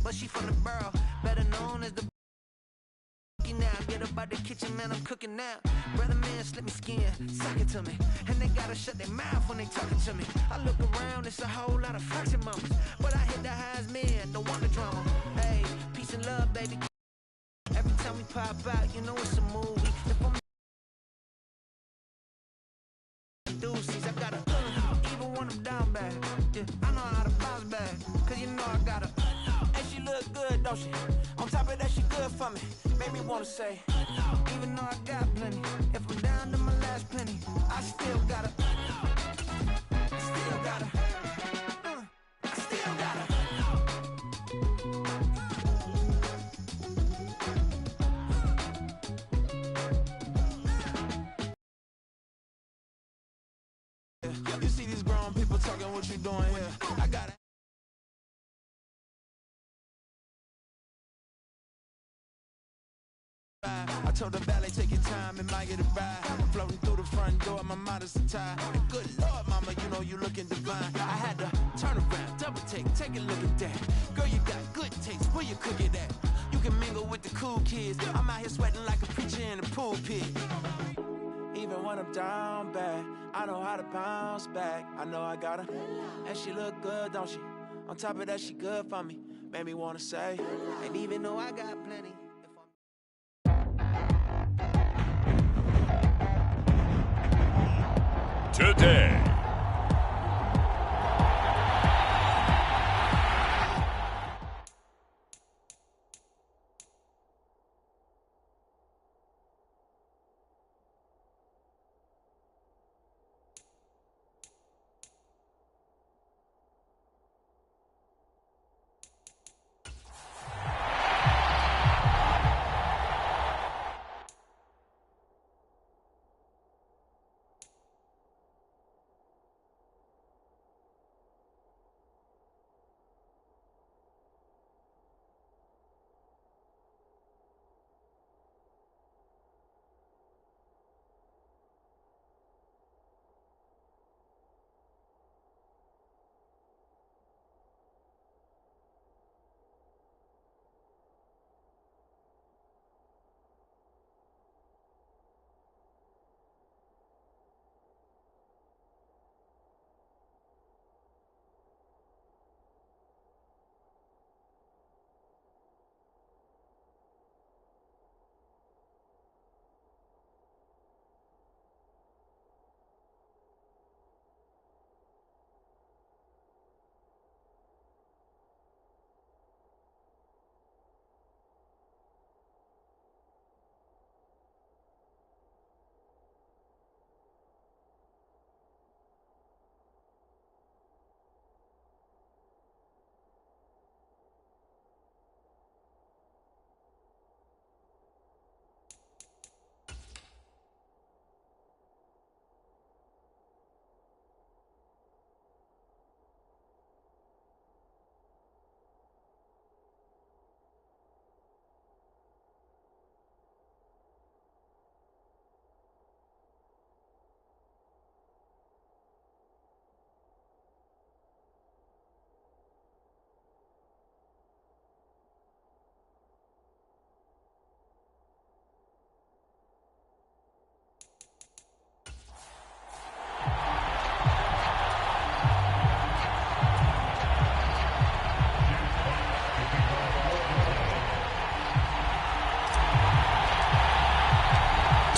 but she from the borough, better known as the now. Get up out the kitchen, man, I'm cooking now. Brother, man, slip me skin, suck it to me. And they gotta shut their mouth when they talking to me. I look around, it's a whole lot of fraction mamas, but I hit the highs, man, don't want the drama. Hey, peace and love, baby. Every time we pop out, you know it's a movie. If I'm deuces, I gotta even when I'm down bad. Yeah, I know how to bounce back, cause you know I gotta. And she look good, don't she? On top of that, she good for me. Made me wanna say, even though I got plenty, if I'm down to my last penny, I still gotta. I still gotta. I still gotta. You see these grown people talking, what you doing here? I gotta. I told the valet, take your time, it might get a ride. Floating through the front door, my mind is tied. Good Lord, mama, you know you looking divine. I had to turn around, double take a look at that. Girl, you got good taste, where you cook it at? You can mingle with the cool kids. I'm out here sweating like a preacher in a pulpit. Even when I'm down bad, I know how to bounce back. I know I gotta. And she look good, don't she? On top of that, she good for me. Made me wanna say, and even though I got plenty. Today.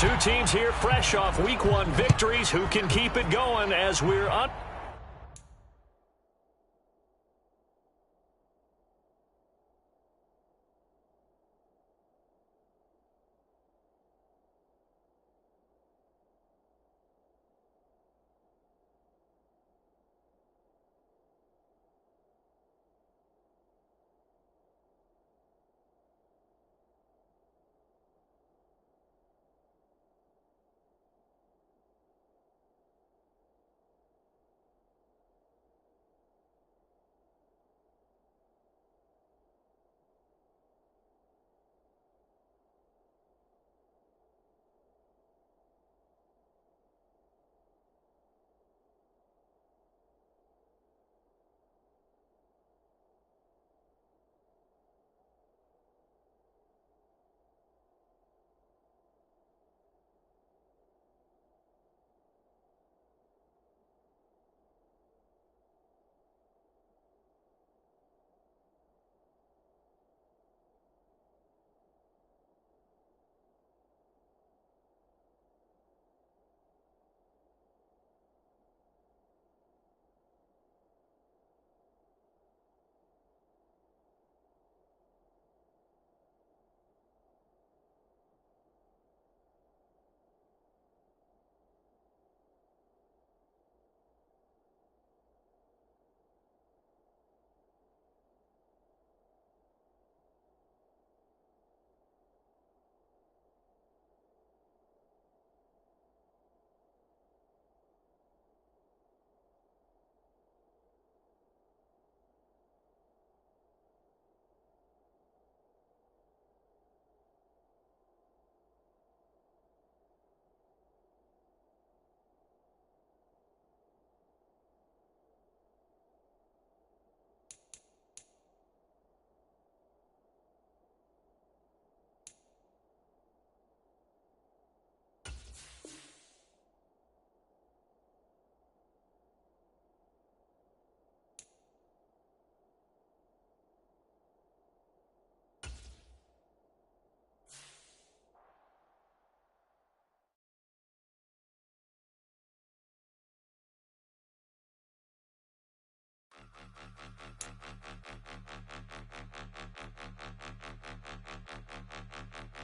Two teams here fresh off Week 1 victories. Who can keep it going as we're on?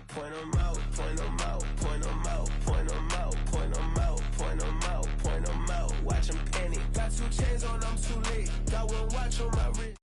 Point them out, point them out, point them out, point them out, point them out, point them out, point them out. Watch them panic. Got 2 chains on, I'm too late. Got 1 watch on my wrist.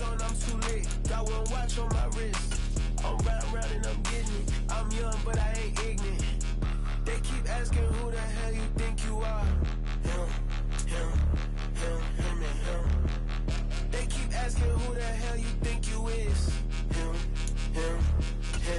On, I'm too late. Got 1 watch on my wrist. I'm round and I'm getting it. I'm young, but I ain't ignorant. They keep asking who the hell you think you are. Him, and him. They keep asking who the hell you think you is. Him, and him.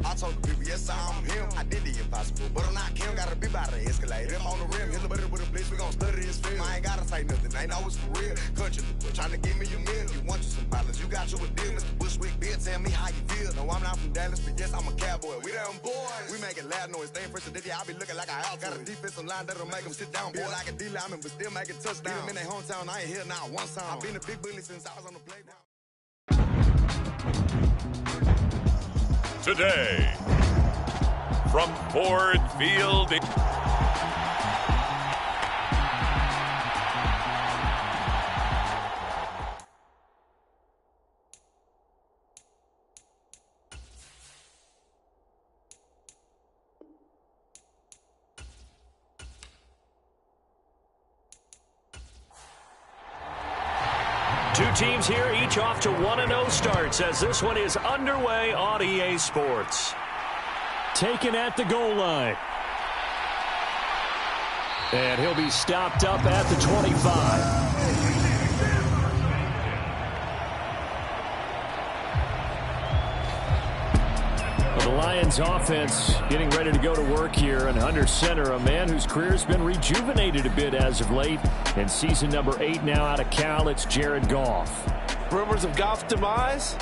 I told the people, yes, I'm him. I did the impossible, but I'm not Kim. Gotta be by the escalator. Him on the rim, hit the butter with a blitz. We gon' study this film. I ain't gotta say nothing, ain't always for real. Country, trying to give me a meal. You want you some pilots, you got you a deal. Mr. Bushwick, Bill, tell me how you feel. No, I'm not from Dallas, but yes, I'm a cowboy. We them boys. We making loud noise. Stay first today, I be looking like a out. Got a defensive line that'll make them sit down. Feel like a D-lineman, but still making touchdowns. Beat them in their hometown, I ain't here now one time. I've been a big bully since I was on the playground. Today, from Ford Field. Two teams here, each off to 1-0 starts as this one is underway on EA Sports. Taken at the goal line. And he'll be stopped up at the 25. The Lions offense getting ready to go to work here, and under center, a man whose career has been rejuvenated a bit as of late. In season number 8 now out of Cal, it's Jared Goff. Rumors of Goff's demise?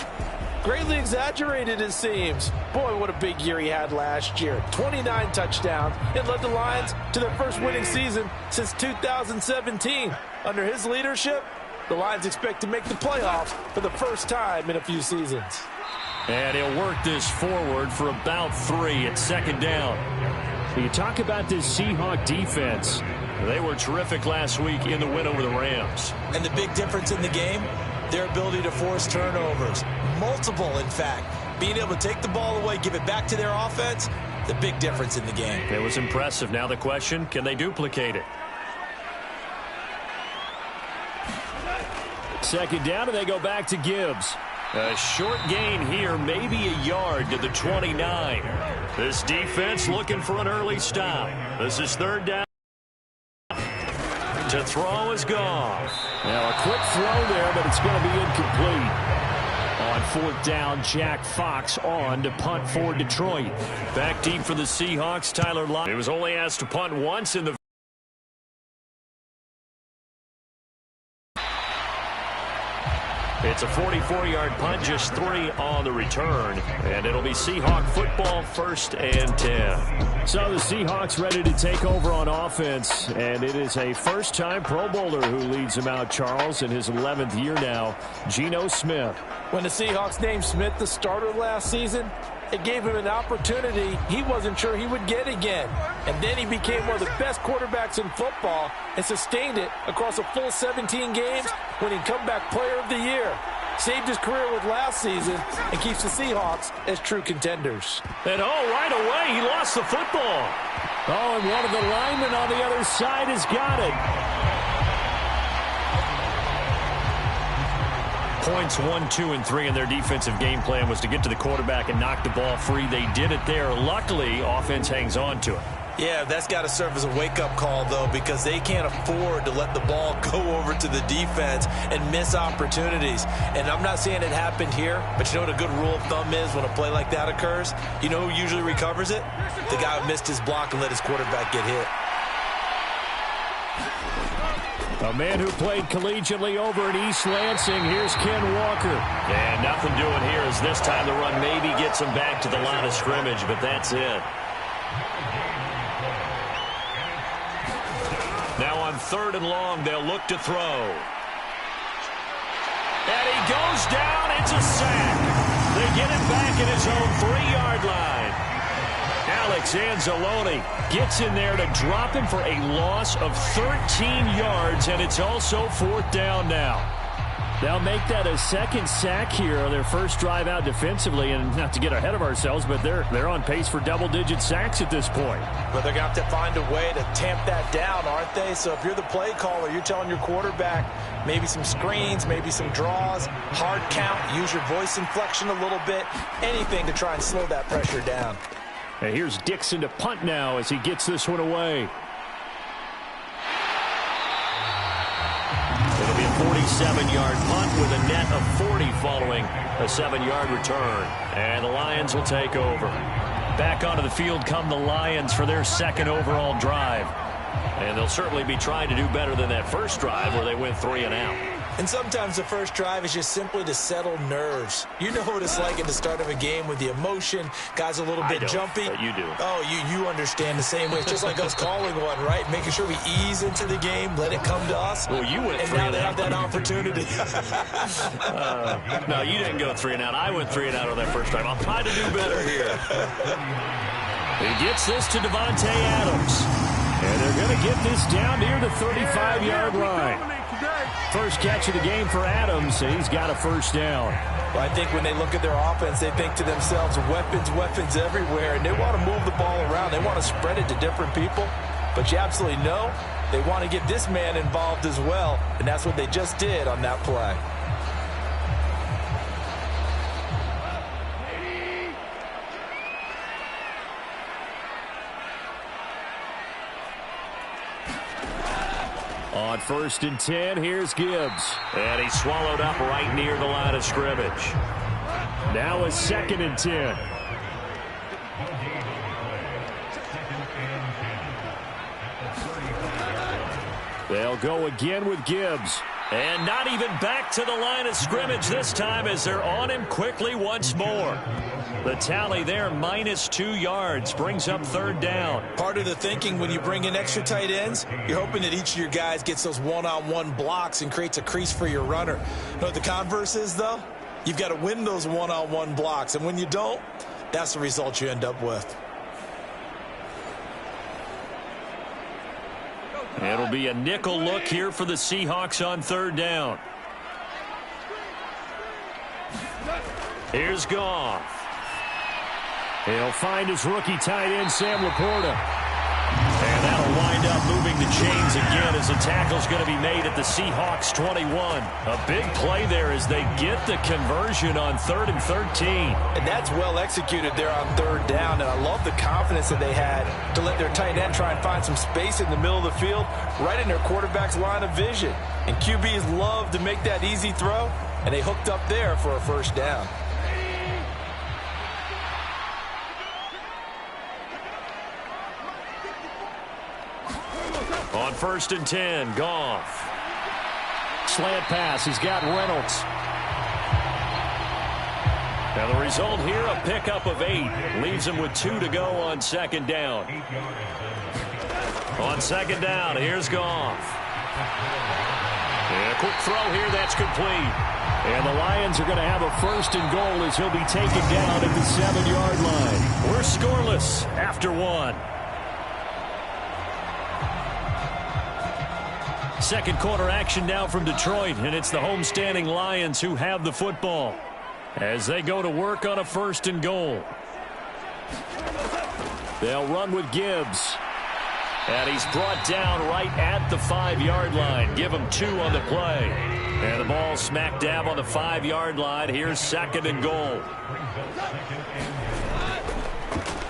Greatly exaggerated, it seems. Boy, what a big year he had last year. 29 touchdowns. It led the Lions to their first winning season since 2017. Under his leadership, the Lions expect to make the playoffs for the first time in a few seasons. And he'll work this forward for about 3 at second down. You talk about this Seahawk defense. They were terrific last week in the win over the Rams. And the big difference in the game, their ability to force turnovers. Multiple, in fact. Being able to take the ball away, give it back to their offense, the big difference in the game. It was impressive. Now the question, can they duplicate it? Second down, and they go back to Gibbs. A short gain here, maybe a yard to the 29. This defense looking for an early stop. This is third down. To throw is Goff. Now a quick throw there, but it's going to be incomplete. On fourth down, Jack Fox on to punt for Detroit. Back deep for the Seahawks, Tyler Lockett. He was only asked to punt once in the It's a 44-yard punt, just 3 on the return. And it'll be Seahawk football, 1st and 10. So the Seahawks ready to take over on offense. And it is a first-time Pro Bowler who leads them out, Charles, in his 11th year now, Geno Smith. When the Seahawks named Smith the starter last season, it gave him an opportunity he wasn't sure he would get again. And then he became one of the best quarterbacks in football and sustained it across a full 17 games, winning comeback player of the year. Saved his career with last season and keeps the Seahawks as true contenders. And right away, he lost the football. And one of the linemen on the other side has got it. Points 1, 2, and 3 in their defensive game plan was to get to the quarterback and knock the ball free. They did it there. Luckily, offense hangs on to it. Yeah, that's got to serve as a wake-up call, though, because they can't afford to let the ball go over to the defense and miss opportunities. And I'm not saying it happened here, but you know what a good rule of thumb is when a play like that occurs? You know who usually recovers it? The guy who missed his block and let his quarterback get hit. A man who played collegiately over at East Lansing. Here's Ken Walker. And nothing doing here as this time the run maybe gets him back to the line of scrimmage, but that's it. Now on 3rd and long, they'll look to throw. And he goes down. It's a sack. They get it back at his own 3-yard line. Alex Anzalone gets in there to drop him for a loss of 13 yards, and it's also 4th down now. They'll make that a second sack here on their first drive out defensively, and not to get ahead of ourselves, but they're on pace for double-digit sacks at this point. But they're going to have to find a way to tamp that down, aren't they? So if you're the play caller, you're telling your quarterback maybe some screens, maybe some draws, hard count, use your voice inflection a little bit, anything to try and slow that pressure down. And here's Dixon to punt now as he gets this one away. It'll be a 47-yard punt with a net of 40 following a 7-yard return. And the Lions will take over. Back onto the field come the Lions for their second overall drive. And they'll certainly be trying to do better than that first drive where they went 3 and out. And sometimes the first drive is just simply to settle nerves. You know what it's like at the start of a game with the emotion. Guys a little bit jumpy. But you do. Oh, you understand the same way. It's just like us calling one, right? Making sure we ease into the game, let it come to us. Well, you went and 3 now and they out. have that opportunity. No, you didn't go 3 and out. I went 3 and out on that first drive. I'll try to do better here. He gets this to Devontae Adams. And they're going to get this down near the 35-yard line. First catch of the game for Adams, and he's got a first down. Well, I think when they look at their offense, they think to themselves, weapons everywhere, and they want to move the ball around. They want to spread it to different people. But you absolutely know they want to get this man involved as well, and that's what they just did on that play. On 1st and 10, here's Gibbs. And he's swallowed up right near the line of scrimmage. Now a 2nd and 10. They'll go again with Gibbs. And not even back to the line of scrimmage this time as they're on him quickly once more. The tally there, -2 yards, brings up 3rd down. Part of the thinking when you bring in extra tight ends, you're hoping that each of your guys gets those one-on-one blocks and creates a crease for your runner. You know what the converse is, though? You've got to win those one-on-one blocks, and when you don't, that's the result you end up with. It'll be a nickel look here for the Seahawks on 3rd down. Here's Goff. He'll find his rookie tight end, Sam Laporta. And that'll wind up moving the chains again as the tackle's going to be made at the Seahawks 21. A big play there as they get the conversion on 3rd and 13. And that's well executed there on 3rd down. And I love the confidence that they had to let their tight end try and find some space in the middle of the field, right in their quarterback's line of vision. And QBs love to make that easy throw, and they hooked up there for a first down. On 1st and 10, Goff. Slant pass. He's got Reynolds. Now the result here, a pickup of 8. Leaves him with 2 to go on 2nd down. On 2nd down, here's Goff. And a quick throw here, that's complete. And the Lions are going to have a 1st and goal as he'll be taken down at the 7-yard line. We're scoreless after 1. Second quarter action now from Detroit, and it's the homestanding Lions who have the football as they go to work on a 1st and goal. They'll run with Gibbs. And he's brought down right at the 5-yard line. Give him 2 on the play. And the ball smack dab on the 5-yard line. Here's 2nd and goal.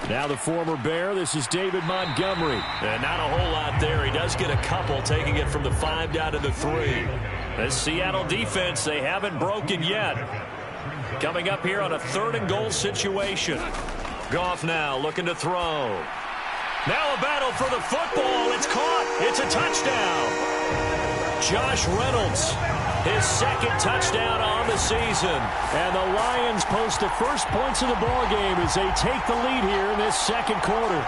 Now the former Bear, this is David Montgomery. And not a whole lot there. He does get a couple, taking it from the 5 down to the 3. This Seattle defense, they haven't broken yet. Coming up here on a 3rd and goal situation. Goff now looking to throw. Now a battle for the football. It's caught. It's a touchdown. Josh Reynolds, his 2nd touchdown on the season. And the Lions post the first points of the ball game as they take the lead here in this 2nd quarter.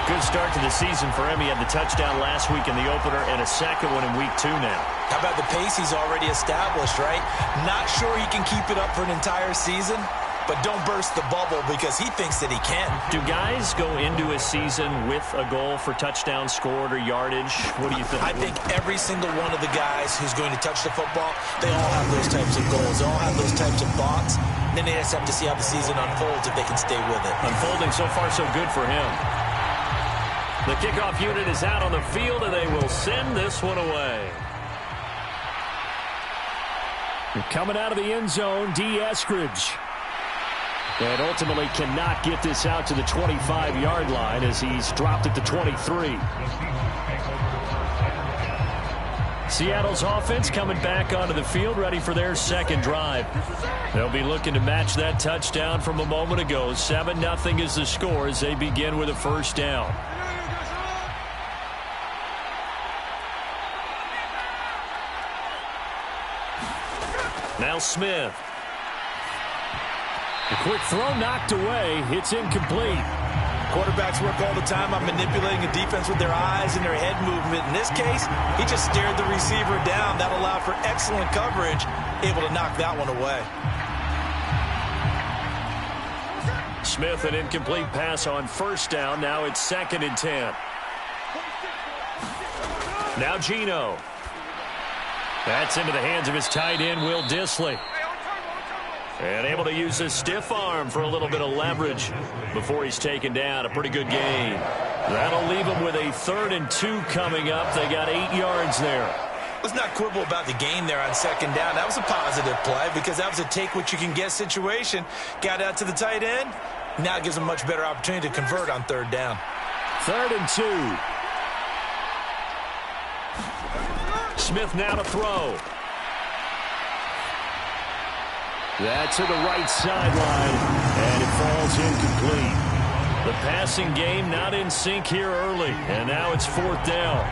Good start to the season for him. He had the touchdown last week in the opener and a 2nd one in week 2 now. How about the pace he's already established, right? Not sure he can keep it up for an entire season, but don't burst the bubble because he thinks that he can. Do guys go into a season with a goal for touchdown scored or yardage? What do you think? I think every single one of the guys who's going to touch the football, they all have those types of goals. They all have those types of thoughts. Then they just have to see how the season unfolds if they can stay with it. Unfolding so far so good for him. The kickoff unit is out on the field, and they will send this one away. Coming out of the end zone, D. Eskridge. And ultimately cannot get this out to the 25-yard line as he's dropped at the 23. Seattle's offense coming back onto the field, ready for their 2nd drive. They'll be looking to match that touchdown from a moment ago. 7-0 is the score as they begin with a 1st down. Now Smith. A quick throw knocked away. It's incomplete. Quarterbacks work all the time on manipulating a defense with their eyes and their head movement. In this case, he just stared the receiver down. That allowed for excellent coverage, able to knock that one away. Smith, an incomplete pass on 1st down. Now it's 2nd and 10. Now Geno. That's into the hands of his tight end, Will Dissly. And able to use his stiff arm for a little bit of leverage before he's taken down. A pretty good gain. That'll leave him with a 3rd and 2 coming up. They got 8 yards there. Let's not quibble about the gain there on 2nd down. That was a positive play because that was a take-what-you-can-get situation. Got out to the tight end. Now it gives him a much better opportunity to convert on 3rd down. 3rd and 2. Smith now to throw. That's to the right sideline, and it falls incomplete. The passing game not in sync here early, and now it's 4th down.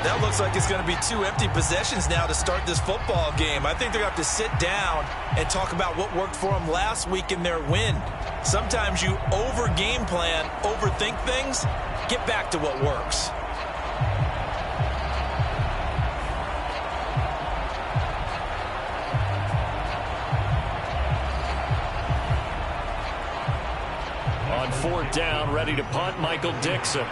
That looks like it's going to be 2 empty possessions now to start this football game. I think they're going to have to sit down and talk about what worked for them last week in their win. Sometimes you over-game plan, overthink things, get back to what works. On 4th down, ready to punt, Michael Dixon.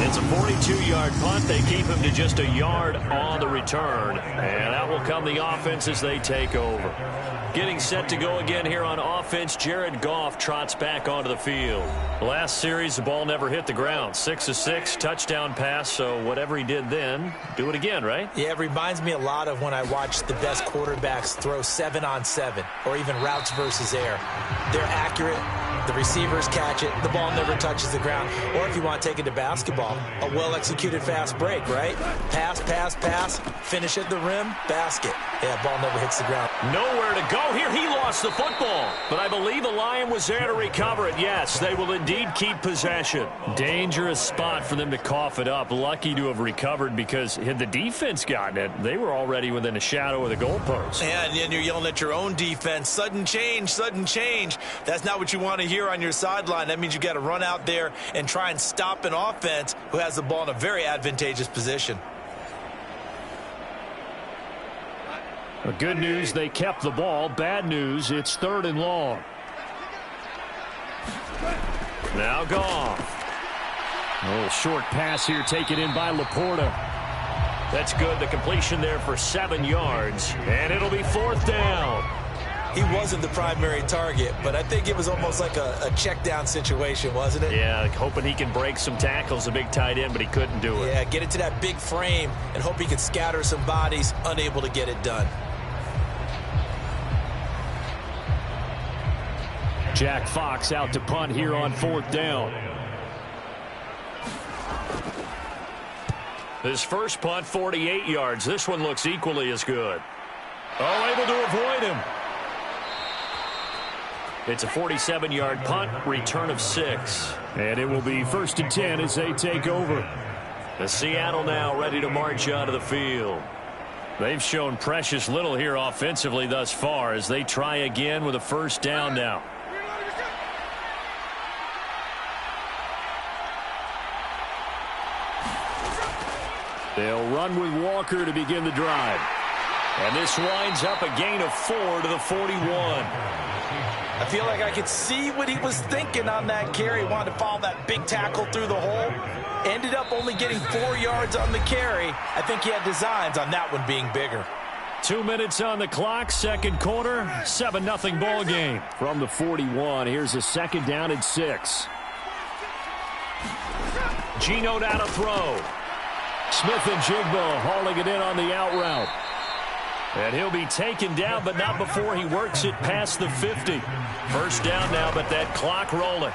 It's a 42-yard punt. They keep him to just a yard on the return. And out will come the offense as they take over. Getting set to go again here on offense, Jared Goff trots back onto the field. Last series, the ball never hit the ground. 6 of 6, touchdown pass, so whatever he did then, do it again, right? Yeah, it reminds me a lot of when I watched the best quarterbacks throw 7-on-7 or even routes versus air. They're accurate. The receivers catch it. The ball never touches the ground. Or if you want to take it to basketball, a well-executed fast break, right? Pass, pass, pass, finish at the rim, basket. Yeah, ball never hits the ground. Nowhere to go here. He lost the football. But I believe a Lion was there to recover it. Yes, they will indeed keep possession. Dangerous spot for them to cough it up. Lucky to have recovered because had the defense gotten it, they were already within a shadow of the goalpost. Yeah, and then you're yelling at your own defense. Sudden change, sudden change. That's not what you want to hear on your sideline. That means you got to run out there and try and stop an offense who has the ball in a very advantageous position. Good news, they kept the ball. Bad news, it's 3rd and long. Now Goff. A little short pass here taken in by Laporta. That's good. The completion there for 7 yards. And it'll be 4th down. he wasn't the primary target, but I think it was almost like a check down situation, wasn't it? Yeah, hoping he can break some tackles, a big tight end, but he couldn't do it. Yeah, get into that big frame and hope he could scatter some bodies, unable to get it done. Jack Fox out to punt here on 4th down. His first punt, 48 yards. This one looks equally as good. Oh, able to avoid him. It's a 47-yard punt, return of 6. And it will be 1st and 10 as they take over. The Seattle now ready to march onto the field. They've shown precious little here offensively thus far as they try again with a 1st down now. They'll run with Walker to begin the drive. And this winds up a gain of 4 to the 41. I feel like I could see what he was thinking on that carry. He wanted to follow that big tackle through the hole. Ended up only getting 4 yards on the carry. I think he had designs on that one being bigger. 2 minutes on the clock, second quarter, 7-0 ball game. From the 41, here's a 2nd down and 6. Geno down to throw. Smith and Jigba hauling it in on the out route. And he'll be taken down, but not before he works it past the 50. 1st down now, but that clock rolling.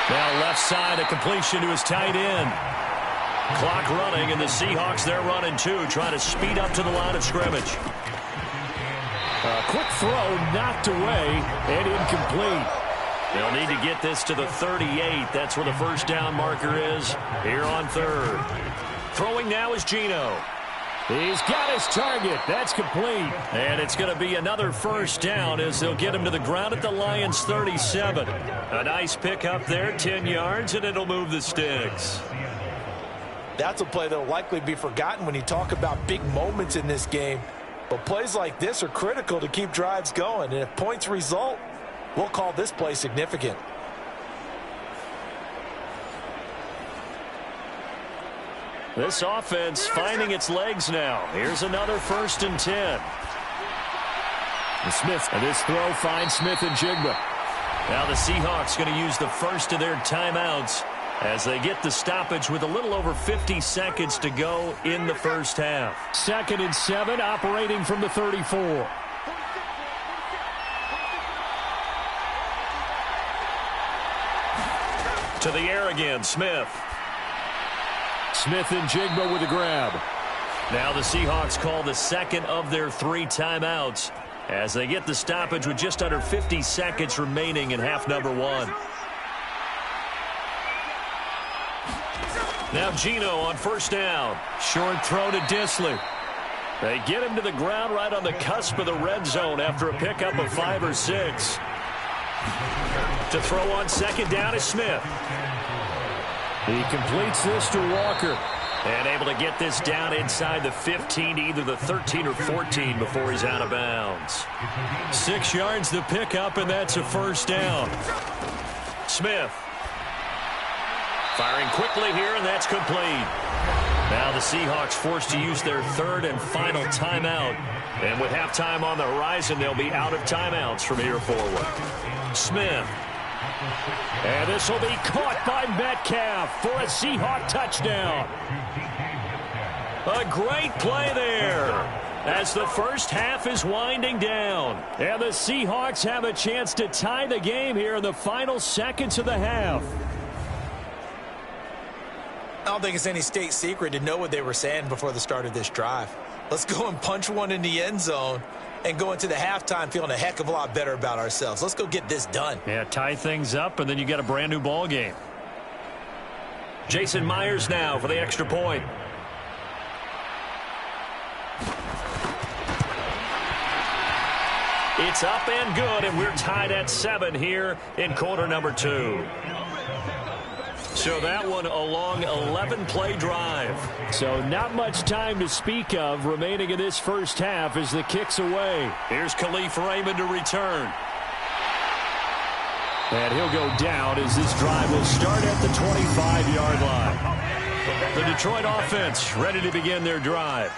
Now left side, a completion to his tight end. Clock running, and the Seahawks, they're running too, trying to speed up to the line of scrimmage. A quick throw knocked away and incomplete. They'll need to get this to the 38. That's where the 1st down marker is here on 3rd. Throwing now is Geno. He's got his target. That's complete. And it's going to be another 1st down as they'll get him to the ground at the Lions' 37. A nice pickup there, 10 yards, and it'll move the sticks. That's a play that will likely be forgotten when you talk about big moments in this game. But plays like this are critical to keep drives going. And if points result, we'll call this play significant. This offense finding its legs now. Here's another 1st and 10. Smith, and this throw finds Smith and Jigba. Now the Seahawks going to use the first of their timeouts as they get the stoppage with a little over 50 seconds to go in the 1st half. 2nd and 7, operating from the 34. To the air again, Smith. Smith and Jigba with a grab. Now the Seahawks call the 2nd of their 3 timeouts as they get the stoppage with just under 50 seconds remaining in half number 1. Now Geno on 1st down. Short throw to Disley. They get him to the ground right on the cusp of the red zone after a pickup of 5 or 6. To throw on 2nd down is Smith. He completes this to Walker. And able to get this down inside the 15 to either the 13 or 14 before he's out of bounds. 6 yards to pick up, and that's a 1st down. Smith. Firing quickly here, and that's complete. Now the Seahawks forced to use their 3rd and final timeout. And with halftime on the horizon, they'll be out of timeouts from here forward. Smith. And this will be caught by Metcalf for a Seahawk touchdown. A great play there as the 1st half is winding down. And the Seahawks have a chance to tie the game here in the final seconds of the half. I don't think it's any state secret to know what they were saying before the start of this drive. Let's go and punch one in the end zone and go into the halftime feeling a heck of a lot better about ourselves. Let's go get this done. Yeah, tie things up, and then you get a brand new ball game. Jason Myers now for the extra point. It's up and good, and we're tied at 7 here in quarter number 2. So that one a long 11-play drive. So not much time to speak of remaining in this 1st half as the kick's away. Here's Khalif Raymond to return. And he'll go down as this drive will start at the 25-yard line. The Detroit offense ready to begin their drive.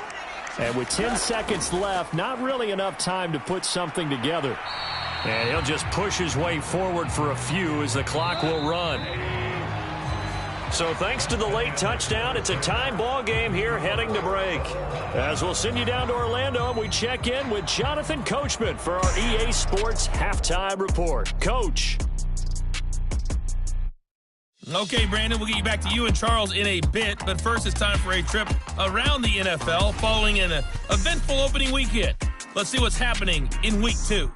And with 10 seconds left, not really enough time to put something together. And he'll just push his way forward for a few as the clock will run. So thanks to the late touchdown, it's a time ball game here heading to break. As we'll send you down to Orlando, and we check in with Jonathan Coachman for our EA Sports Halftime Report. Coach. Okay, Brandon, we'll get you back to you and Charles in a bit, but first it's time for a trip around the NFL following an eventful opening weekend. Let's see what's happening in Week 2.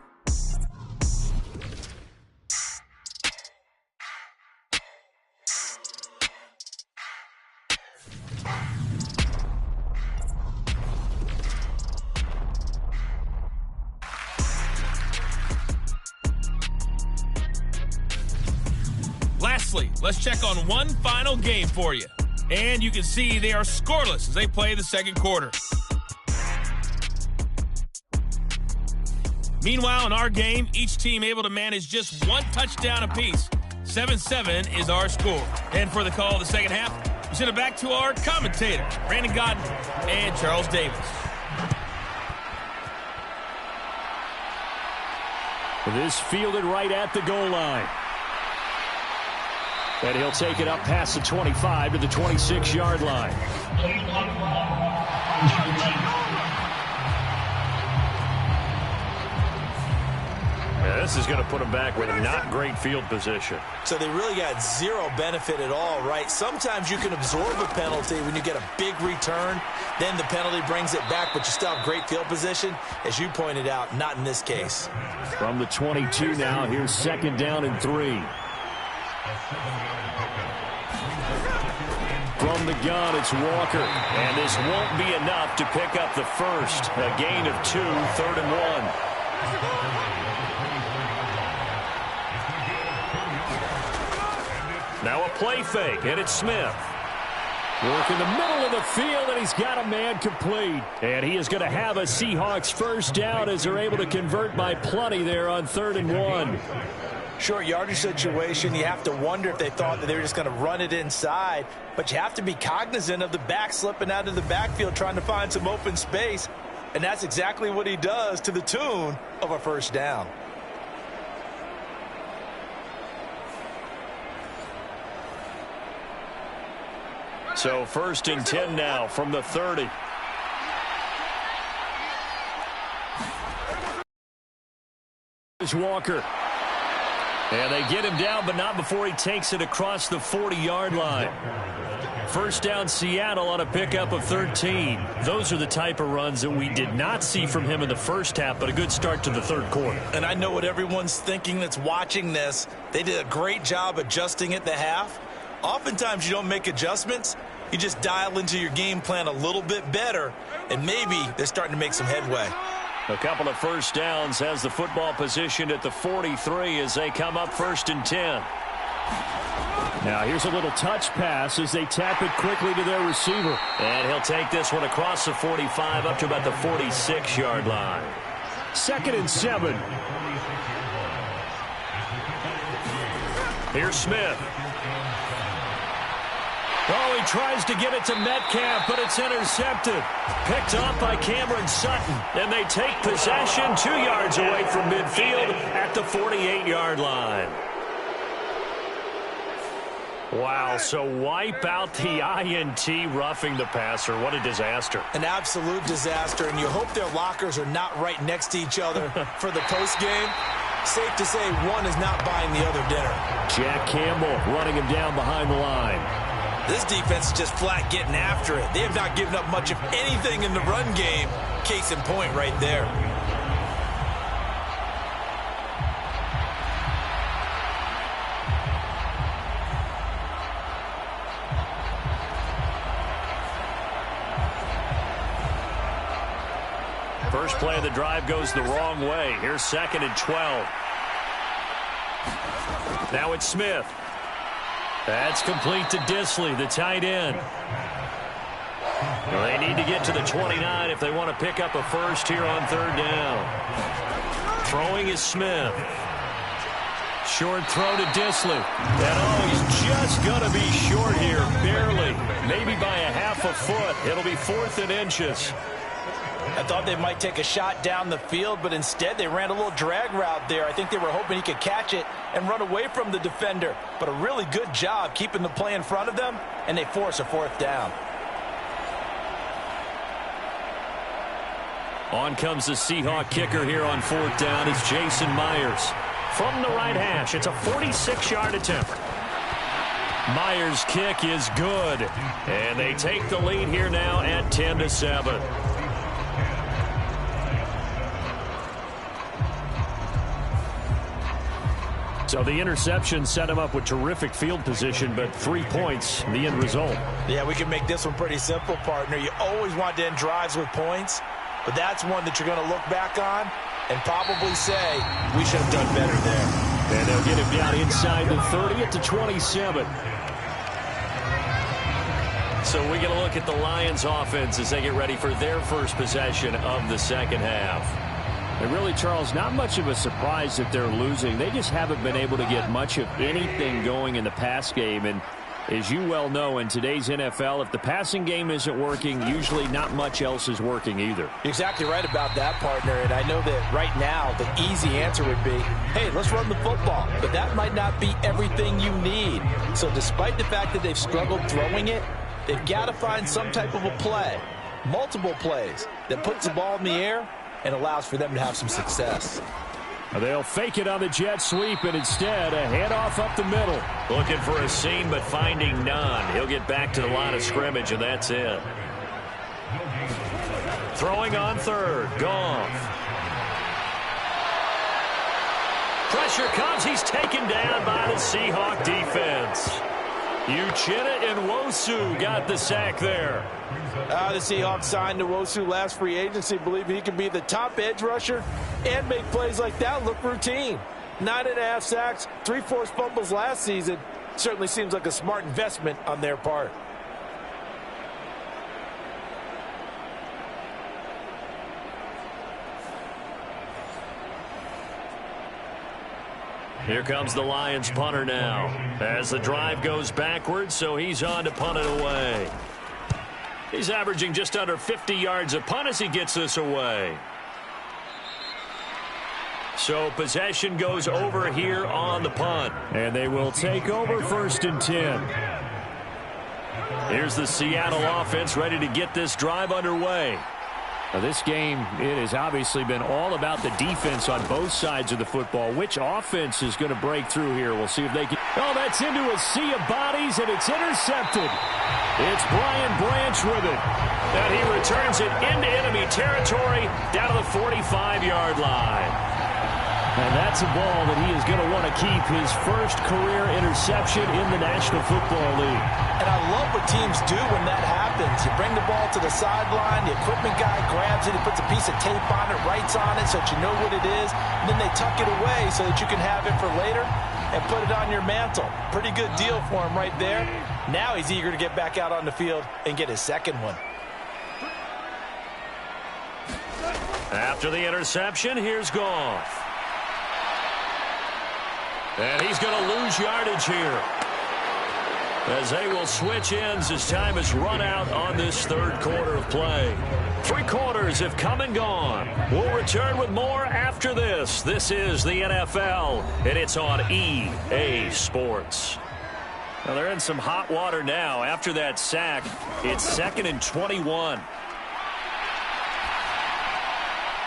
Lastly, let's check on one final game for you. And you can see they are scoreless as they play the second quarter. Meanwhile, in our game, each team able to manage just one touchdown apiece. 7-7 is our score. And for the call of the second half, we send it back to our commentator, Brandon Godden and Charles Davis. This fielded right at the goal line. And he'll take it up past the 25 to the 26-yard line. Yeah, this is going to put him back with not great field position. So they really got zero benefit at all, right? Sometimes you can absorb a penalty when you get a big return. Then the penalty brings it back, but you still have great field position. As you pointed out, not in this case. From the 22 now, here's 2nd down and 3. From the gun, it's Walker. And this won't be enough to pick up the first. A gain of 2, 3rd and 1. Now a play fake, and it's Smith. Work in the middle of the field, and he's got a man complete. And he is going to have a Seahawks first down as they're able to convert by plenty there on 3rd and 1. Short yardage situation, you have to wonder if they thought that they were just going to run it inside. But you have to be cognizant of the back slipping out of the backfield trying to find some open space. And that's exactly what he does to the tune of a first down. So 1st and 10 now from the 30. Here's Walker. And they get him down, but not before he takes it across the 40-yard line. First down, Seattle on a pickup of 13. Those are the type of runs that we did not see from him in the first half, but a good start to the 3rd quarter. And I know what everyone's thinking that's watching this. They did a great job adjusting at the half. Oftentimes you don't make adjustments. You just dial into your game plan a little bit better, and maybe they're starting to make some headway. A couple of first downs has the football positioned at the 43 as they come up 1st and 10. Now here's a little touch pass as they tap it quickly to their receiver. And he'll take this one across the 45 up to about the 46-yard line. 2nd and 7. Here's Smith. Oh, he tries to get it to Metcalf, but it's intercepted. Picked off by Cameron Sutton. And they take possession 2 yards away from midfield at the 48-yard line. Wow, so wipe out the INT, roughing the passer. What a disaster. An absolute disaster, and you hope their lockers are not right next to each other for the postgame. Safe to say one is not buying the other dinner. Jack Campbell running him down behind the line. This defense is just flat getting after it. They have not given up much of anything in the run game. Case in point right there. First play of the drive goes the wrong way. Here's 2nd and 12. Now it's Smith. That's complete to Disley, the tight end. Well, they need to get to the 29 if they want to pick up a first here on 3rd down. Throwing is Smith. Short throw to Disley. And he's just going to be short here, barely. Maybe by a half a foot. It'll be 4th and inches. I thought they might take a shot down the field, but instead they ran a little drag route there. I think they were hoping he could catch it and run away from the defender. But a really good job keeping the play in front of them, and they force a fourth down. On comes the Seahawk kicker here on fourth down. It's Jason Myers. From the right hash, it's a 46-yard attempt. Myers' kick is good. And they take the lead here now at 10-7. So the interception set him up with terrific field position, but 3 points, the end result. Yeah, we can make this one pretty simple, partner. You always want to end drives with points, but that's one that you're going to look back on and probably say, we should have done better there. And they'll get him down inside the 30 at the 27. So we get a look at the Lions offense as they get ready for their first possession of the second half. And really, Charles, not much of a surprise that they're losing. They just haven't been able to get much of anything going in the pass game. And as you well know, in today's NFL, if the passing game isn't working, usually not much else is working either. You're exactly right about that, partner. And I know that right now the easy answer would be, hey, let's run the football. But that might not be everything you need. So despite the fact that they've struggled throwing it, they've got to find some type of a play, multiple plays, that puts the ball in the air and allows for them to have some success. They'll fake it on the jet sweep, and instead a handoff up the middle. Looking for a seam, but finding none. He'll get back to the line of scrimmage, and that's it. Throwing on third, Goff. Pressure comes. He's taken down by the Seahawk defense. Uchenna and Nwosu got the sack there. The Seahawks signed Nwosu last free agency, believing he can be the top edge rusher and make plays like that look routine. 9.5 sacks, 3 forced fumbles last season. Certainly seems like a smart investment on their part. Here comes the Lions punter now as the drive goes backwards, so he's on to punt it away. He's averaging just under 50 yards a punt as he gets this away. So possession goes over here on the punt. And they will take over 1st and 10. Here's the Seattle offense ready to get this drive underway. Now this game, it has obviously been all about the defense on both sides of the football. Which offense is going to break through here? We'll see if they can. Oh, that's into a sea of bodies, and it's intercepted. It's Brian Branch with it. And he returns it into enemy territory down to the 45-yard line. And that's a ball that he is going to want to keep, his first career interception in the National Football League. And I love what teams do when that happens. You bring the ball to the sideline, the equipment guy grabs it, he puts a piece of tape on it, writes on it so that you know what it is, and then they tuck it away so that you can have it for later and put it on your mantle. Pretty good deal for him right there. Now he's eager to get back out on the field and get his second one. After the interception, here's Goff. And he's going to lose yardage here, as they will switch ends as time has run out on this third quarter of play. 3 quarters have come and gone. We'll return with more after this. This is the NFL, and it's on EA Sports. Now they're in some hot water now. After that sack, it's 2nd and 21.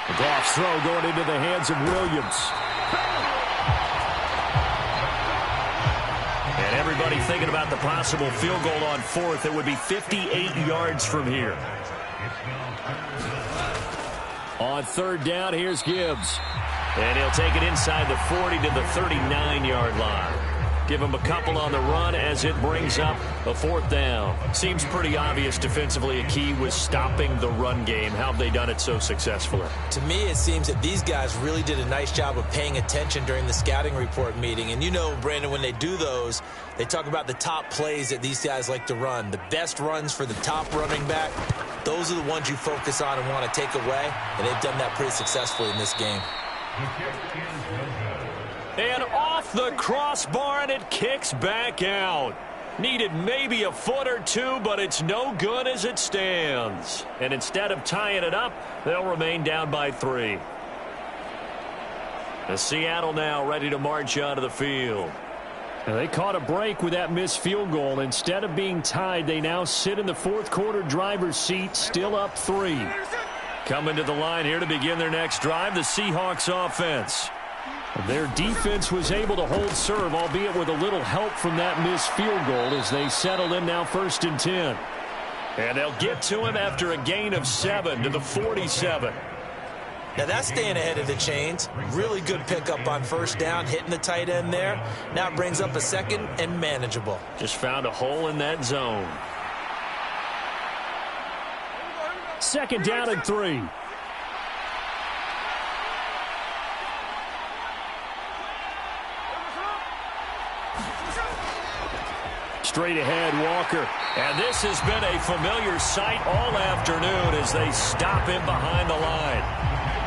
The Goff's throw going into the hands of Williams. And everybody thinking about the possible field goal on 4th. It would be 58 yards from here. On 3rd down, here's Gibbs. And he'll take it inside the 40 to the 39-yard line. Give him a couple on the run as it brings up a 4th down. Seems pretty obvious defensively a key was stopping the run game. How have they done it so successfully? To me, it seems that these guys really did a nice job of paying attention during the scouting report meeting. And you know, Brandon, when they do those, they talk about the top plays that these guys like to run. The best runs for the top running back, those are the ones you focus on and want to take away. And they've done that pretty successfully in this game. And off the crossbar, and it kicks back out. Needed maybe a foot or two, but it's no good as it stands. And instead of tying it up, they'll remain down by 3. And Seattle now ready to march onto the field. And they caught a break with that missed field goal. Instead of being tied, they now sit in the fourth quarter driver's seat, still up 3. Coming to the line here to begin their next drive, the Seahawks offense. Their defense was able to hold serve, albeit with a little help from that missed field goal as they settled in now 1st and 10. And they'll get to him after a gain of 7 to the 47. Now that's staying ahead of the chains. Really good pickup on 1st down, hitting the tight end there. Now it brings up a 2nd and manageable. Just found a hole in that zone. 2nd down and 3. Straight ahead, Walker. And this has been a familiar sight all afternoon as they stop him behind the line.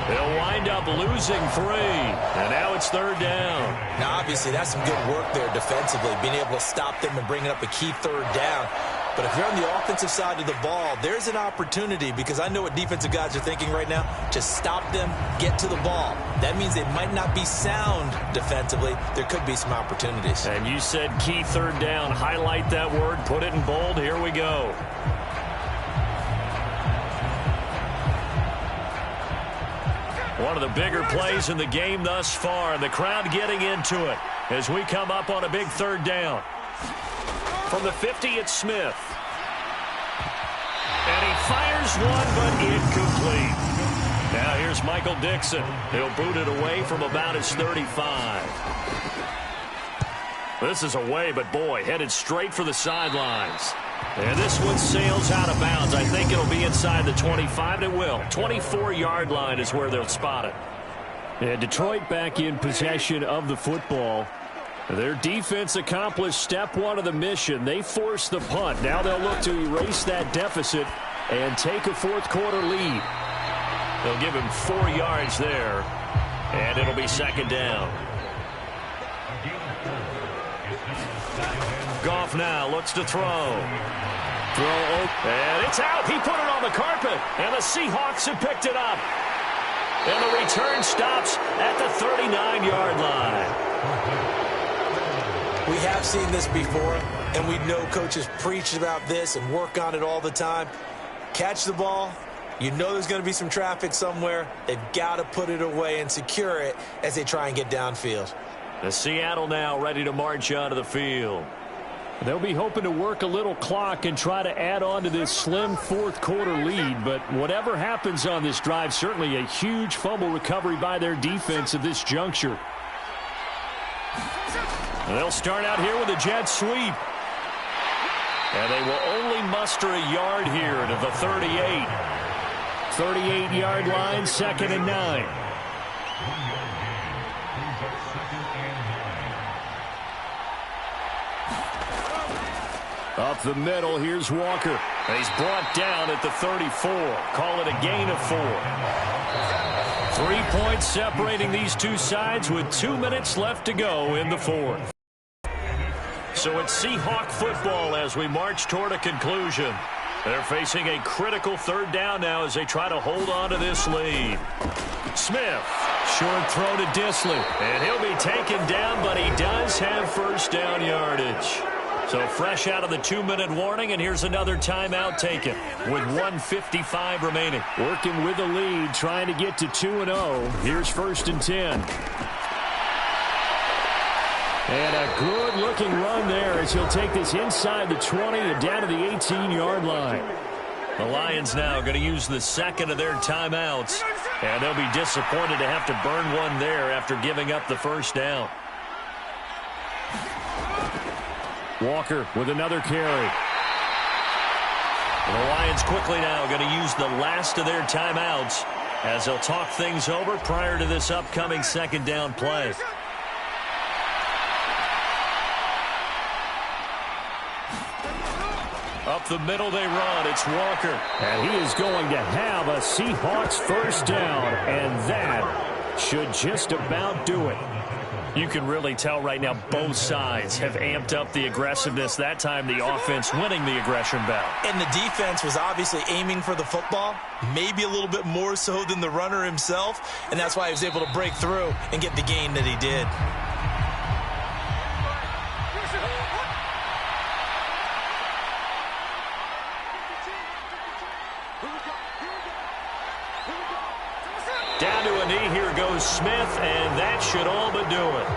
They'll wind up losing 3. And now it's 3rd down. Now, obviously, that's some good work there defensively, being able to stop them and bringing up a key 3rd down. But if you're on the offensive side of the ball, there's an opportunity, because I know what defensive guys are thinking right now. Just stop them, get to the ball. That means they might not be sound defensively. There could be some opportunities. And you said key 3rd down. Highlight that word. Put it in bold. Here we go. One of the bigger plays in the game thus far, and the crowd getting into it as we come up on a big 3rd down. From the 50, it's Smith. And he fires one, but incomplete. Now here's Michael Dixon. He'll boot it away from about his 35. This is away, but boy, headed straight for the sidelines. And this one sails out of bounds. I think it'll be inside the 25. It will. 24-yard line is where they'll spot it. And Detroit back in possession of the football. Their defense accomplished step 1 of the mission. They forced the punt. Now they'll look to erase that deficit and take a fourth quarter lead. They'll give him 4 yards there, and it'll be 2nd down. Goff now looks to throw. And it's out. He put it on the carpet, and the Seahawks have picked it up. And the return stops at the 39-yard line. We have seen this before, and we know coaches preach about this and work on it all the time. Catch the ball. You know there's going to be some traffic somewhere. They've got to put it away and secure it as they try and get downfield. The Seattle now ready to march onto the field. They'll be hoping to work a little clock and try to add on to this slim fourth quarter lead. But whatever happens on this drive, certainly a huge fumble recovery by their defense at this juncture. And they'll start out here with a jet sweep. And they will only muster a yard here to the 38. 38-yard line, 2nd and 9. Up the middle, here's Walker. And he's brought down at the 34. Call it a gain of 4. 3 points separating these two sides with 2 minutes left to go in the 4th. So it's Seahawk football as we march toward a conclusion. They're facing a critical 3rd down now as they try to hold on to this lead. Smith, short throw to Disley. And he'll be taken down, but he does have 1st down yardage. So fresh out of the 2-minute warning, and here's another timeout taken with 1:55 remaining. Working with the lead, trying to get to 2-0. Here's 1st and 10. And a good-looking run there as he'll take this inside the 20 and down to the 18-yard line. The Lions now going to use the 2nd of their timeouts, and they'll be disappointed to have to burn one there after giving up the 1st down. Walker with another carry. And the Lions quickly now going to use the last of their timeouts as they'll talk things over prior to this upcoming 2nd down play. Up the middle they run. It's Walker. And he is going to have a Seahawks 1st down. And that should just about do it. You can really tell right now both sides have amped up the aggressiveness. That time the offense winning the aggression battle. And the defense was obviously aiming for the football, maybe a little bit more so than the runner himself, and that's why he was able to break through and get the gain that he did. Down to a knee, here goes Smith, and that should all but do it.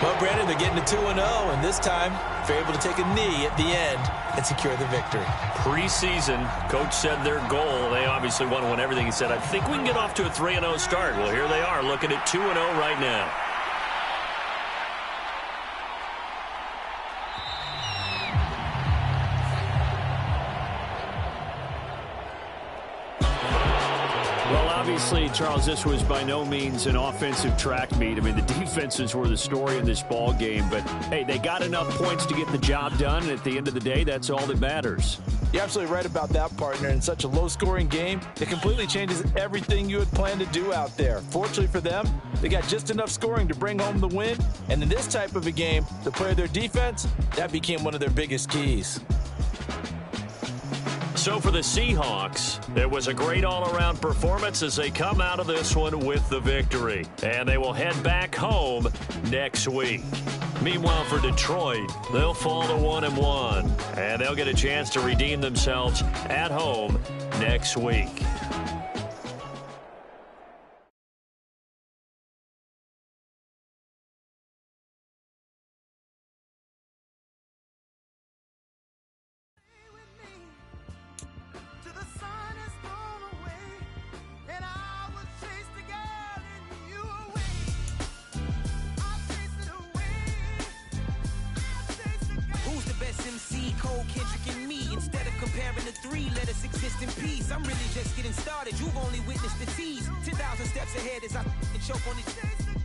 Well, Brandon, they're getting to 2-0, and this time they're able to take a knee at the end and secure the victory. Preseason, coach said their goal, they obviously want to win everything. He said, I think we can get off to a 3-0 start. Well, here they are, looking at 2-0 right now. Obviously, Charles, this was by no means an offensive track meet. I mean, the defenses were the story in this ball game, but hey, they got enough points to get the job done, and at the end of the day, that's all that matters. You're absolutely right about that, partner. In such a low-scoring game, it completely changes everything you had planned to do out there. Fortunately for them, they got just enough scoring to bring home the win, and in this type of a game, to play their defense, that became one of their biggest keys. So for the Seahawks, it was a great all-around performance as they come out of this one with the victory. And they will head back home next week. Meanwhile, for Detroit, they'll fall to 1-1. And they'll get a chance to redeem themselves at home next week. I'm really just getting started. You've only witnessed the tease. 10,000 steps ahead as I choke on it.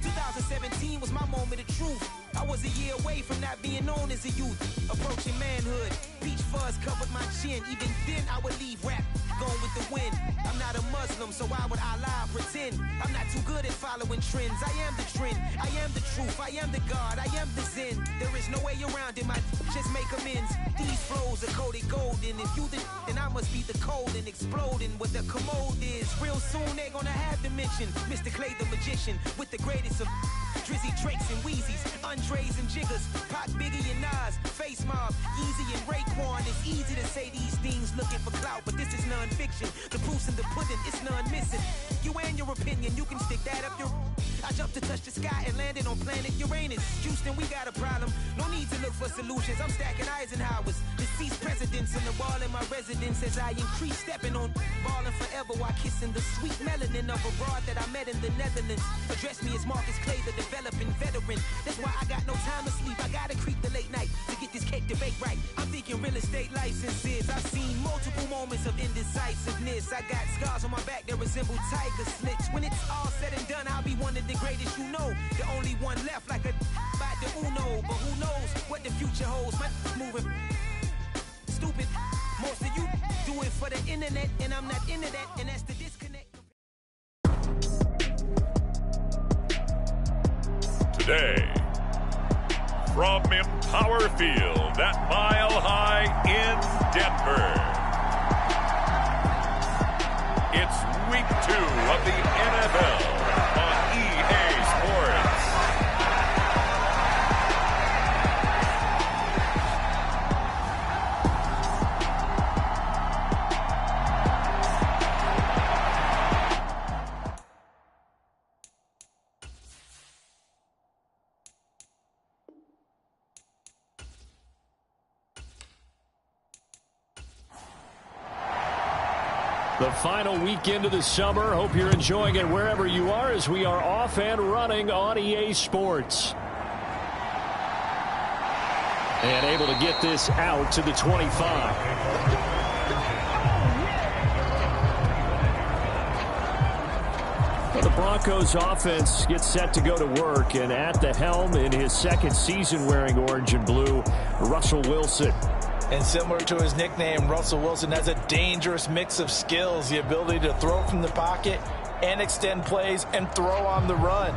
2017 was my moment of truth. I was a year away from not being known as a youth. Approaching manhood. Peach fuzz covered my chin. Even then I would leave rap going with the wind. I'm not a Muslim, so why would I lie or pretend? I'm not too good at following trends. I am the trend. I am the truth. I am the God. I am the Zen. There is no way around it. My just make amends. These flows are coated golden. If you then I must be the cold and exploding what the commode is. Real soon they gonna have to mention Mr. Clay the magician with the greatest of Drizzy Drakes and Wheezies, Andres and Jiggers, Pac, Biggie and Nas, Face Mob, Yeezy and Raekwon. It's easy to say these things looking for clout, but this is non-fiction. The proof's in the pudding, it's none missing. You and your opinion, you can stick that up your... I jumped to touch the sky and landed on planet Uranus. Houston, we got a problem. No need to look for solutions. I'm stacking Eisenhowers. Deceased presidents in the wall in my residence as I increase stepping on balling forever while kissing the sweet melanin of a broad that I met in the Netherlands. Address me as Marcus Clay, the developing veteran. That's why I got no time to sleep. I gotta creep the late night to get this cake debate right. I'm thinking real estate licenses. I've seen multiple moments of indecisiveness. I got scars on my back that resemble tiger slits. When it's all said and done, I'll be one of the greatest you know. The only one left like a by the Uno. But who knows what the future holds. My moving stupid. Most of you do it for the internet, and I'm not into that, and that's the disconnect. Today, from Empower Field at Mile High in Denver, it's Week 2 of the NFL on EA Sports. The final weekend of the summer. Hope you're enjoying it wherever you are as we are off and running on EA Sports. And able to get this out to the 25. The Broncos offense gets set to go to work, and at the helm in his second season wearing orange and blue, Russell Wilson. And similar to his nickname, Russell Wilson has a dangerous mix of skills, the ability to throw from the pocket and extend plays and throw on the run.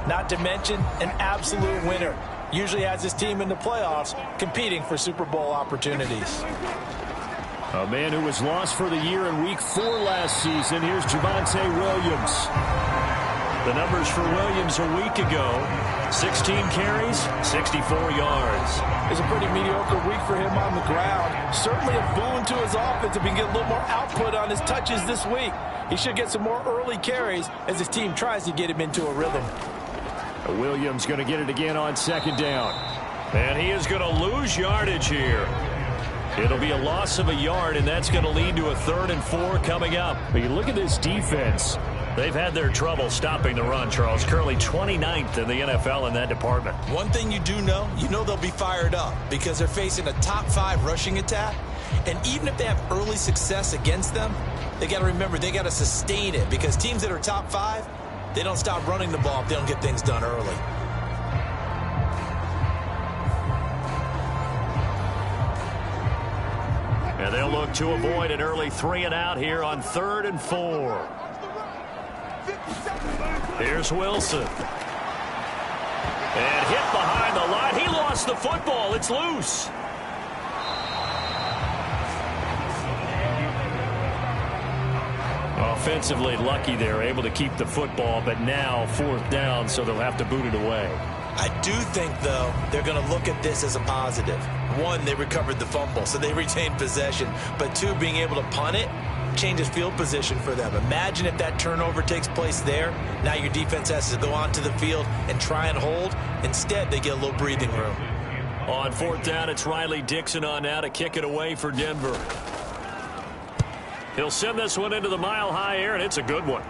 not to mention an absolute winner. Usually has his team in the playoffs competing for Super Bowl opportunities. A man who was lost for the year in Week 4 last season. Here's Javonte Williams. The numbers for Williams a week ago: 16 carries, 64 yards. It's a pretty mediocre week for him on the ground. Certainly a boon to his offense if he can get a little more output on his touches this week. He should get some more early carries as his team tries to get him into a rhythm. Williams going to get it again on second down. And he is going to lose yardage here. It'll be a loss of a yard, and that's going to lead to a 3rd and 4 coming up. But you look at this defense. They've had their trouble stopping the run, Charles. Currently 29th in the NFL in that department. One thing you do know, they'll be fired up because they're facing a top 5 rushing attack. And even if they have early success against them, they got to remember they got to sustain it, because teams that are top 5, they don't stop running the ball if they don't get things done early. And they'll look to avoid an early 3 and out here on 3rd and 4. Here's Wilson. And hit behind the line. He lost the football. It's loose. Offensively lucky they're able to keep the football, but now 4th down, so they'll have to boot it away. I do think, though, they're going to look at this as a positive. 1, they recovered the fumble, so they retained possession. But 2, being able to punt it changes field position for them. Imagine if that turnover takes place there. Now your defense has to go onto the field and try and hold. Instead, they get a little breathing room. On 4th down, it's Riley Dixon on now to kick it away for Denver. He'll send this one into the mile-high air, and it's a good one.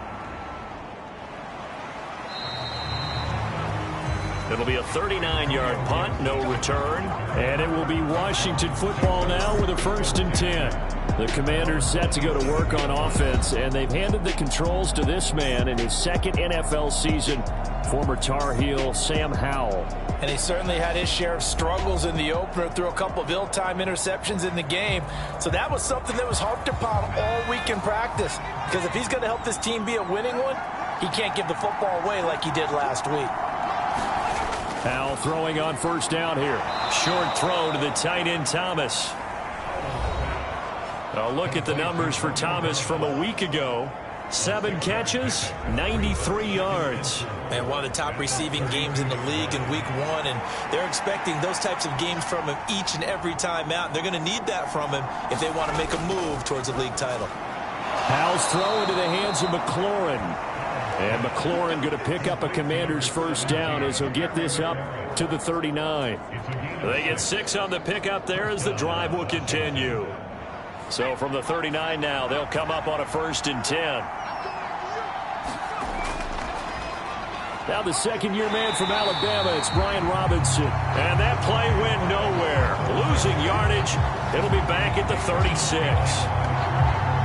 It'll be a 39-yard punt, no return. And it will be Washington football now with a 1st and 10. The Commanders set to go to work on offense, and they've handed the controls to this man in his 2nd NFL season, former Tar Heel Sam Howell. And he certainly had his share of struggles in the opener, threw a couple of ill-timed interceptions in the game. So that was something that was harped upon all week in practice, because if he's going to help this team be a winning one, he can't give the football away like he did last week. Howell throwing on 1st down here. Short throw to the tight end Thomas. A look at the numbers for Thomas from a week ago. 7 catches, 93 yards. And one of the top receiving games in the league in week 1, and they're expecting those types of games from him each and every time out. And they're going to need that from him if they want to make a move towards a league title. Howell's throw into the hands of McLaurin. And McLaurin going to pick up a Commander's 1st down as he'll get this up to the 39. They get 6 on the pickup there as the drive will continue. So from the 39 now, they'll come up on a 1st and 10. Now the 2nd-year man from Alabama, it's Brian Robinson. And that play went nowhere. Losing yardage. It'll be back at the 36.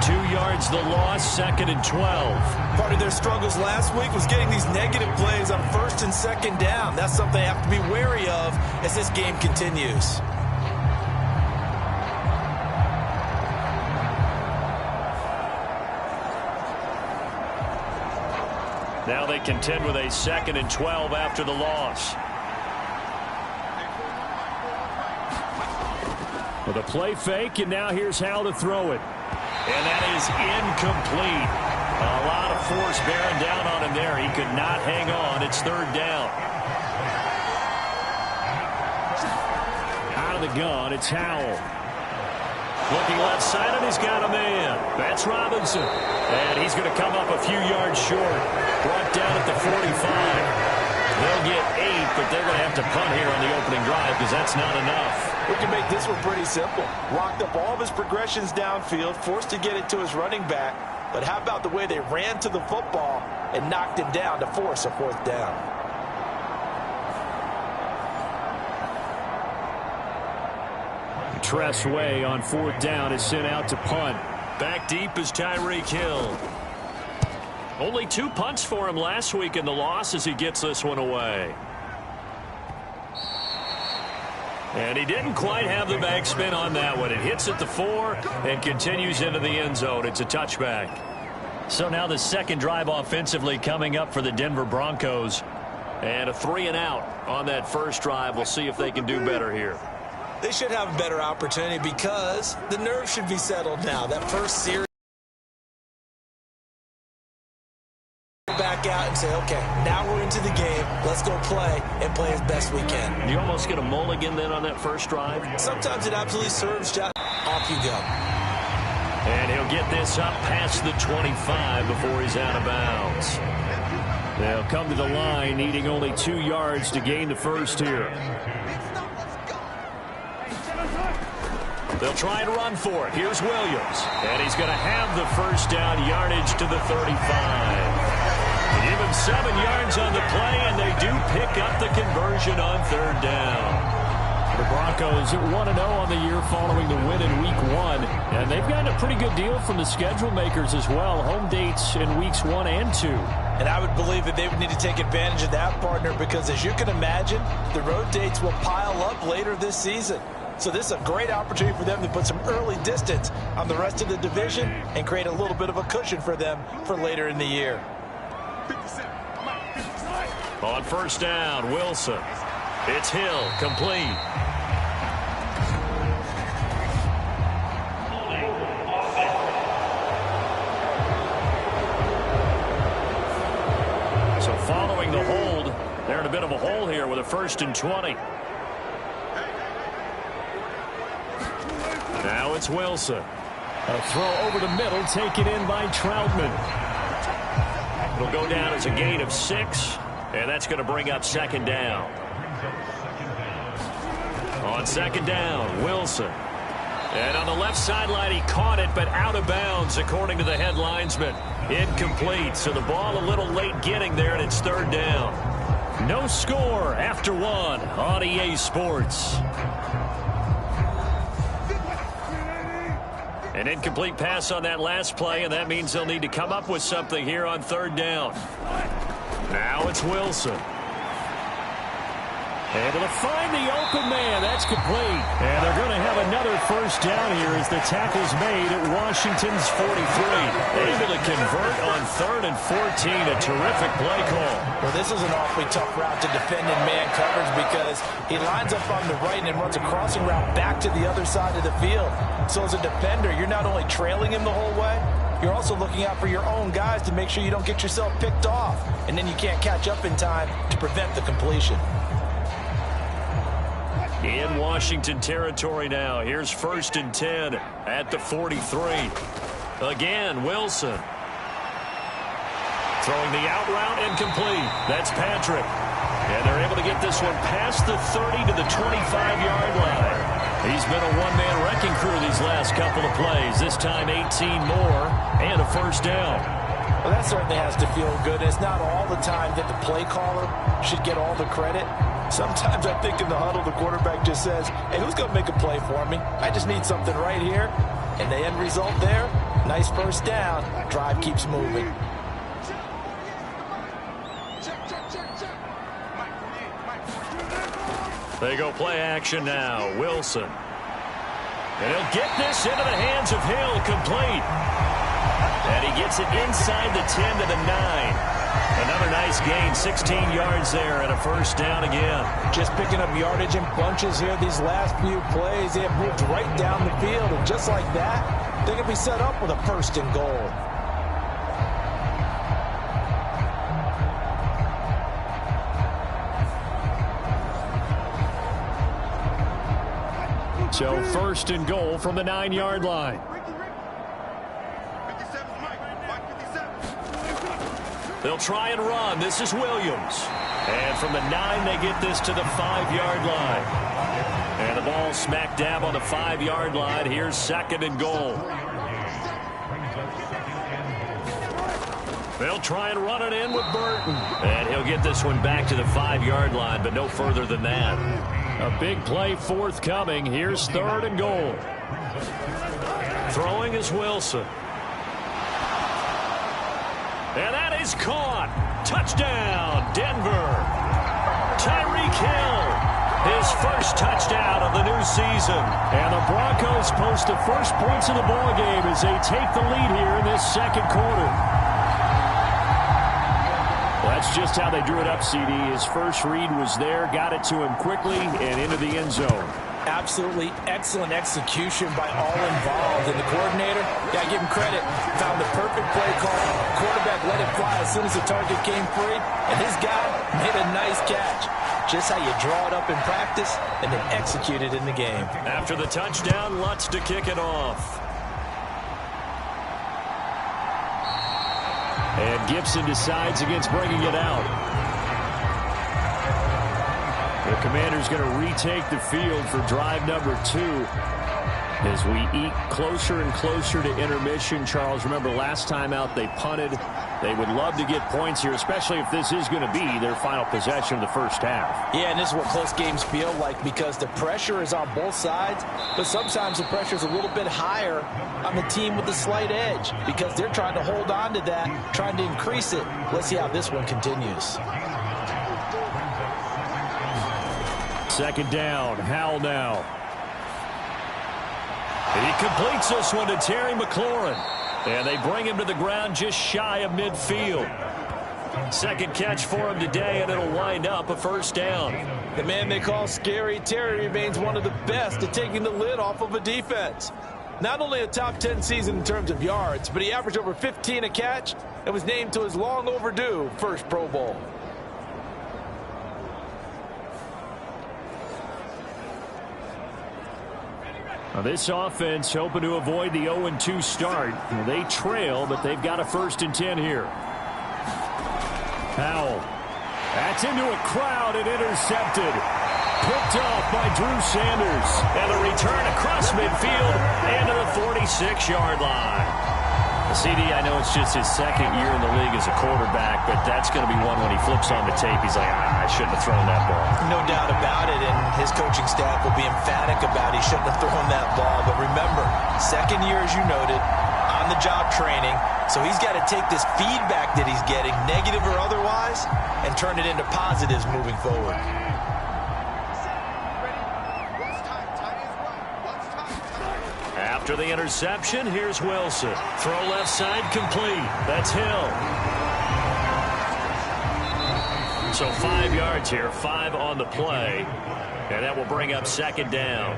2 yards the loss, 2nd and 12. Part of their struggles last week was getting these negative plays on 1st and 2nd down. That's something they have to be wary of as this game continues. Now they contend with a 2nd and 12 after the loss. With a play fake, and now here's Howell to throw it. And that is incomplete. A lot of force bearing down on him there. He could not hang on. It's 3rd down. Out of the gun, it's Howell. Looking left side, and he's got a man. That's Robinson. And he's going to come up a few yards short. Brought down at the 45. They'll get 8, but they're going to have to punt here on the opening drive because that's not enough. We can make this one pretty simple. Locked up all of his progressions downfield, forced to get it to his running back. But how about the way they ran to the football and knocked him down to force a 4th down? Tress Way on 4th down is sent out to punt. Back deep is Tyreek Hill. Only 2 punts for him last week in the loss as he gets this one away. And he didn't quite have the backspin on that one. It hits at the 4 and continues into the end zone. It's a touchback. So now the 2nd drive offensively coming up for the Denver Broncos. And a 3 and out on that first drive. We'll see if they can do better here. They should have a better opportunity because the nerves should be settled now. That first series. Back out and say, okay, now we're into the game. Let's go play and play as best we can. You almost get a mulligan then on that first drive? Sometimes it absolutely serves, Jeff. Off you go. And he'll get this up past the 25 before he's out of bounds. They'll come to the line needing only 2 yards to gain the first here. They'll try and run for it. Here's Williams. And he's going to have the first down yardage to the 35. They give him 7 yards on the play, and they do pick up the conversion on third down. The Broncos 1-0 on the year following the win in Week 1. And they've gotten a pretty good deal from the schedule makers as well. Home dates in Weeks 1 and 2. And I would believe that they would need to take advantage of that, partner, because as you can imagine, the road dates will pile up later this season. So this is a great opportunity for them to put some early distance on the rest of the division and create a little bit of a cushion for them for later in the year. On first down, Wilson. It's Hill, complete. So following the hold, they're in a bit of a hole here with a 1st and 20. Now it's Wilson. A throw over the middle, taken in by Troutman. It'll go down as a gain of 6, and that's going to bring up 2nd down. On 2nd down, Wilson. And on the left sideline, he caught it, but out of bounds, according to the head linesman. Incomplete, so the ball a little late getting there, and it's 3rd down. No score after 1 on EA Sports. An incomplete pass on that last play, and that means they'll need to come up with something here on 3rd down. Now it's Wilson. Able to find the open man. That's complete. And they're going to have another first down here as the tackle's made at Washington's 43. Able to convert on 3rd and 14. A terrific play call. Well, this is an awfully tough route to defend in man coverage because he lines up on the right and then runs a crossing route back to the other side of the field. So as a defender, you're not only trailing him the whole way, you're also looking out for your own guys to make sure you don't get yourself picked off. And then you can't catch up in time to prevent the completion. In Washington territory now. Here's 1st and 10 at the 43. Again, Wilson. Throwing the out route incomplete. That's Patrick. And they're able to get this one past the 30 to the 25-yard line. He's been a one-man wrecking crew these last couple of plays. This time 18 more and a first down. Well, that certainly has to feel good. It's not all the time that the play caller should get all the credit. Sometimes I think in the huddle, the quarterback just says, hey, who's going to make a play for me? I just need something right here. And the end result there, nice first down. Drive keeps moving. They go play action now. Wilson. And he'll get this into the hands of Hill, complete. And he gets it inside the 10 to the 9. Another nice gain, 16 yards there, and a first down again. Just picking up yardage in bunches here these last few plays. They have moved right down the field, and just like that, they're going to be set up with a 1st and goal. So 1st and goal from the 9-yard line. They'll try and run. This is Williams. And from the 9, they get this to the 5-yard line. And the ball smack dab on the 5-yard line. Here's 2nd and goal. They'll try and run it in with Burton. And he'll get this one back to the 5-yard line, but no further than that. A big play forthcoming. Here's 3rd and goal. Throwing is Wilson. And that is caught. Touchdown, Denver. Tyreek Hill, his first touchdown of the new season. And the Broncos post the first points of the ballgame as they take the lead here in this 2nd quarter. That's That's just how they drew it up, CD. His first read was there, got it to him quickly, and into the end zone. Absolutely excellent execution by all involved. And the coordinator, got to give him credit, found the perfect play call. Quarterback let it fly as soon as the target came free, and his guy made a nice catch. Just how you draw it up in practice and then execute it in the game. After the touchdown, Lutz to kick it off. And Gibson decides against bringing it out. The Commanders going to retake the field for drive number 2 as we eke closer and closer to intermission. Charles, remember last time out they punted. They would love to get points here, especially if this is going to be their final possession of the first half. Yeah, and this is what close games feel like because the pressure is on both sides, but sometimes the pressure is a little bit higher on the team with the slight edge because they're trying to hold on to that, trying to increase it. Let's see how this one continues. Second down, Howell now. He completes this one to Terry McLaurin. And they bring him to the ground just shy of midfield. Second catch for him today, and it'll wind up a first down. The man they call Scary Terry remains one of the best at taking the lid off of a defense. Not only a top 10 season in terms of yards, but he averaged over 15 a catch and was named to his long overdue first Pro Bowl. Now this offense hoping to avoid the 0-2 start. They trail, but they've got a 1st and 10 here. Howell. That's into a crowd and intercepted. Picked off by Drew Sanders. And a return across midfield and to the 46-yard line. CD, I know it's just his second year in the league as a quarterback, but that's going to be one when he flips on the tape. He's like, I shouldn't have thrown that ball. No doubt about it, and his coaching staff will be emphatic about he shouldn't have thrown that ball. But remember, second year, as you noted, on-the-job training, so he's got to take this feedback that he's getting, negative or otherwise, and turn it into positives moving forward. After the interception, here's Wilson. Throw left side complete. That's Hill. So 5 yards here, 5 on the play. And that will bring up second down.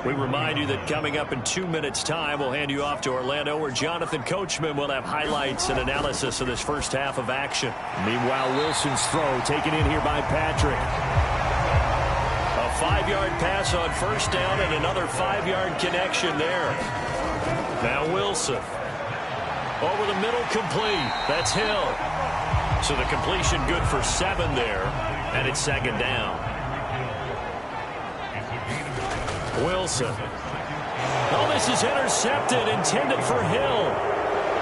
We remind you that coming up in 2 minutes' time, we'll hand you off to Orlando, where Jonathan Coachman will have highlights and analysis of this first half of action. Meanwhile, Wilson's throw taken in here by Patrick. A 5-yard pass on first down and another 5-yard connection there. Now Wilson. Over the middle, complete. That's Hill. So the completion good for 7 there, and it's second down. Wilson. Oh, this is intercepted, intended for Hill.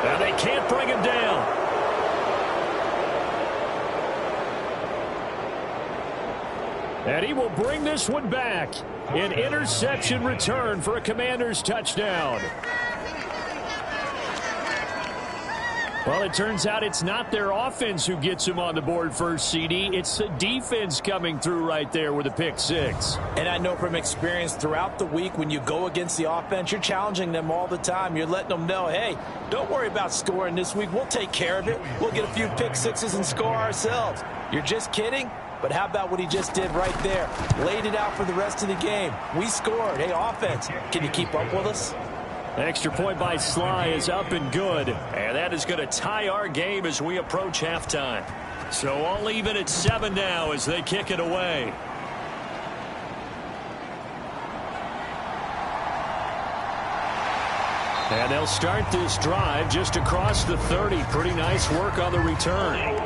And they can't bring him down. And he will bring this one back. An interception return for a Commanders touchdown. Well, it turns out it's not their offense who gets him on the board first, CD. It's the defense coming through right there with a pick 6. And I know from experience throughout the week when you go against the offense, you're challenging them all the time. You're letting them know, hey, don't worry about scoring this week. We'll take care of it. We'll get a few pick 6s and score ourselves. You're just kidding? But how about what he just did right there? Laid it out for the rest of the game. We scored. Hey, offense, can you keep up with us? Extra point by Sly is up and good. And that is going to tie our game as we approach halftime. So all even at 7 now as they kick it away. And they'll start this drive just across the 30. Pretty nice work on the return.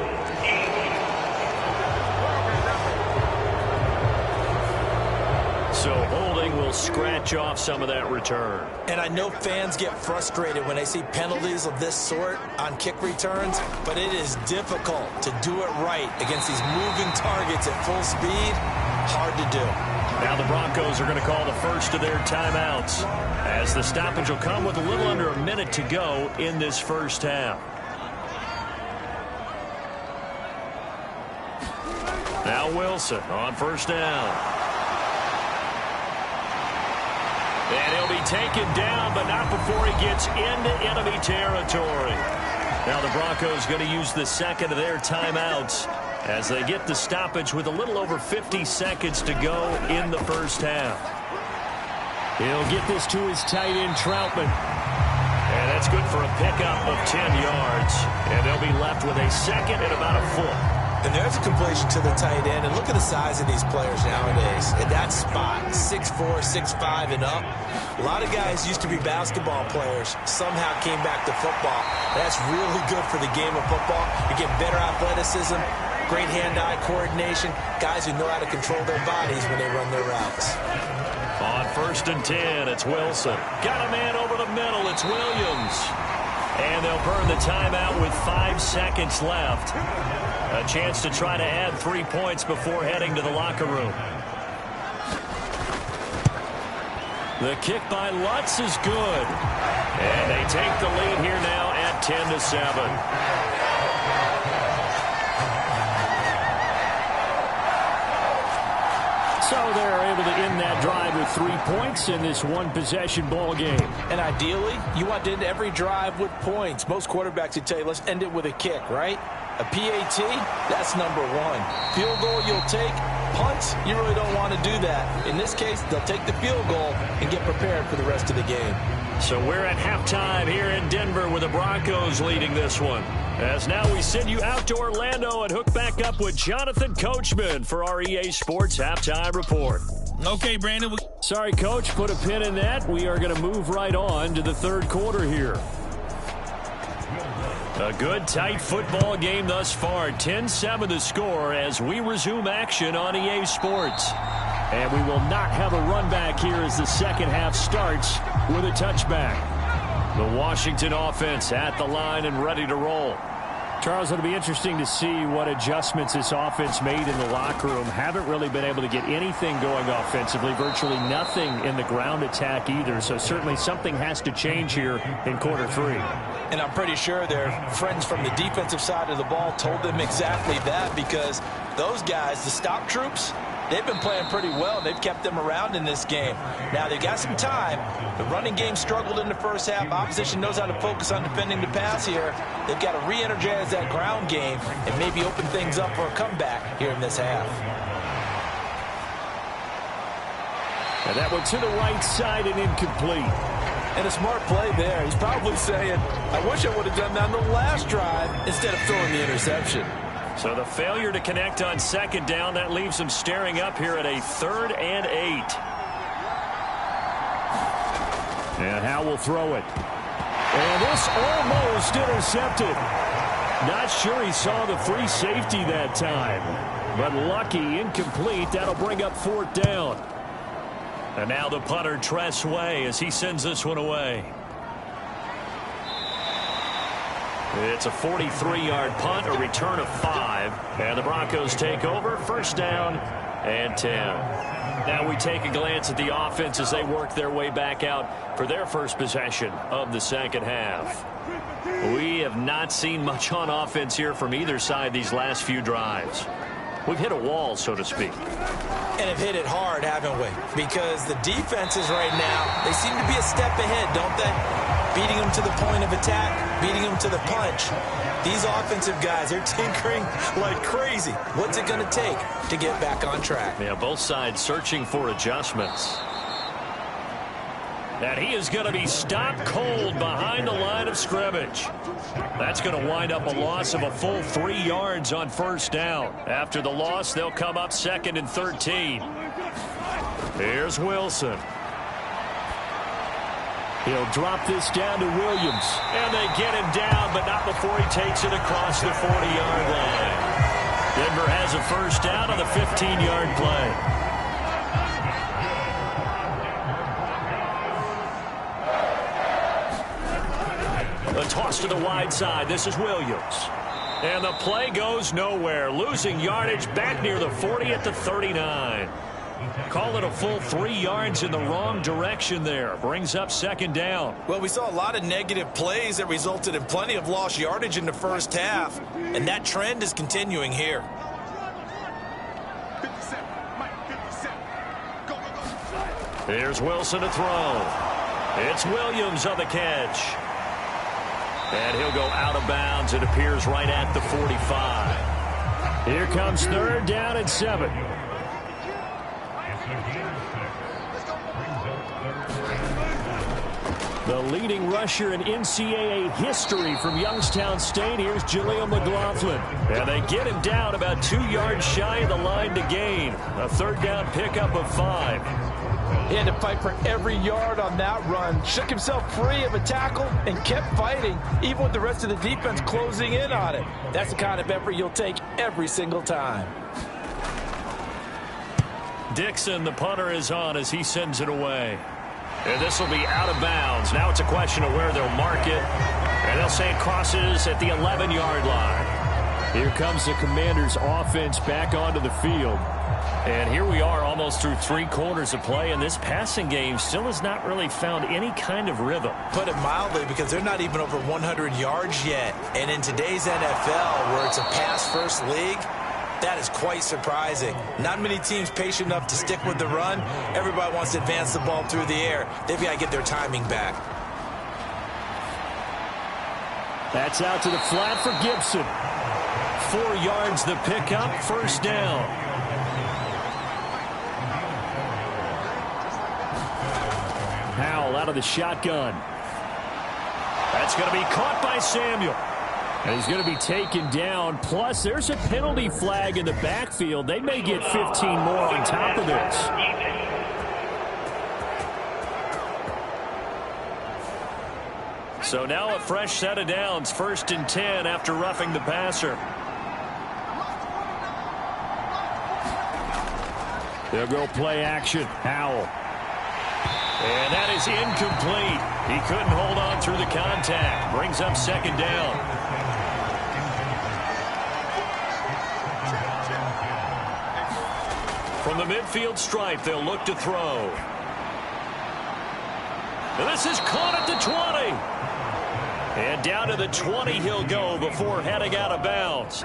So holding will scratch off some of that return. And I know fans get frustrated when they see penalties of this sort on kick returns, but it is difficult to do it right against these moving targets at full speed. Hard to do. Now the Broncos are going to call the first of their timeouts, as the stoppage will come with a little under a minute to go in this first half. Now Wilson on first down. And he'll be taken down, but not before he gets into enemy territory. Now the Broncos going to use the second of their timeouts as they get the stoppage with a little over 50 seconds to go in the first half. He'll get this to his tight end, Troutman. And that's good for a pickup of 10 yards. And they'll be left with a second and about a foot. And there's a completion to the tight end. And look at the size of these players nowadays. At that spot, 6'4", 6'5", and up. A lot of guys used to be basketball players, somehow came back to football. That's really good for the game of football. You get better athleticism, great hand-eye coordination, guys who know how to control their bodies when they run their routes. On 1st and 10, it's Wilson. Got a man over the middle. It's Williams. And they'll burn the timeout with 5 seconds left. A chance to try to add 3 points before heading to the locker room. The kick by Lutz is good. And they take the lead here now at 10-7. So they're able to end that drive with 3 points in this one-possession ball game. And ideally, you want to end every drive with points. Most quarterbacks would tell you, let's end it with a kick, right? A PAT, that's number one. Field goal you'll take. Punts, you really don't want to do that. In this case, they'll take the field goal and get prepared for the rest of the game. So we're at halftime here in Denver with the Broncos leading this one. As now we send you out to Orlando and hook back up with Jonathan Coachman for our EA Sports Halftime Report. Okay, Brandon. Sorry, Coach, put a pin in that. We are going to move right on to the third quarter here. A good, tight football game thus far. 10-7 the score as we resume action on EA Sports. And we will not have a run back here as the second half starts with a touchback. The Washington offense at the line and ready to roll. Charles, it'll be interesting to see what adjustments this offense made in the locker room. Haven't really been able to get anything going offensively, virtually nothing in the ground attack either. So certainly something has to change here in quarter 3. And I'm pretty sure their friends from the defensive side of the ball told them exactly that, because those guys, the stop troops, they've been playing pretty well. They've kept them around in this game. Now, they've got some time. The running game struggled in the first half. Opposition knows how to focus on defending the pass here. They've got to re-energize that ground game and maybe open things up for a comeback here in this half. And that one to the right side and incomplete. And a smart play there. He's probably saying, I wish I would have done that on the last drive instead of throwing the interception. So the failure to connect on second down, that leaves them staring up here at a 3rd and 8. And Howe will throw it. And this almost intercepted. Not sure he saw the free safety that time. But lucky, incomplete. That'll bring up 4th down. And now the punter, Tress Way, as he sends this one away. It's a 43-yard punt, a return of 5. And the Broncos take over, 1st down and 10. Now we take a glance at the offense as they work their way back out for their first possession of the second half. We have not seen much on offense here from either side these last few drives. We've hit a wall, so to speak. And have hit it hard, haven't we? Because the defenses right now, they seem to be a step ahead, don't they? Beating them to the point of attack, beating them to the punch. These offensive guys, they're tinkering like crazy. What's it going to take to get back on track? Yeah, both sides searching for adjustments. And he is going to be stopped cold behind the line of scrimmage. That's going to wind up a loss of a full 3 yards on 1st down. After the loss, they'll come up 2nd and 13. Here's Wilson. He'll drop this down to Williams. And they get him down, but not before he takes it across the 40-yard line. Denver has a 1st down on the 15-yard play. A toss to the wide side. This is Williams. And the play goes nowhere. Losing yardage back near the 40 at the 39. Call it a full 3 yards in the wrong direction there. Brings up 2nd down. Well, we saw a lot of negative plays that resulted in plenty of lost yardage in the first half. And that trend is continuing here. 57, Mike, 57. Go, go, go. Here's Wilson to throw. It's Williams on the catch. And he'll go out of bounds. It appears right at the 45. Here comes 3rd down and 7. The leading rusher in NCAA history from Youngstown State. Here's Jaleel McLaughlin. And they get him down about 2 yards shy of the line to gain. A 3rd down pickup of 5. He had to fight for every yard on that run. Shook himself free of a tackle and kept fighting, even with the rest of the defense closing in on it. That's the kind of effort you'll take every single time. Dixon, the punter, is on as he sends it away. And this will be out of bounds. Now it's a question of where they'll mark it. And they'll say it crosses at the 11-yard line. Here comes the Commanders' offense back onto the field. And here we are almost through 3 quarters of play, and this passing game still has not really found any kind of rhythm. Put it mildly, because they're not even over 100 yards yet. And in today's NFL, where it's a pass-first league, that is quite surprising. Not many teams patient enough to stick with the run. Everybody wants to advance the ball through the air. They've got to get their timing back. That's out to the flat for Gibson. 4 yards the pickup, 1st down. Howell out of the shotgun. That's going to be caught by Samuel. And he's going to be taken down. Plus, there's a penalty flag in the backfield. They may get 15 more on top of this. So now a fresh set of downs. 1st and 10 after roughing the passer. They'll go play action. Howell. And that is incomplete. He couldn't hold on through the contact. Brings up 2nd down. From the midfield stripe, they'll look to throw. And this is caught at the 20. And down to the 20 he'll go before heading out of bounds.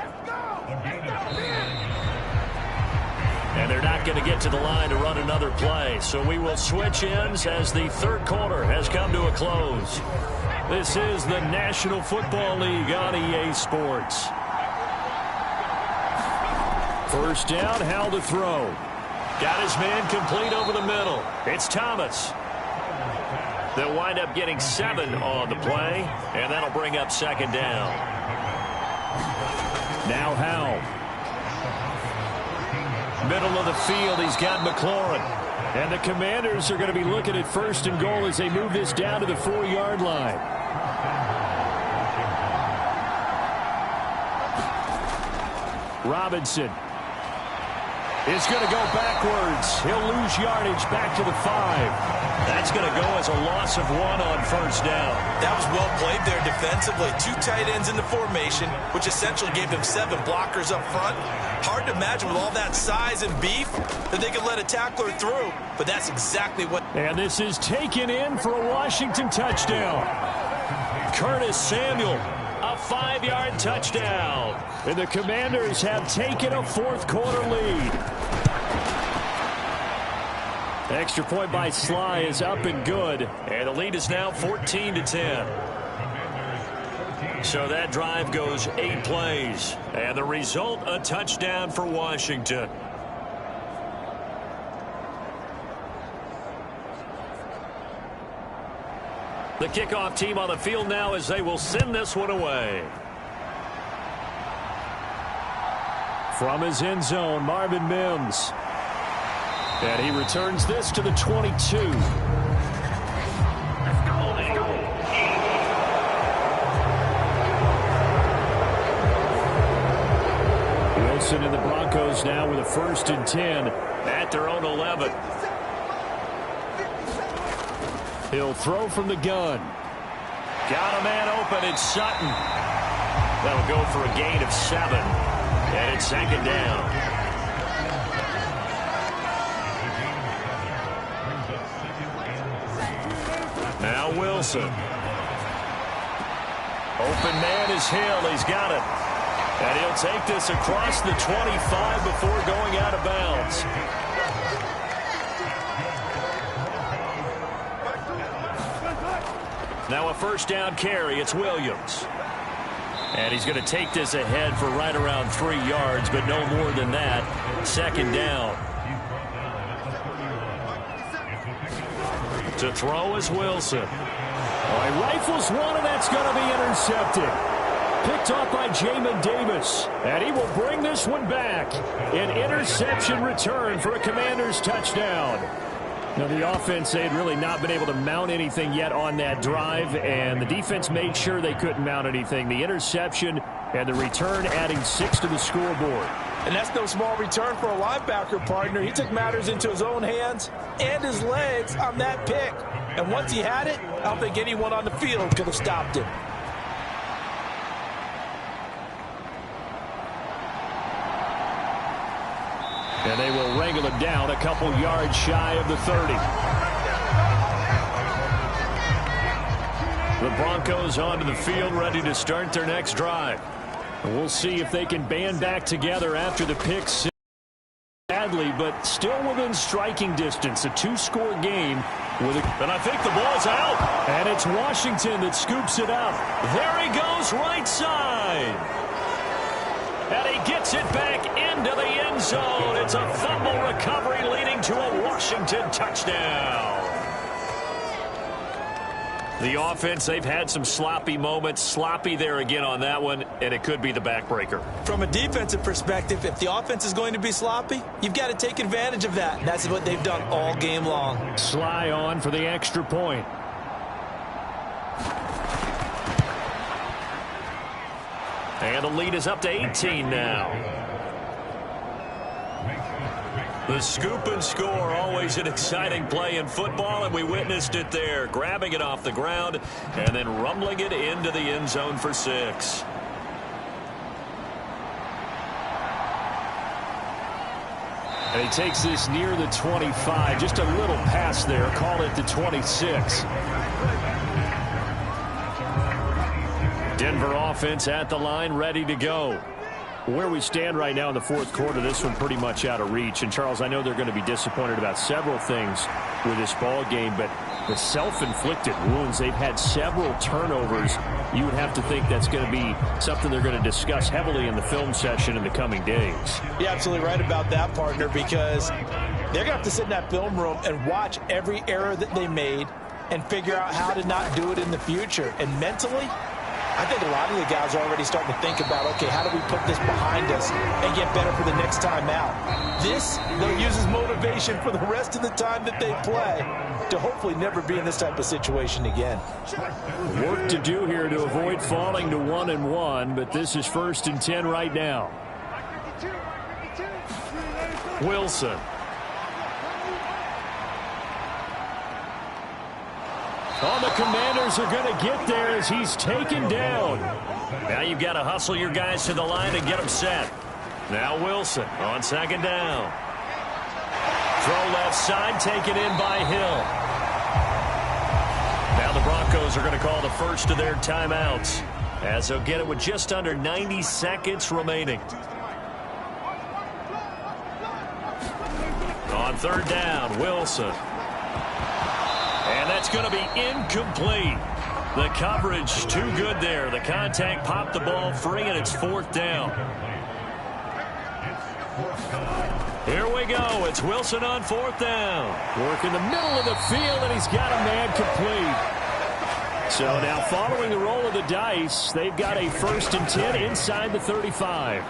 And they're not going to get to the line to run another play. So we will switch ends as the 3rd quarter has come to a close. This is the National Football League on EA Sports. 1st down, Howell to throw. Got his man complete over the middle. It's Thomas. They'll wind up getting 7 on the play, and that'll bring up 2nd down. Now Howell. Middle of the field, he's got McLaurin. And the Commanders are going to be looking at 1st and goal as they move this down to the 4-yard line. Robinson is going to go backwards. He'll lose yardage back to the 5. That's going to go as a loss of 1 on 1st down. That was well played there defensively. 2 tight ends in the formation, which essentially gave them 7 blockers up front. Hard to imagine with all that size and beef that they could let a tackler through, but that's exactly what. And this is taken in for a Washington touchdown. Curtis Samuel, a 5-yard touchdown. And the Commanders have taken a 4th quarter lead. Extra point by Sly is up and good. And the lead is now 14-10. So that drive goes 8 plays. And the result, a touchdown for Washington. The kickoff team on the field now as they will send this one away. From his end zone, Marvin Mims. And he returns this to the 22. Wilson and the Broncos now with a 1st and 10 at their own 11. He'll throw from the gun. Got a man open. It's Sutton. That'll go for a gain of 7. And it's 2nd down. Now Wilson. Open man is Hill. He's got it. And he'll take this across the 25 before going out of bounds. Now a first down carry. It's Williams. And he's going to take this ahead for right around 3 yards, but no more than that. Second down. To throw is Wilson. He rifles one, and that's going to be intercepted. Picked off by Jamin Davis. And he will bring this one back. An interception return for a Commanders touchdown. Now, the offense, they had really not been able to mount anything yet on that drive, and the defense made sure they couldn't mount anything. The interception and the return adding 6 to the scoreboard. And that's no small return for a linebacker, partner. He took matters into his own hands and his legs on that pick. And once he had it, I don't think anyone on the field could have stopped him. And they will wrangle him down a couple yards shy of the 30. The Broncos onto the field, ready to start their next drive. And we'll see if they can band back together after the picks. Badly, but still within striking distance. A 2-score game. And I think the ball's out. And it's Washington that scoops it up. There he goes, right side. And he gets it back into the end zone. It's a fumble recovery leading to a Washington touchdown. The offense, they've had some sloppy moments. Sloppy there again on that one, and it could be the backbreaker. From a defensive perspective, if the offense is going to be sloppy, you've got to take advantage of that. That's what they've done all game long. Sly on for the extra point. And the lead is up to 18 now. The scoop and score, always an exciting play in football, and we witnessed it there. Grabbing it off the ground and then rumbling it into the end zone for 6. And he takes this near the 25. Just a little pass there. Call it the 26. Denver offense at the line, ready to go. Where we stand right now in the fourth quarter, this one pretty much out of reach. And, Charles, I know they're going to be disappointed about several things with this ball game, but the self-inflicted wounds, they've had several turnovers. You would have to think that's going to be something they're going to discuss heavily in the film session in the coming days. You're absolutely right about that, partner, because they're going to have to sit in that film room and watch every error that they made and figure out how to not do it in the future. And mentally, I think a lot of the guys are already starting to think about, okay, how do we put this behind us and get better for the next time out? This, they'll use as motivation for the rest of the time that they play to hopefully never be in this type of situation again. Work to do here to avoid falling to 1-1, but this is 1st and 10 right now. Wilson. Oh, the Commanders are going to get there as he's taken down. Now you've got to hustle your guys to the line and get them set. Now Wilson on 2nd down. Throw left side, taken in by Hill. Now the Broncos are going to call the first of their timeouts, as they'll get it with just under 90 seconds remaining. On 3rd down, Wilson. And that's going to be incomplete. The coverage too good there. The contact popped the ball free, and it's 4th down. Here we go. It's Wilson on 4th down. Work in the middle of the field, and he's got a man complete. So now following the roll of the dice, they've got a 1st and 10 inside the 35.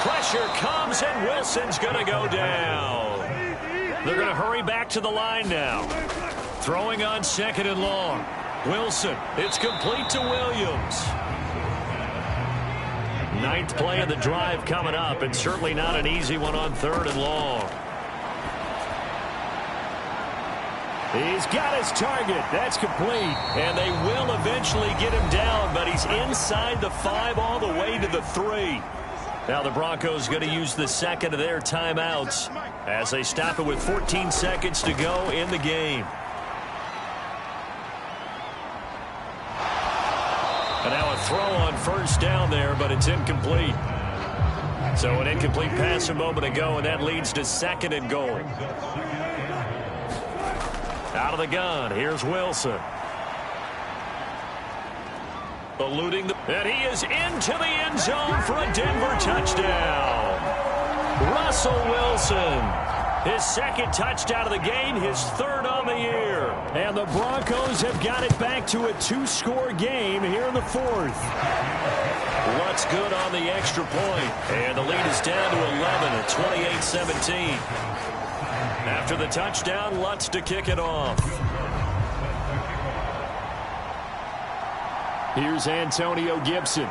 Pressure comes, and Wilson's going to go down. They're going to hurry back to the line now. Throwing on 2nd and long. Wilson, it's complete to Williams. 9th play of the drive coming up, and certainly not an easy one on 3rd and long. He's got his target. That's complete. And they will eventually get him down, but he's inside the 5 all the way to the 3. Now the Broncos going to use the 2nd of their timeouts as they stop it with 14 seconds to go in the game. And now a throw on 1st down there, but it's incomplete. So an incomplete pass a moment ago, and that leads to 2nd and goal. Out of the gun, here's Wilson. Eluding and he is into the end zone for a Denver touchdown. Russell Wilson, his second touchdown of the game, his third on the year. And the Broncos have got it back to a 2-score game here in the fourth. What's good on the extra point? And the lead is down to 11 at 28-17. After the touchdown, Lutz to kick it off. Here's Antonio Gibson.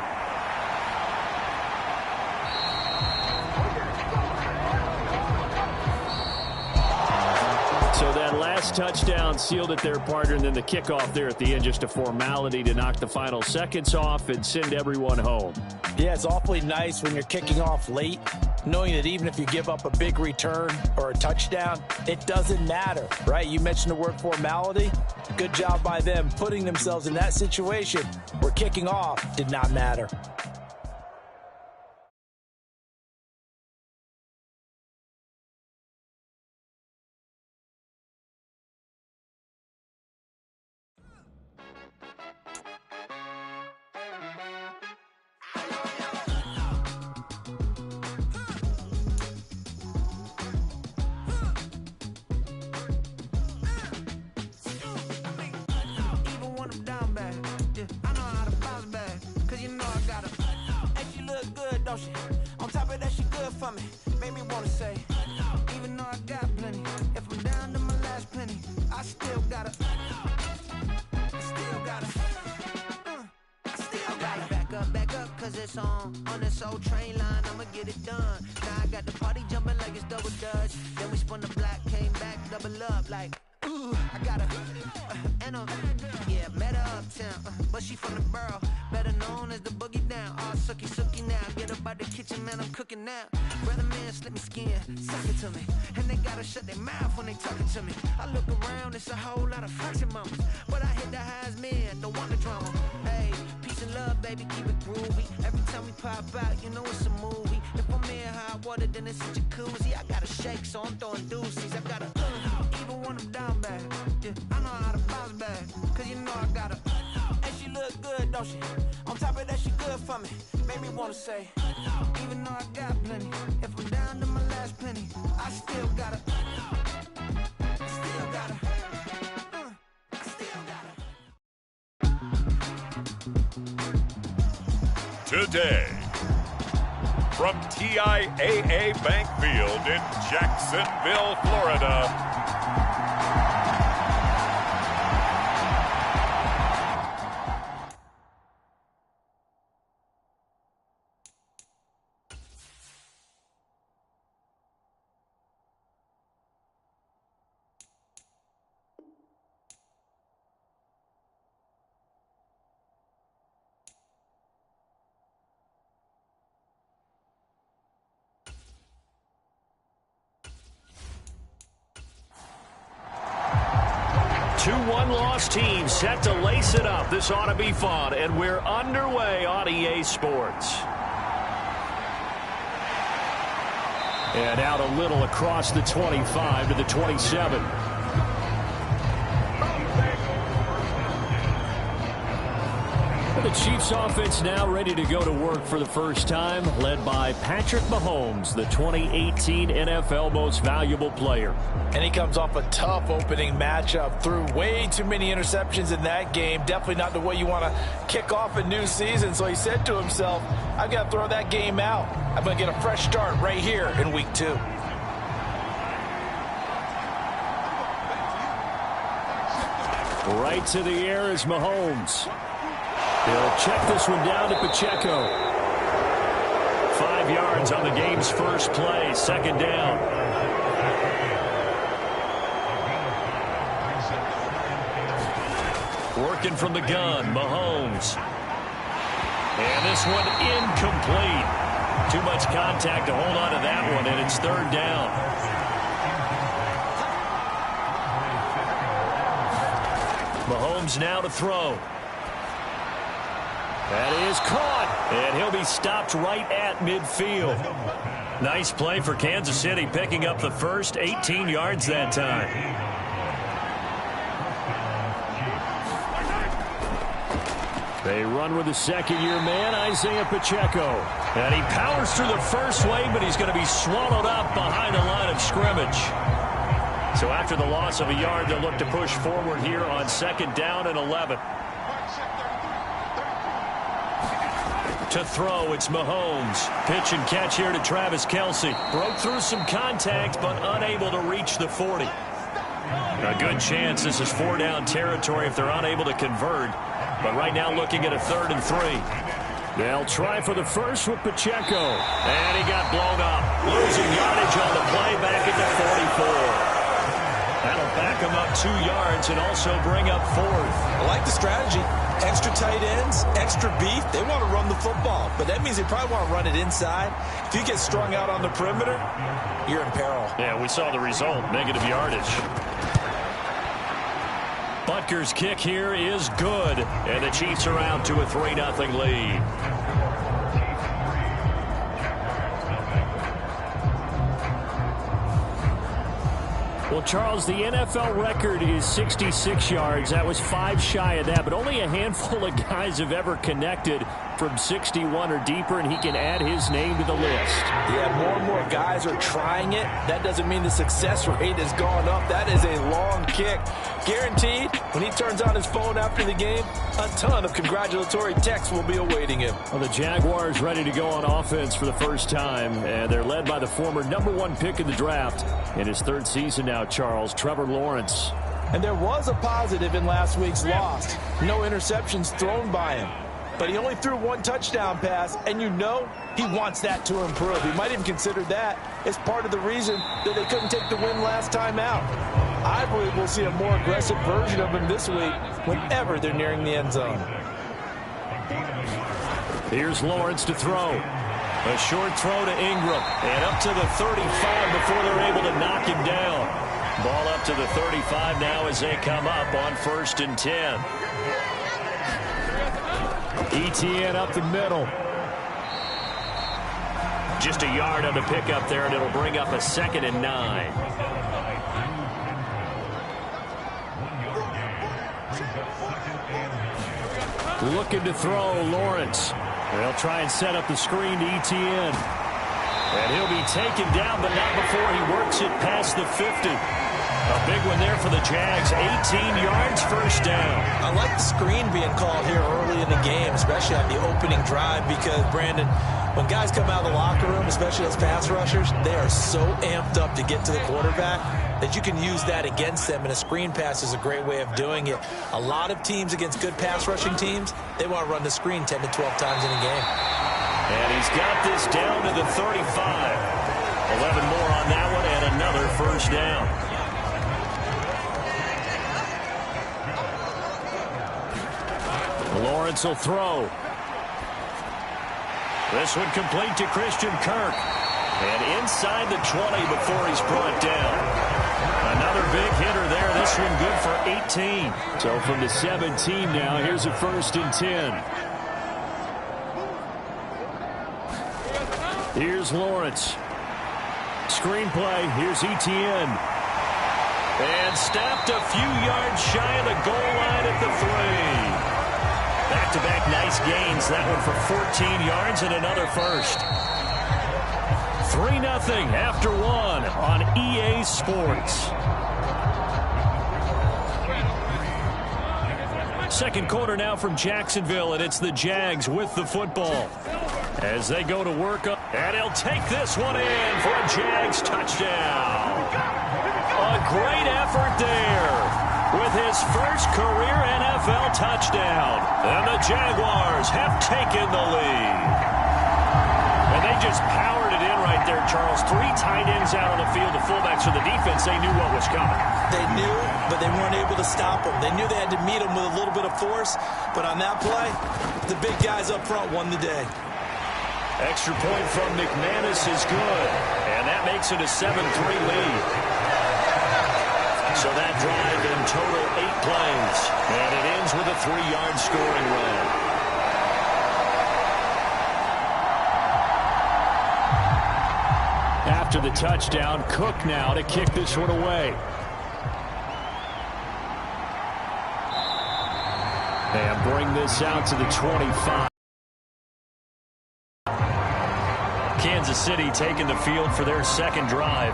So that last touchdown sealed it there, partner, and then the kickoff there at the end, just a formality to knock the final seconds off and send everyone home. Yeah, it's awfully nice when you're kicking off late, knowing that even if you give up a big return or a touchdown, it doesn't matter, right? You mentioned the word formality. Good job by them putting themselves in that situation where kicking off did not matter. On top of that, she good for me. Made me wanna say, even though I got plenty, if I'm down to my last penny, I still gotta back up, cause it's on this old train line, I'ma get it done. Now I got the party jumping like it's double dutch. Then we spun the block, came back, double up like, ooh, I got a, yeah, met her uptown, but she from the borough, better known as the boogie down. All sucky now, get up out the kitchen, man, I'm cooking now. Brother man, slip me skin, suck it to me, and they gotta shut their mouth when they talking to me. I look around, it's a whole lot of foxy mamas, but I hit the highs, man, don't want the drama. Hey, peace and love, baby, keep it groovy. Every time we pop out, you know it's a movie. If I'm in hot water, then it's a jacuzzi. I gotta shake, so I'm throwing deuces. I gotta, even when I'm down bad, yeah, I know how to bounce back, cause you know I gotta, and she look good, don't she? On top of that, she good for me. Made me wanna say, even though I got plenty, if I'm down to my last penny, I still gotta, Today, from TIAA Bank Field in Jacksonville, Florida, Two one-loss teams set to lace it up. This ought to be fun, and we're underway on EA Sports. And out a little across the 25 to the 27. The Chiefs offense now ready to go to work for the first time, led by Patrick Mahomes, the 2018 NFL Most Valuable Player. And he comes off a tough opening matchup, threw way too many interceptions in that game. Definitely not the way you want to kick off a new season. So he said to himself, I've got to throw that game out. I'm going to get a fresh start right here in week 2. Right to the air is Mahomes. He'll check this one down to Pacheco. 5 yards on the game's first play, second down. Working from the gun, Mahomes. And this one incomplete. Too much contact to hold on to that one, and it's third down. Mahomes now to throw. That is caught, and he'll be stopped right at midfield. Nice play for Kansas City, picking up the first 18 yards that time. They run with the second-year man, Isaiah Pacheco. And he powers through the first wave, but he's going to be swallowed up behind the line of scrimmage. So after the loss of a yard, they'll look to push forward here on 2nd down and 11. To throw, it's Mahomes. Pitch and catch here to Travis Kelce. Broke through some contact, but unable to reach the 40. A good chance this is 4-down territory if they're unable to convert. But right now looking at a 3rd and 3. They'll try for the first with Pacheco. And he got blown up. Losing yardage on the play back at the 44. That'll back him up 2 yards and also bring up 4th. I like the strategy. Extra tight ends, extra beef. They want to run the football, but that means they probably want to run it inside. If you get strung out on the perimeter, you're in peril. Yeah, we saw the result, negative yardage. Butker's kick here is good, and the Chiefs are out to a 3-0 lead. Well, Charles, the NFL record is 66 yards. That was 5 shy of that, but only a handful of guys have ever connected from 61 or deeper, and he can add his name to the list. Yeah, more and more guys are trying it. That doesn't mean the success rate has gone up. That is a long kick. Guaranteed, when he turns on his phone after the game, a ton of congratulatory texts will be awaiting him. Well, the Jaguars ready to go on offense for the first time, and they're led by the former #1 pick in the draft. In his 3rd season now, Charles, Trevor Lawrence. And there was a positive in last week's loss. No interceptions thrown by him. But he only threw 1 touchdown pass, and you know he wants that to improve. He might even consider that as part of the reason that they couldn't take the win last time out. I believe we'll see a more aggressive version of him this week whenever they're nearing the end zone. Here's Lawrence to throw. A short throw to Ingram, and up to the 35 before they're able to knock him down. Ball up to the 35 now as they come up on 1st and 10. ETN up the middle. Just a yard on the pickup there, and it'll bring up a 2nd and 9. Looking to throw, Lawrence. They'll try and set up the screen to ETN. And he'll be taken down, but not before he works it past the 50. A big one there for the Jags. 18 yards, 1st down. I like the screen being called here early in the game, especially on the opening drive, because, Brandon, when guys come out of the locker room, especially as pass rushers, they are so amped up to get to the quarterback that you can use that against them, and a screen pass is a great way of doing it. A lot of teams against good pass rushing teams, they want to run the screen 10 to 12 times in a game. And he's got this down to the 35. 11 more on that one, and another 1st down. Lawrence will throw. This one complete to Christian Kirk. And inside the 20 before he's brought down. Another big hitter there. This one good for 18. So from the 17 now, here's a 1st and 10. Here's Lawrence. Screenplay. Here's ETN. And snapped a few yards shy of the goal line at the 3. Back-to-back nice gains. That one for 14 yards and another 1st. 3-0 after 1 on EA Sports. 2nd quarter now from Jacksonville, and it's the Jags with the football. As they go to work up, and he'll take this one in for a Jags touchdown. A great effort there with his first career NFL touchdown. And the Jaguars have taken the lead. And they just powered it in right there, Charles. 3 tight ends out on the field. The fullbacks for the defense, they knew what was coming. They knew, but they weren't able to stop them. They knew they had to meet them with a little bit of force. But on that play, the big guys up front won the day. Extra point from McManus is good. And that makes it a 7-3 lead. So that drive in total 8 plays. And it ends with a 3-yard scoring run. After the touchdown, Cook now to kick this one away. And bring this out to the 25. Kansas City taking the field for their second drive.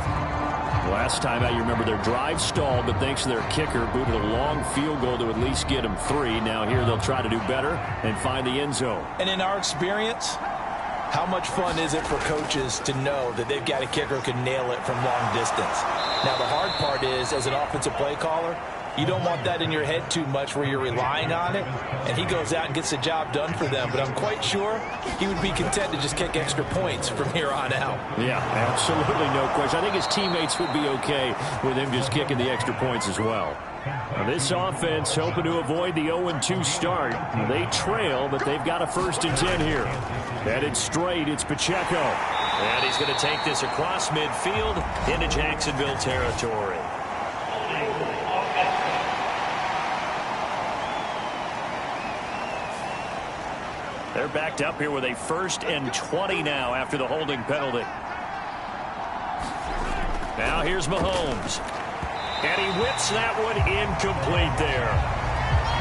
Last time out, you remember their drive stalled, but thanks to their kicker, booted a long field goal to at least get them 3. Now here they'll try to do better and find the end zone. And in our experience, how much fun is it for coaches to know that they've got a kicker who can nail it from long distance? Now, the hard part is, as an offensive play caller, you don't want that in your head too much where you're relying on it, and he goes out and gets the job done for them. But I'm quite sure he would be content to just kick extra points from here on out. Yeah, absolutely no question. I think his teammates would be okay with him just kicking the extra points as well. Now, this offense hoping to avoid the 0-2 start. They trail, but they've got a 1st and 10 here. Headed straight, it's Pacheco. And he's going to take this across midfield into Jacksonville territory. They're backed up here with a 1st and 20 now after the holding penalty. Now here's Mahomes. And he whips that one incomplete there.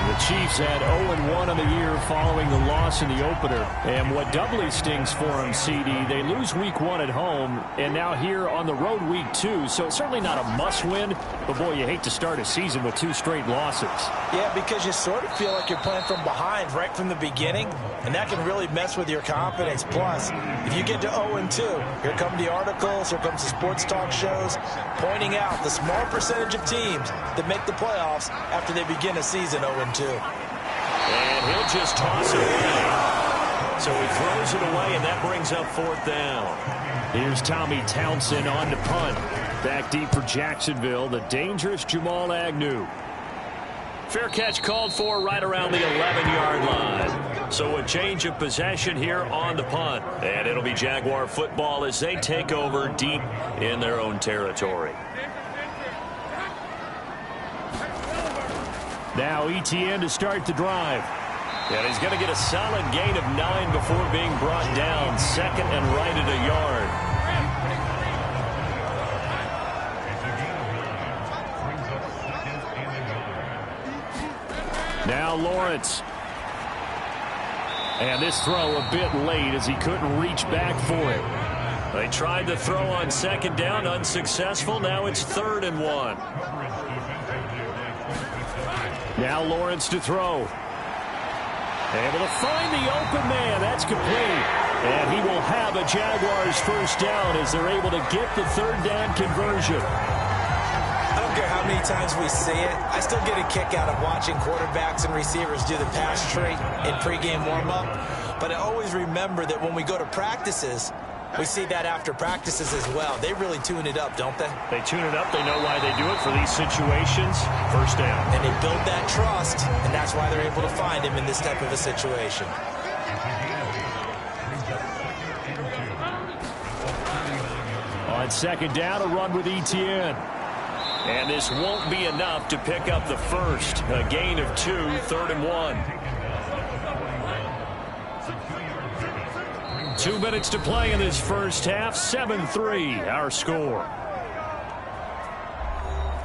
The Chiefs had 0-1 on the year following the loss in the opener. And what doubly stings for them, CD, they lose week 1 at home, and now here on the road week 2. So it's certainly not a must-win, but boy, you hate to start a season with 2 straight losses. Yeah, because you sort of feel like you're playing from behind right from the beginning, and that can really mess with your confidence. Plus, if you get to 0-2, here come the articles, here comes the sports talk shows, pointing out the small percentage of teams that make the playoffs after they begin a season 0-2. And he'll just toss it away. So he throws it away, and that brings up 4th down. Here's Tommy Townsend on to punt. Back deep for Jacksonville, the dangerous Jamal Agnew. Fair catch called for right around the 11-yard line. So a change of possession here on the punt. And it'll be Jaguar football as they take over deep in their own territory. Now ETN to start the drive. And he's going to get a solid gain of 9 before being brought down. 2nd and right at a yard. Now Lawrence. And this throw a bit late as he couldn't reach back for it. They tried to throw on 2nd down, unsuccessful. Now it's 3rd and 1. Now Lawrence to throw. Able to find the open man. That's complete. And he will have a Jaguars 1st down as they're able to get the 3rd down conversion. I don't care how many times we see it. I still get a kick out of watching quarterbacks and receivers do the pass tree in pregame warm-up. But I always remember that when we go to practices, we see that after practices as well. They really tune it up, don't they? They tune it up. They know why they do it for these situations. 1st down. And they build that trust, and that's why they're able to find him in this type of a situation. On 2nd down, a run with ETN. And this won't be enough to pick up the 1st. A gain of 2, 3rd and 1. 2 minutes to play in this 1st half. 7-3, our score.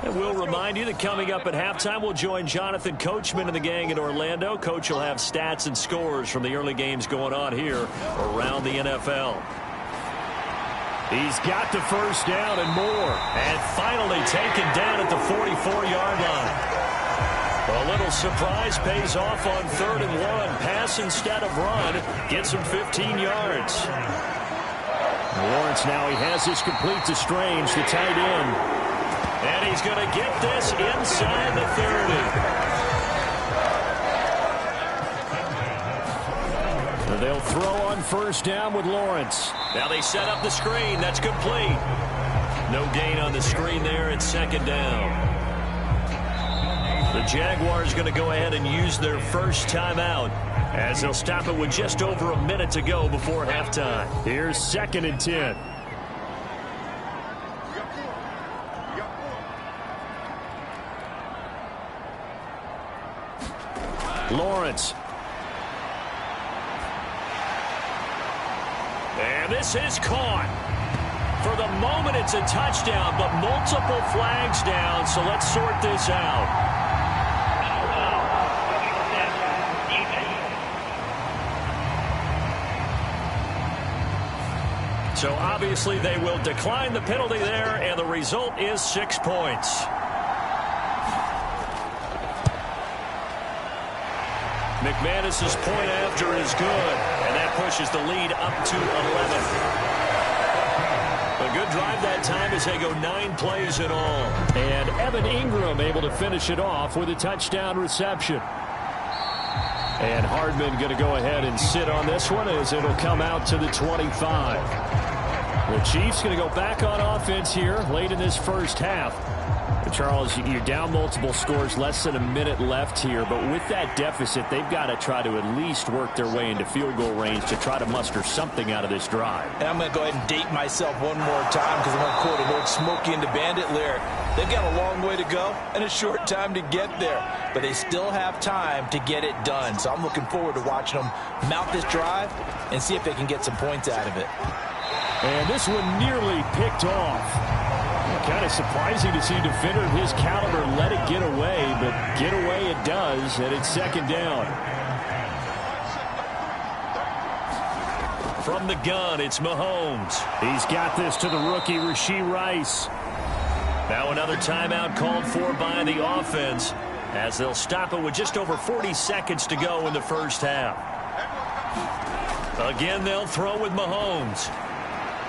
And we'll remind you that coming up at halftime, we'll join Jonathan Coachman and the gang in Orlando. Coach will have stats and scores from the early games going on here around the NFL. He's got the 1st down and more. And finally taken down at the 44-yard line. A little surprise pays off on 3rd and 1. Pass instead of run. Gets him 15 yards. Lawrence now, he has this complete to Strange, the tight end. And he's going to get this inside the 30. They'll throw on 1st down with Lawrence. Now they set up the screen. That's complete. No gain on the screen there at 2nd down. The Jaguars going to go ahead and use their 1st timeout as they'll stop it with just over a minute to go before halftime. Here's 2nd and 10. Lawrence. And this is caught. For the moment, it's a touchdown, but multiple flags down, so let's sort this out. So obviously they will decline the penalty there, and the result is 6 points. McManus's point after is good, and that pushes the lead up to 11. A good drive that time as they go 9 plays in all. And Evan Ingram able to finish it off with a touchdown reception. And Hardman going to go ahead and sit on this one as it'll come out to the 25. The Chiefs going to go back on offense here late in this first half. Charles, you're down multiple scores, less than a minute left here, but with that deficit, they've got to try to at least work their way into field goal range to try to muster something out of this drive. And I'm going to go ahead and date myself one more time because I'm going to quote an old Smokey and the Bandit lyric. They've got a long way to go and a short time to get there, but they still have time to get it done. So I'm looking forward to watching them mount this drive and see if they can get some points out of it. And this one nearly picked off. Kind of surprising to see a defender of his caliber let it get away, but get away it does, and it's second down. From the gun, it's Mahomes. He's got this to the rookie, Rashee Rice. Now another timeout called for by the offense as they'll stop it with just over 40 seconds to go in the first half. Again, they'll throw with Mahomes.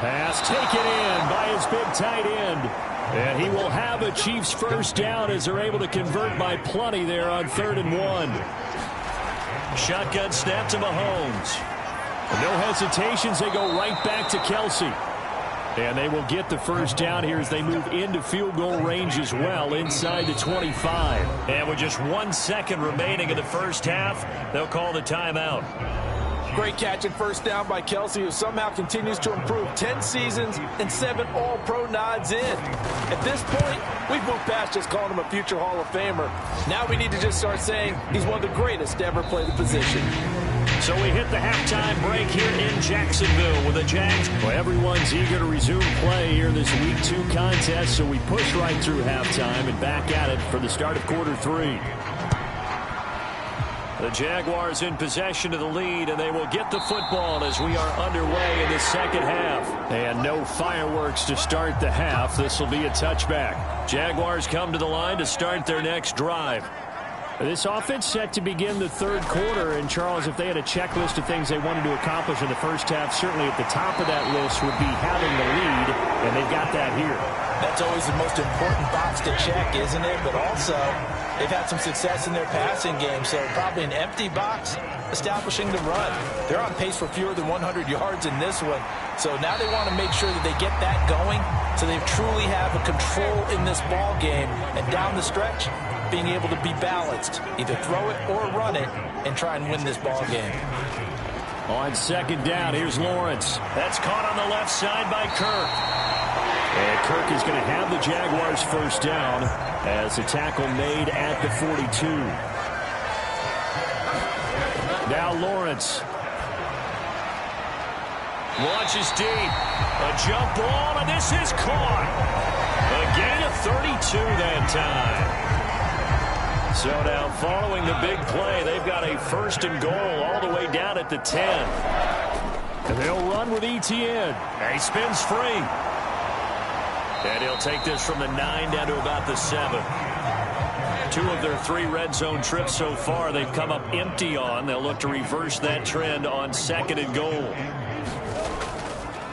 Pass taken in by his big tight end. And he will have a Chiefs first down as they're able to convert by plenty there on 3rd and 1. Shotgun snap to Mahomes. No hesitations, they go right back to Kelsey. And they will get the first down here as they move into field goal range as well inside the 25. And with just 1 second remaining in the first half, they'll call the timeout. Great catch and first down by Kelsey, who somehow continues to improve. 10 seasons and 7 All-Pro nods in. At this point, we've moved past just calling him a future Hall of Famer. Now we need to just start saying he's one of the greatest to ever play the position. So we hit the halftime break here in Jacksonville with the Jags. Well, everyone's eager to resume play here in this Week 2 contest, so we push right through halftime and back at it for the start of quarter 3. The Jaguars in possession of the lead, and they will get the football as we are underway in the second half. And no fireworks to start the half. This will be a touchback. Jaguars come to the line to start their next drive. This offense set to begin the third quarter, and Charles, if they had a checklist of things they wanted to accomplish in the first half, certainly at the top of that list would be having the lead, and they've got that here. That's always the most important box to check, isn't it? But also, they've had some success in their passing game, so probably an empty box establishing the run. They're on pace for fewer than 100 yards in this one, so now they want to make sure that they get that going so they truly have a control in this ball game, and down the stretch, being able to be balanced, either throw it or run it, and try and win this ball game. On second down, here's Lawrence. That's caught on the left side by Kirk. And Kirk is going to have the Jaguars first down as the tackle made at the 42. Now Lawrence. Launches deep. A jump ball, and this is caught. A gain of 32 that time. So now following the big play, they've got a first and goal all the way down at the 10. And they'll run with Etienne. He spins free. And he'll take this from the 9 down to about the 7. 2 of their 3 red zone trips so far they've come up empty on. They'll look to reverse that trend on second and goal.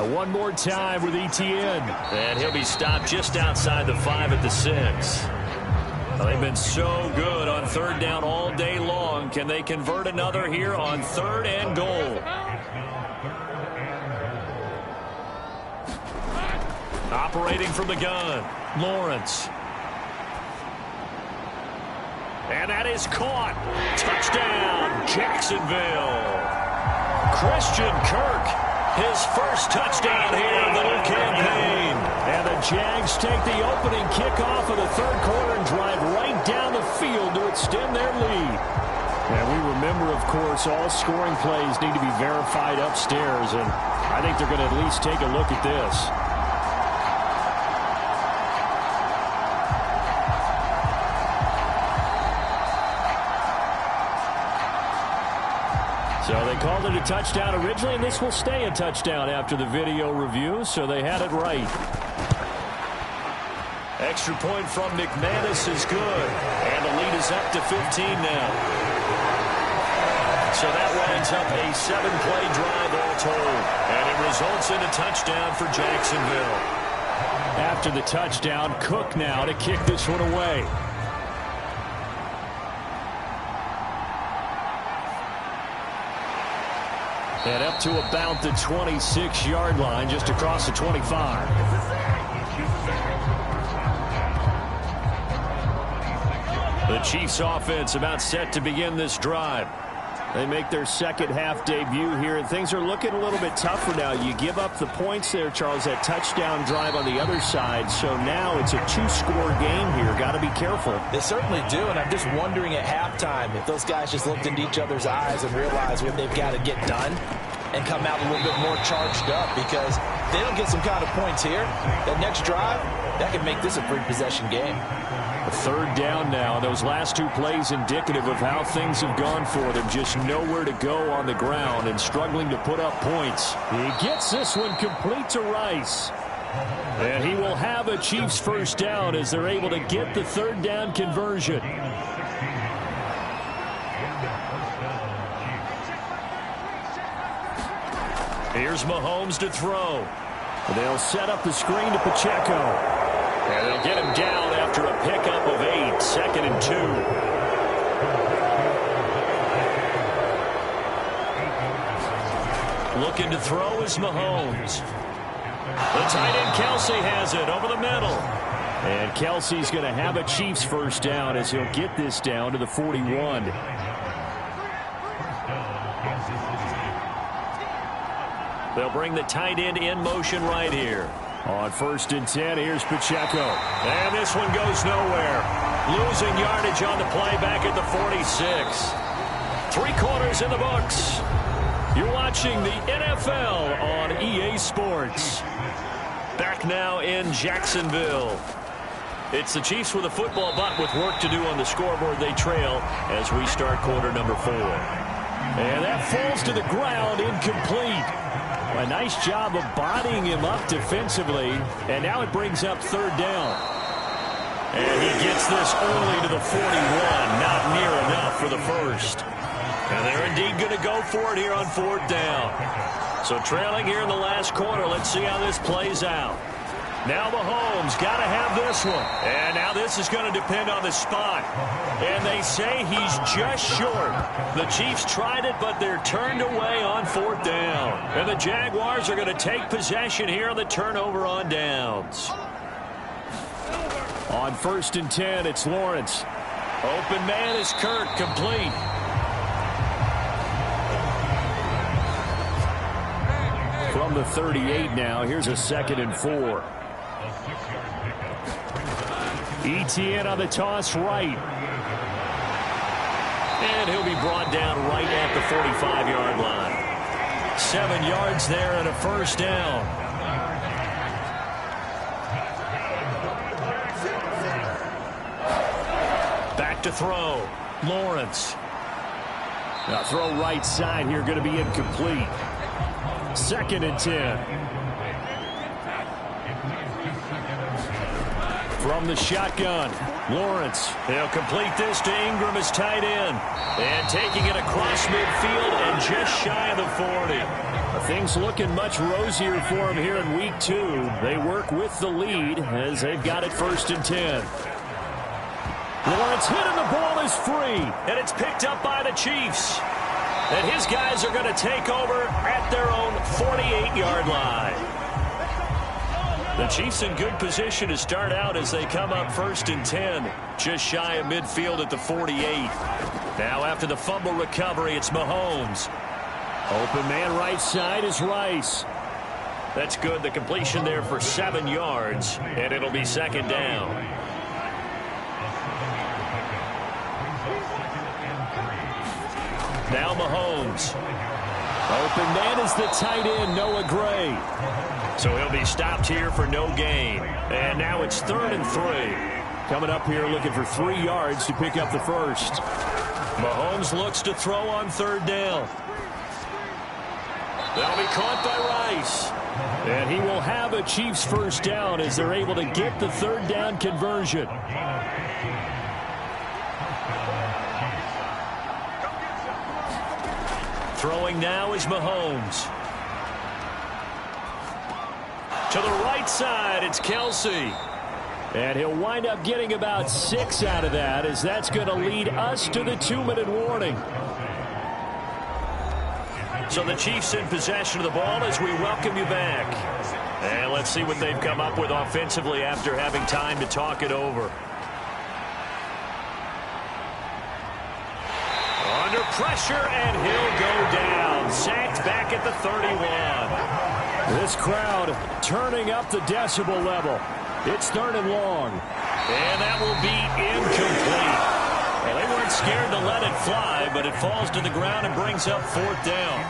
One more time with Etienne. And he'll be stopped just outside the 5 at the 6. Well, they've been so good on third down all day long. Can they convert another here on 3rd and goal? Operating from the gun, Lawrence. And that is caught. Touchdown, Jacksonville. Christian Kirk, his first touchdown here in the new campaign. And the Jags take the opening kickoff of the third quarter and drive right down the field to extend their lead. And we remember, of course, all scoring plays need to be verified upstairs, and I think they're going to at least take a look at this. So they called it a touchdown originally, and this will stay a touchdown after the video review, so they had it right. Extra point from McManus is good, and the lead is up to 15 now. So that winds up a 7-play drive all told, and it results in a touchdown for Jacksonville. After the touchdown, Cook now to kick this one away. And up to about the 26-yard line, just across the 25. The Chiefs offense about set to begin this drive. They make their second half debut here, and things are looking a little bit tougher now. You give up the points there, Charles, that touchdown drive on the other side. So now it's a 2-score game here. Got to be careful. They certainly do, and I'm just wondering at halftime if those guys just looked into each other's eyes and realized what they've got to get done and come out a little bit more charged up, because if they don't get some kind of points here, that next drive, that can make this a 3-possession game. A third down now. Those last 2 plays indicative of how things have gone for them. Just nowhere to go on the ground and struggling to put up points. He gets this one complete to Rice. And he will have a Chiefs first down as they're able to get the third down conversion. Here's Mahomes to throw. They'll set up the screen to Pacheco. And they'll get him down after a pickup of 8. 2nd and 2. Looking to throw is Mahomes. The tight end Kelsey has it over the middle. And Kelsey's going to have a Chiefs first down as he'll get this down to the 41. They'll bring the tight end in motion right here. On 1st and 10, here's Pacheco. And this one goes nowhere. Losing yardage on the play back at the 46. 3 quarters in the books. You're watching the NFL on EA Sports. Back now in Jacksonville. It's the Chiefs with a football, but with work to do on the scoreboard. They trail as we start quarter number 4. And that falls to the ground, incomplete. A nice job of bodying him up defensively, and now it brings up third down. And he gets this early to the 41, not near enough for the first. And they're indeed going to go for it here on 4th down. So trailing here in the last quarter, let's see how this plays out. Now Mahomes got to have this one. And now this is going to depend on the spot. And they say he's just short. The Chiefs tried it, but they're turned away on 4th down. And the Jaguars are going to take possession here on the turnover on downs. On 1st and 10, it's Lawrence. Open man is Kirk, complete. From the 38 now, here's a 2nd and 4. ETN on the toss right. And he'll be brought down right at the 45-yard line. 7 yards there and a first down. Back to throw. Lawrence. Now throw right side here, going to be incomplete. 2nd and 10. From the shotgun, Lawrence. He'll complete this to Ingram as tight end. And taking it across midfield and just shy of the 40. Things looking much rosier for him here in week 2. They work with the lead as they've got it 1st and 10. Lawrence hit and the ball is free. And it's picked up by the Chiefs. And his guys are going to take over at their own 48-yard line. The Chiefs in good position to start out as they come up 1st and 10. Just shy of midfield at the 48. Now after the fumble recovery, it's Mahomes. Open man right side is Rice. That's good. The completion there for 7 yards. And it'll be 2nd down. Now Mahomes. Open man is the tight end, Noah Gray. So he'll be stopped here for no gain. And now it's 3rd and 3. Coming up here looking for 3 yards to pick up the first. Mahomes looks to throw on 3rd down. They'll be caught by Rice. And he will have a Chiefs first down as they're able to get the third down conversion. Throwing now is Mahomes. To the right side, it's Kelsey. And he'll wind up getting about 6 out of that, as that's going to lead us to the 2-minute warning. So the Chiefs in possession of the ball as we welcome you back. And let's see what they've come up with offensively after having time to talk it over. Under pressure, and he'll go down. Sacked back at the 31. This crowd turning up the decibel level. It's 3rd and long. And that will be incomplete. Well, they weren't scared to let it fly, but it falls to the ground and brings up 4th down.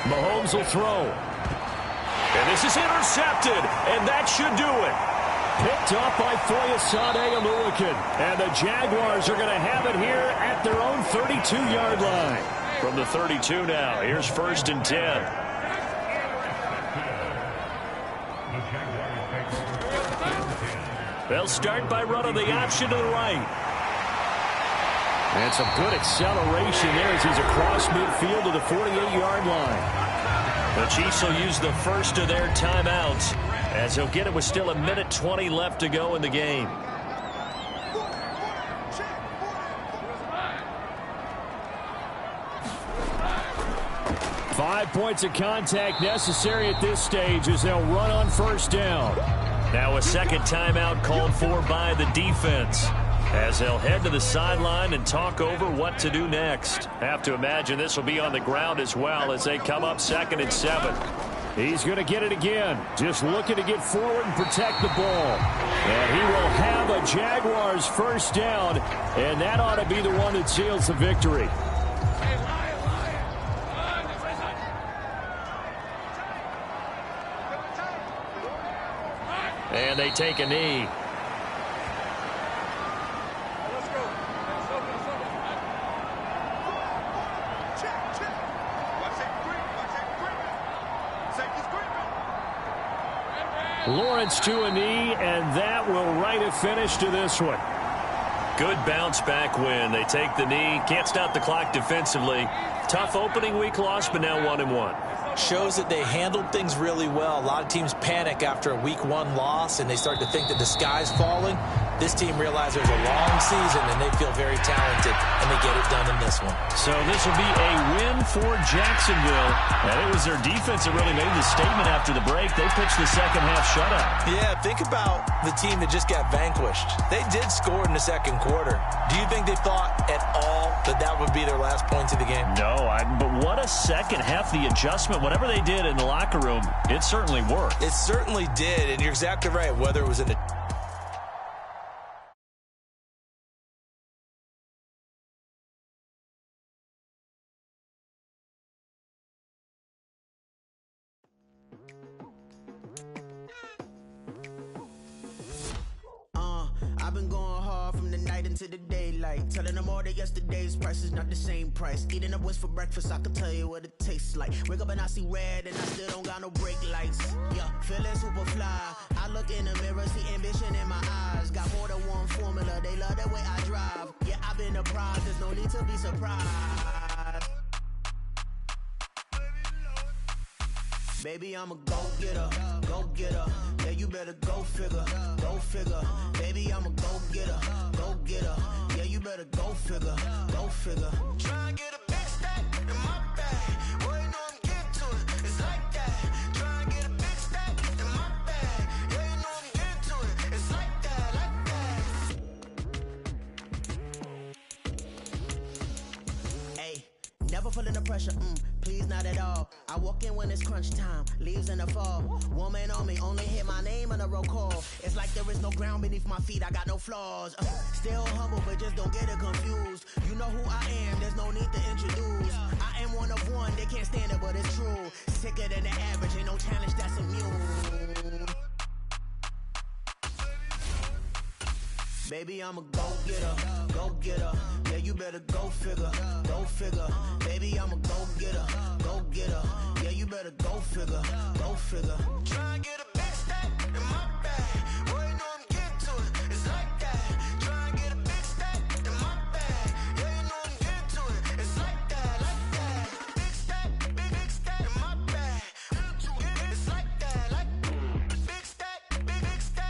Mahomes will throw. And this is intercepted, and that should do it. Picked off by Foyesade Oluwakin. And the Jaguars are going to have it here at their own 32-yard line. From the 32 now, here's 1st and 10. They'll start by running the option to the right. And some good acceleration there as he's across midfield to the 48-yard line. The Chiefs will use the first of their timeouts as he'll get it with still 1:20 left to go in the game. Five points of contact necessary at this stage as they'll run on first down. Now a second timeout called for by the defense as they'll head to the sideline and talk over what to do next. Have to imagine this will be on the ground as well as they come up 2nd and 7. He's going to get it again. Just looking to get forward and protect the ball. And he will have a Jaguars first down, and that ought to be the one that seals the victory. And they take a knee. Lawrence to a knee, and that will write a finish to this one. Good bounce back win. They take the knee. Can't stop the clock defensively. Tough opening week loss, but now 1-1. Shows that they handled things really well. A lot of teams panic after a week 1 loss, and they start to think that the sky's falling. This team realizes there's a long season, and they feel very talented, and they get it done in this one. So this will be a win for Jacksonville. And it was their defense that really made the statement after the break. They pitched the second half shutout. Yeah, think about the team that just got vanquished. They did score in the second quarter. Do you think they thought at all that that would be their last points of the game? No, but what a second half. The adjustment, whatever they did in the locker room, it certainly worked. It certainly did, and you're exactly right, whether it was in the I've been going hard from the night into the daylight, telling them all that yesterday's price is not the same price. Eating up what's for breakfast, I can tell you what it tastes like. Wake up and I see red and I still don't got no brake lights. Yeah, feeling super fly. I look in the mirror, see ambition in my eyes. Got more than one formula, they love the way I drive. Yeah, I've been a prize, there's no need to be surprised. Baby, I'm a go-getter, go-getter. Yeah, you better go figure, go figure. Baby, I'm a go-getter, go-getter. Yeah, you better go figure, go figure. Try and get a big stack in my bag. Boy, you know I'm getting to it, it's like that. Try and get a big stack in my bag. Yeah, you know I'm getting to it, it's like that, like that. Hey, never feeling the pressure, please not at all. I walk in when it's crunch time, leaves in the fall. Woman on me, only hit my name on a roll call. It's like there is no ground beneath my feet, I got no flaws. Still humble, but just don't get it confused. You know who I am, there's no need to introduce. I am one of one, they can't stand it, but it's true. Sicker than the average, ain't no challenge that's immune. Baby, I'm a go-getter, go-getter. Yeah, you you better go figure, go figure. Baby, I'm a go-getter, go-getter. Yeah, you better go figure, go figure. Try and get a big stack in my bag. Boy, you know I'm getting to it, it's like that. Try and get a big stack in my bag. Yeah, you know I'm getting to it, it's like that, like that. Big stack in my bag. It's like that, like big stack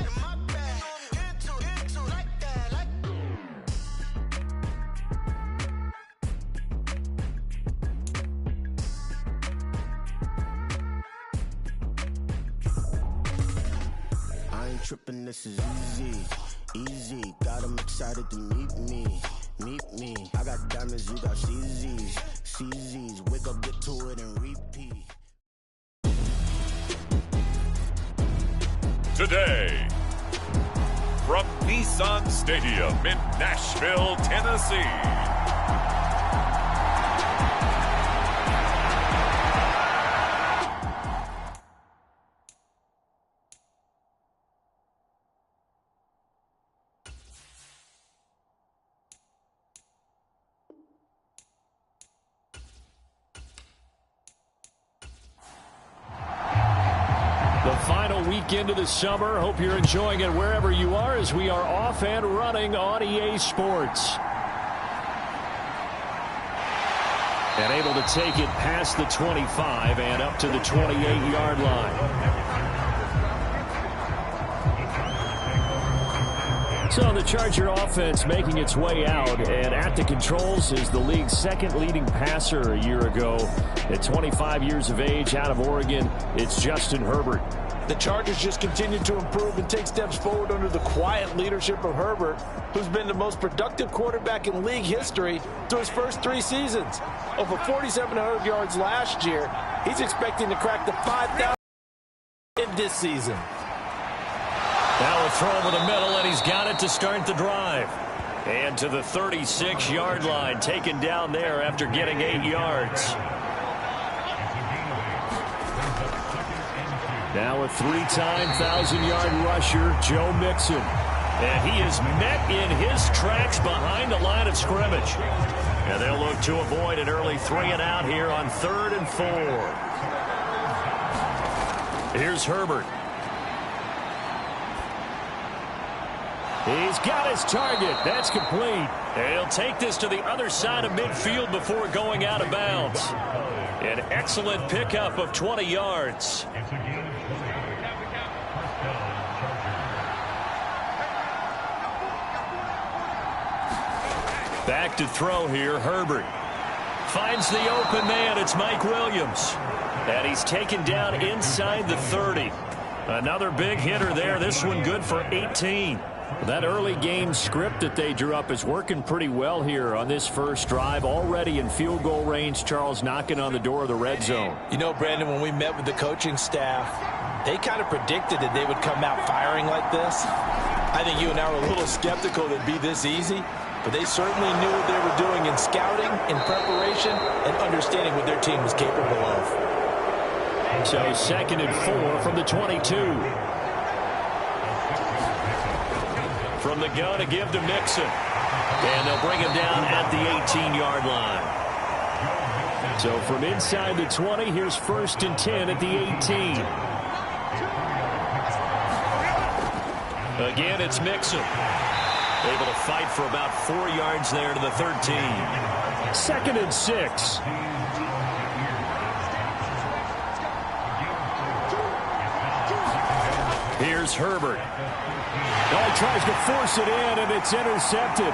in my bag. Get to it, like that, like. I ain't tripping, this is easy, easy. Got 'em excited to meet me. I got diamonds, you got CZs. Wake up, get to it, and repeat. Today, from Nissan Stadium in Nashville, Tennessee. The final weekend of the summer. Hope you're enjoying it wherever you are as we are off and running on EA Sports. And able to take it past the 25 and up to the 28-yard line. So the Charger offense making its way out, and at the controls is the league's second leading passer a year ago. At 25 years of age, out of Oregon, it's Justin Herbert. The Chargers just continue to improve and take steps forward under the quiet leadership of Herbert, who's been the most productive quarterback in league history through his first 3 seasons. Over 4,700 yards last year. He's expecting to crack the 5,000 in this season. Now a throw over the middle, and he's got it to start the drive. And to the 36-yard line, taken down there after getting 8 yards. Now a 3-time 1,000-yard rusher, Joe Mixon. And he is met in his tracks behind the line of scrimmage. And they'll look to avoid an early 3-and-out here on 3rd and 4. Here's Herbert. He's got his target. That's complete. He'll take this to the other side of midfield before going out of bounds. An excellent pickup of 20 yards. Back to throw here, Herbert. Finds the open man. It's Mike Williams. And he's taken down inside the 30. Another big hitter there. This one good for 18. That early game script that they drew up is working pretty well here on this first drive. Already in field goal range, Charles knocking on the door of the red zone. You know, Brandon, when we met with the coaching staff, they kind of predicted that they would come out firing like this. I think you and I were a little skeptical that it'd be this easy, but they certainly knew what they were doing in scouting, in preparation, and understanding what their team was capable of. So 2nd and 4 from the 22. From the gun to give to Mixon. And they'll bring him down at the 18-yard line. So from inside the 20, here's 1st and 10 at the 18. Again, it's Mixon. Able to fight for about 4 yards there to the 13. 2nd and 6. Here's Herbert. He tries to force it in, and it's intercepted.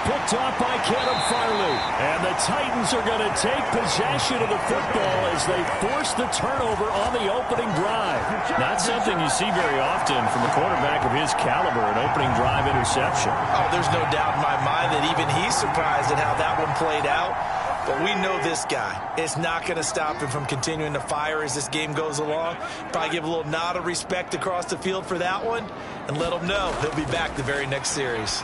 Picked off by Caleb Farley. And the Titans are going to take possession of the football as they force the turnover on the opening drive. Not something you see very often from a quarterback of his caliber, an opening drive interception. Oh, there's no doubt in my mind that even he's surprised at how that one played out. But we know this guy. It's not going to stop him from continuing to fire as this game goes along. Probably give a little nod of respect across the field for that one and let him know he'll be back the very next series.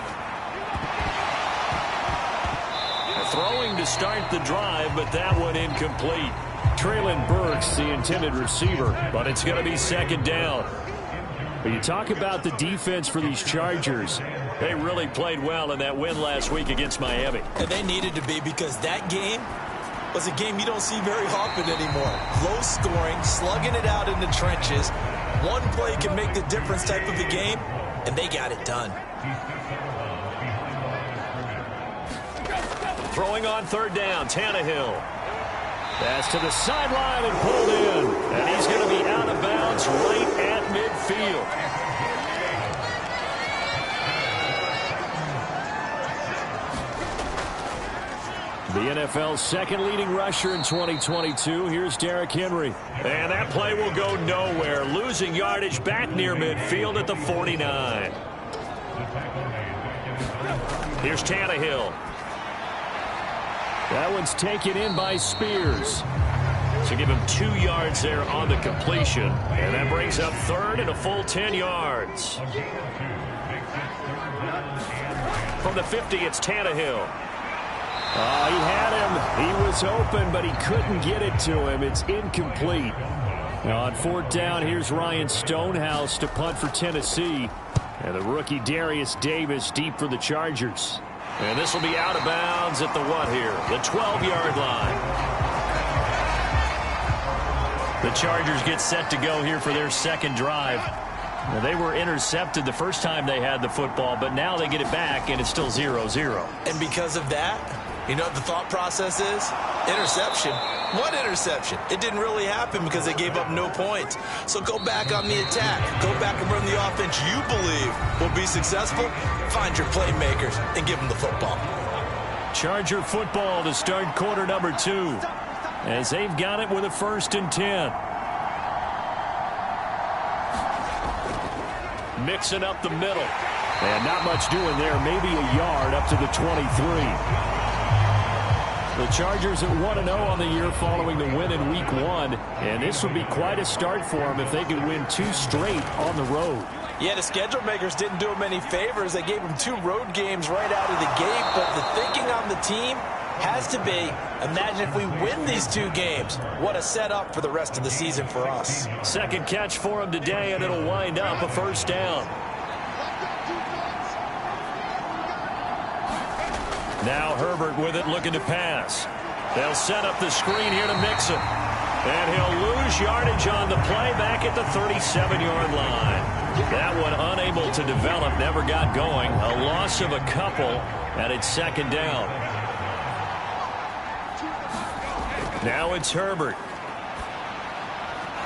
Throwing to start the drive, but that one incomplete. Traylon Burks, the intended receiver, but it's going to be 2nd down. But you talk about the defense for these Chargers. They really played well in that win last week against Miami. And they needed to be, because that game was a game you don't see very often anymore. Low scoring, slugging it out in the trenches. One play can make the difference type of a game, and they got it done. Throwing on third down, Tannehill. Pass to the sideline and pulled in. And he's going to be out of bounds right at midfield. The NFL's second leading rusher in 2022. Here's Derrick Henry. And that play will go nowhere. Losing yardage back near midfield at the 49. Here's Tannehill. That one's taken in by Spears. So give him 2 yards there on the completion. And that brings up third and a full 10 yards. From the 50, it's Tannehill. Oh, he had him. He was open, but he couldn't get it to him. It's incomplete. Now on fourth down, here's Ryan Stonehouse to punt for Tennessee. And the rookie Darius Davis deep for the Chargers. And this will be out of bounds at the what here? The 12-yard line. The Chargers get set to go here for their second drive. Now, they were intercepted the first time they had the football, but now they get it back, and it's still 0-0. And because of that, you know what the thought process is? Interception. What interception? It didn't really happen because they gave up no points. So go back on the attack. Go back and run the offense you believe will be successful. Find your playmakers and give them the football. Charger football to start quarter number 2. As they've got it with a 1st and 10. Mixing up the middle. And not much doing there. Maybe a yard up to the 23. The Chargers at 1-0 on the year following the win in Week 1. And this would be quite a start for them if they could win 2 straight on the road. Yeah, the schedule makers didn't do them any favors. They gave them 2 road games right out of the gate. But the thinking on the team has to be, imagine if we win these 2 games. What a setup for the rest of the season for us. Second catch for him today, and it'll wind up a 1st down. Now Herbert with it, looking to pass. They'll set up the screen here to Mixon. And he'll lose yardage on the play back at the 37-yard line. That one unable to develop, never got going. A loss of a couple, and it's 2nd down. Now it's Herbert.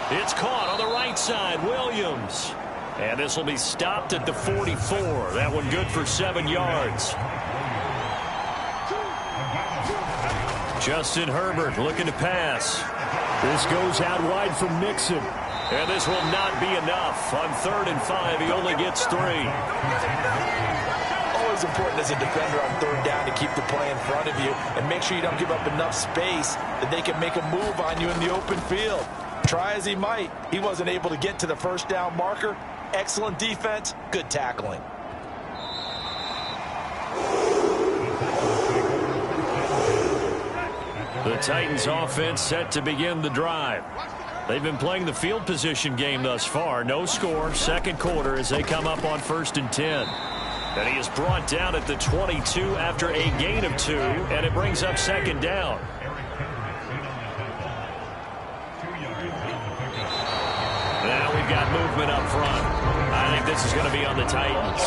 It's caught on the right side, Williams. And this will be stopped at the 44. That one good for 7 yards. Justin Herbert looking to pass. This goes out wide for Mixon. And this will not be enough. On 3rd and 5, he only gets 3. Always important as a defender on 3rd down to keep the play in front of you and make sure you don't give up enough space that they can make a move on you in the open field. Try as he might, he wasn't able to get to the 1st down marker. Excellent defense, good tackling. The Titans offense set to begin the drive. They've been playing the field position game thus far. No score, 2nd quarter as they come up on 1st and 10. And he is brought down at the 22 after a gain of 2, and it brings up 2nd down. Now we've got movement up front. I think this is going to be on the Titans.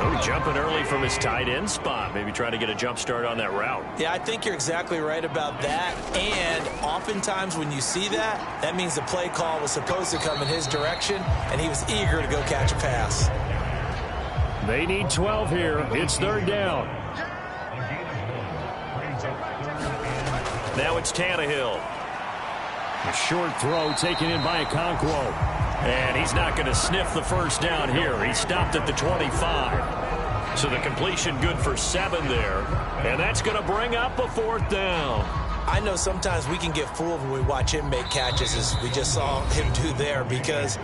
Oh, jumping early from his tight end spot. Maybe trying to get a jump start on that route. Yeah, I think you're exactly right about that. And oftentimes when you see that, that means the play call was supposed to come in his direction, and he was eager to go catch a pass. They need 12 here. It's 3rd down. Now it's Tannehill. A short throw taken in by Okonkwo. And he's not going to sniff the 1st down here. He stopped at the 25. So the completion good for 7 there. And that's going to bring up a 4th down. I know sometimes we can get fooled when we watch him make catches, as we just saw him do there, because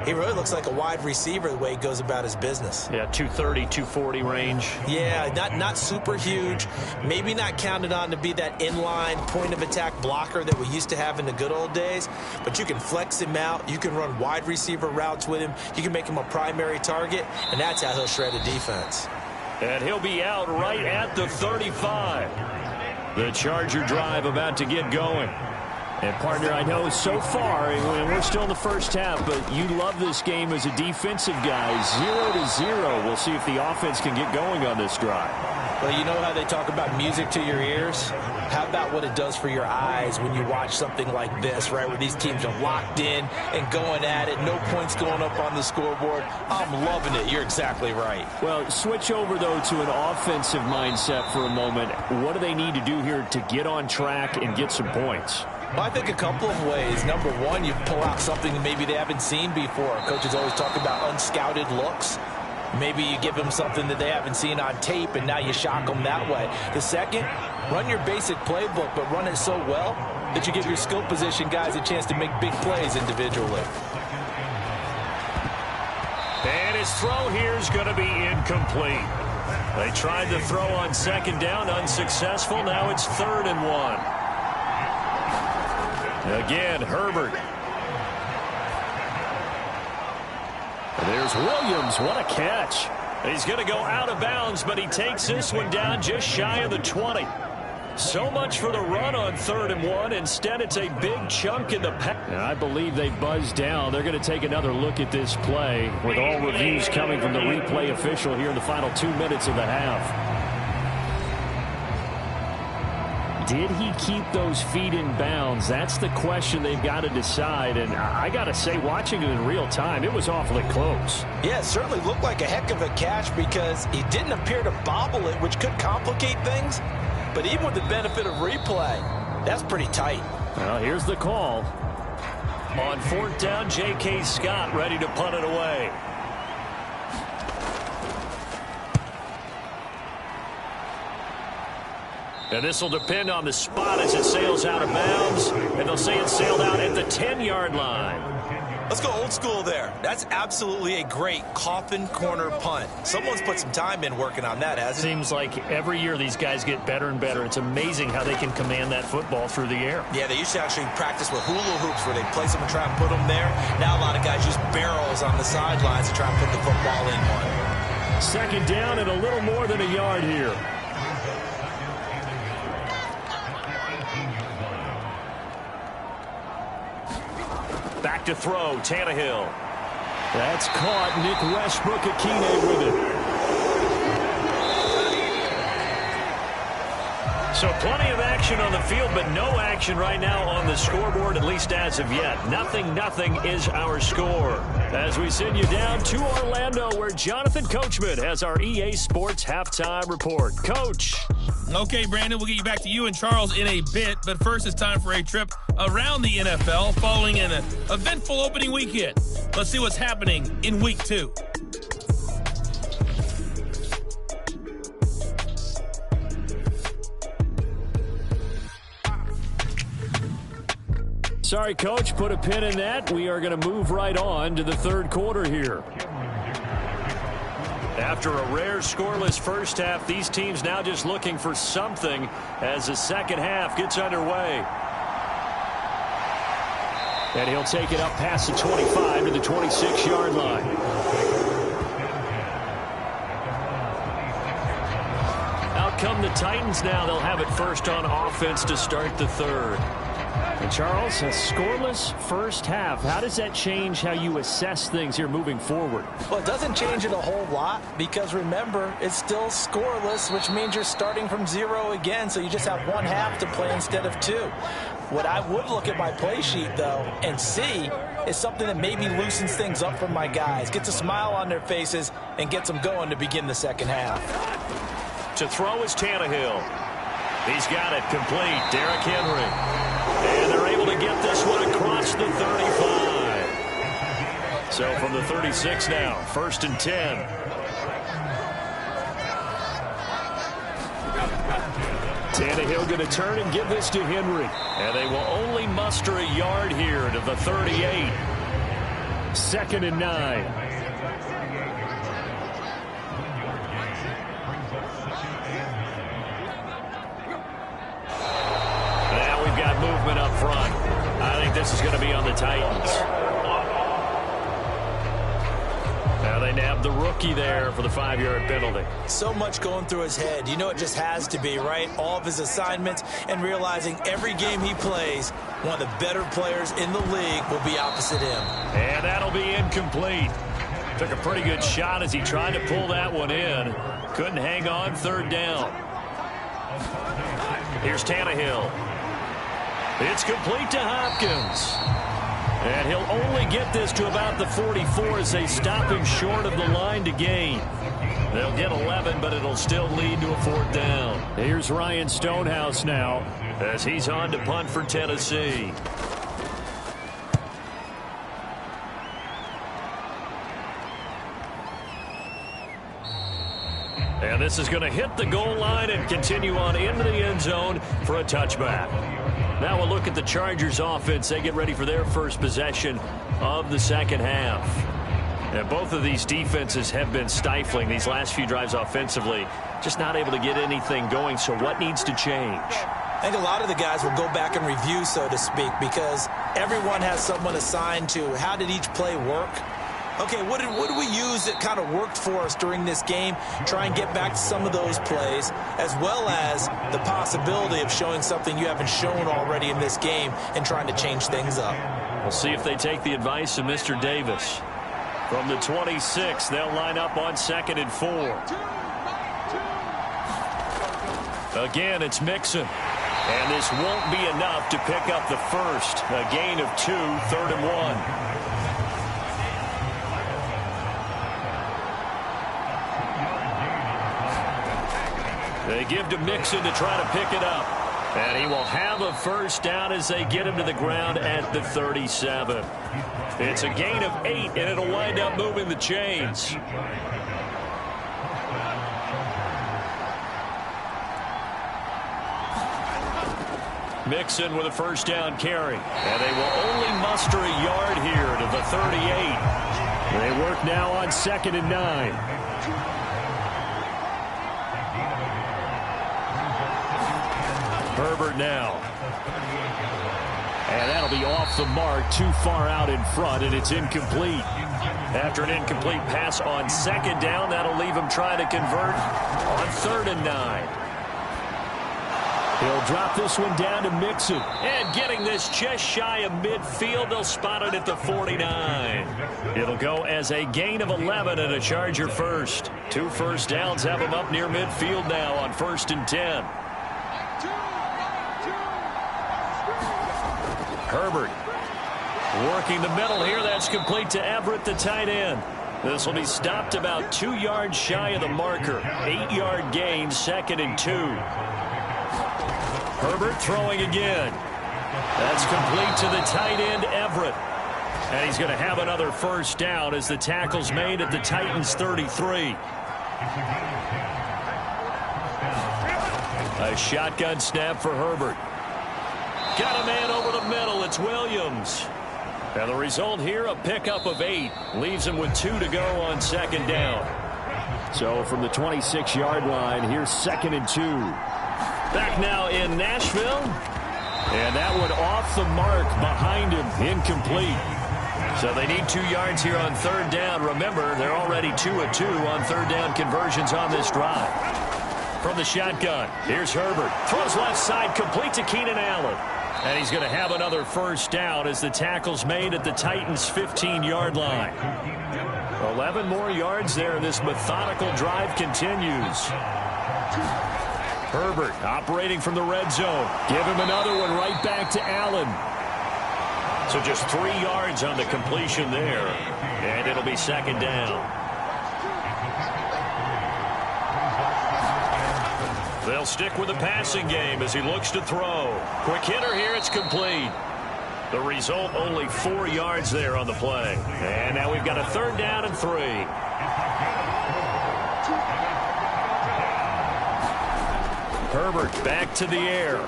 he really looks like a wide receiver the way he goes about his business. Yeah, 230, 240 range. Yeah, not super huge. Maybe not counted on to be that inline point-of-attack blocker that we used to have in the good old days, but you can flex him out. You can run wide receiver routes with him. You can make him a primary target, and that's how he'll shred a defense. And he'll be out right at the 35. The Charger drive about to get going. And, partner, I know so far, and we're still in the first half, but you love this game as a defensive guy. 0-0. We'll see if the offense can get going on this drive. Well, you know how they talk about music to your ears? How about what it does for your eyes when you watch something like this, right, where these teams are locked in and going at it, no points going up on the scoreboard? I'm loving it. You're exactly right. Well, switch over, though, to an offensive mindset for a moment. What do they need to do here to get on track and get some points? Well, I think a couple of ways. Number one, you pull out something that maybe they haven't seen before. Coaches always talk about unscouted looks. Maybe you give them something that they haven't seen on tape, and now you shock them that way. The second, run your basic playbook, but run it so well that you give your skill position guys a chance to make big plays individually. And his throw here is going to be incomplete. They tried the throw on second down, unsuccessful. Now it's 3rd and 1. Again, Herbert. There's Williams. What a catch. He's going to go out of bounds, but he takes this one down just shy of the 20. So much for the run on 3rd and 1. Instead, it's a big chunk in the pass. And I believe they buzzed down. They're going to take another look at this play with all reviews coming from the replay official here in the final 2 minutes of the half. Did he keep those feet in bounds? That's the question they've got to decide. And I got to say, watching it in real time, it was awfully close. Yeah, it certainly looked like a heck of a catch because he didn't appear to bobble it, which could complicate things. But even with the benefit of replay, that's pretty tight. Well, here's the call. On 4th down, J.K. Scott ready to punt it away. And this will depend on the spot as it sails out of bounds. And they'll say it sailed out at the 10-yard line. Let's go old school there. That's absolutely a great coffin corner punt. Someone's put some time in working on that, hasn't it? Seems like every year these guys get better and better. It's amazing how they can command that football through the air. Yeah, they used to actually practice with hula hoops where they place them and try and put them there. Now a lot of guys use barrels on the sidelines to try and put the football in one. 2nd down and a little more than a yard here. Back to throw, Tannehill. That's caught. Nick Westbrook-Akine with it. So plenty of action on the field, but no action right now on the scoreboard, at least as of yet. 0-0 is our score. As we send you down to Orlando, where Jonathan Coachman has our EA Sports Halftime Report. Coach. Okay, Brandon, we'll get you back to you and Charles in a bit, but first it's time for a trip around the NFL following an eventful opening weekend. Let's see what's happening in Week 2. Sorry, Coach, put a pin in that. We are going to move right on to the 3rd quarter here. After a rare scoreless first half, these teams now just looking for something as the second half gets underway. And he'll take it up past the 25 to the 26-yard line. Out come the Titans now. They'll have it first on offense to start the 3rd. And Charles, a scoreless first half. How does that change how you assess things here moving forward? Well, it doesn't change it a whole lot because, remember, it's still scoreless, which means you're starting from 0 again, so you just have 1 half to play instead of 2. What I would look at my play sheet, though, and see is something that maybe loosens things up for my guys, gets a smile on their faces, and gets them going to begin the second half. To throw is Tannehill. He's got it complete. Derrick Henry. And they're able to get this one across the 35. So from the 36 now, 1st and 10. Tannehill going to turn and give this to Henry. And they will only muster a yard here to the 38. 2nd and 9. Now we've got movement up front. I think this is going to be on the Titans. Now they nabbed the rookie there for the 5-yard penalty. So much going through his head. You know it just has to be, right? All of his assignments and realizing every game he plays, one of the better players in the league will be opposite him. And that'll be incomplete. Took a pretty good shot as he tried to pull that one in. Couldn't hang on 3rd down. Here's Tannehill. It's complete to Hopkins. And he'll only get this to about the 44 as they stop him short of the line to gain. They'll get 11, but it'll still lead to a 4th down. Here's Ryan Stonehouse now as he's on to punt for Tennessee. And this is going to hit the goal line and continue on into the end zone for a touchback. Now we'll look at the Chargers offense. They get ready for their first possession of the second half. And both of these defenses have been stifling these last few drives offensively. Just not able to get anything going. So what needs to change? I think a lot of the guys will go back and review, so to speak, because everyone has someone assigned to how did each play work. Okay, what did we use that kind of worked for us during this game? Try and get back to some of those plays, as well as the possibility of showing something you haven't shown already in this game and trying to change things up. We'll see if they take the advice of Mr. Davis. From the 26, they'll line up on 2nd and 4. Again, it's Mixon. And this won't be enough to pick up the first. A gain of 2, 3rd and 1. They give to Mixon to try to pick it up. And he will have a first down as they get him to the ground at the 37. It's a gain of 8, and it'll wind up moving the chains. Mixon with a first down carry. And they will only muster a yard here to the 38. They work now on 2nd and 9. Herbert now. And that'll be off the mark, too far out in front, and it's incomplete. After an incomplete pass on 2nd down, that'll leave him trying to convert on 3rd and 9. He'll drop this one down to Mixon. And getting this just shy of midfield, they'll spot it at the 49. It'll go as a gain of 11 and a Charger first. 2 first downs have him up near midfield now on 1st and 10. Herbert working the middle here. That's complete to Everett, the tight end. This will be stopped about 2 yards shy of the marker. 8-yard gain, 2nd and 2. Herbert throwing again. That's complete to the tight end, Everett. And he's going to have another first down as the tackle's made at the Titans' 33. A shotgun snap for Herbert. Got a man over the middle. It's Williams. And the result here, a pickup of 8. Leaves him with 2 to go on 2nd down. So from the 26-yard line, here's 2nd and 2. Back now in Nashville. And that one off the mark behind him. Incomplete. So they need 2 yards here on 3rd down. Remember, they're already 2 of 2 on 3rd down conversions on this drive. From the shotgun, here's Herbert. Throws left side, complete to Keenan Allen. And he's going to have another first down as the tackle's made at the Titans' 15-yard line. 11 more yards there. This methodical drive continues. Herbert operating from the red zone. Give him another one right back to Allen. So just 3 yards on the completion there. And it'll be 2nd down. They'll stick with the passing game as he looks to throw. Quick hitter here, it's complete. The result, only 4 yards there on the play. And now we've got a 3rd down and 3. Herbert back to the air.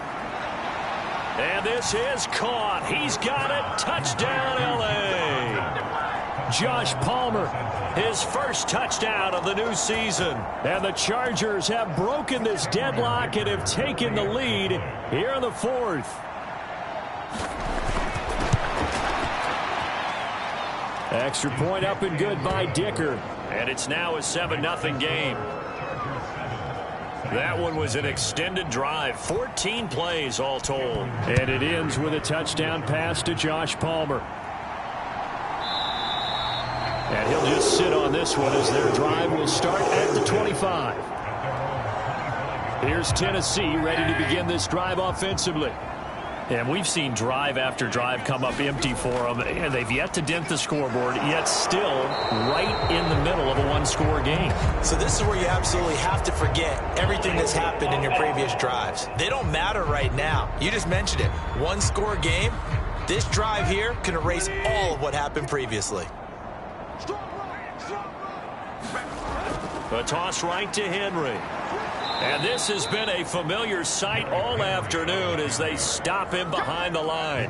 And this is caught. He's got it. Touchdown, L.A. Josh Palmer, his first touchdown of the new season. And the Chargers have broken this deadlock and have taken the lead here in the fourth. Extra point up and good by Dicker. And it's now a 7-0 game. That one was an extended drive, 14 plays all told. And it ends with a touchdown pass to Josh Palmer. And he'll just sit on this one as their drive will start at the 25. Here's Tennessee ready to begin this drive offensively. And we've seen drive after drive come up empty for them, and they've yet to dent the scoreboard, yet still right in the middle of a one-score game. So this is where you absolutely have to forget everything that's happened in your previous drives. They don't matter right now. You just mentioned it. One-score game. This drive here can erase all of what happened previously. A toss right to Henry. And this has been a familiar sight all afternoon as they stop him behind the line.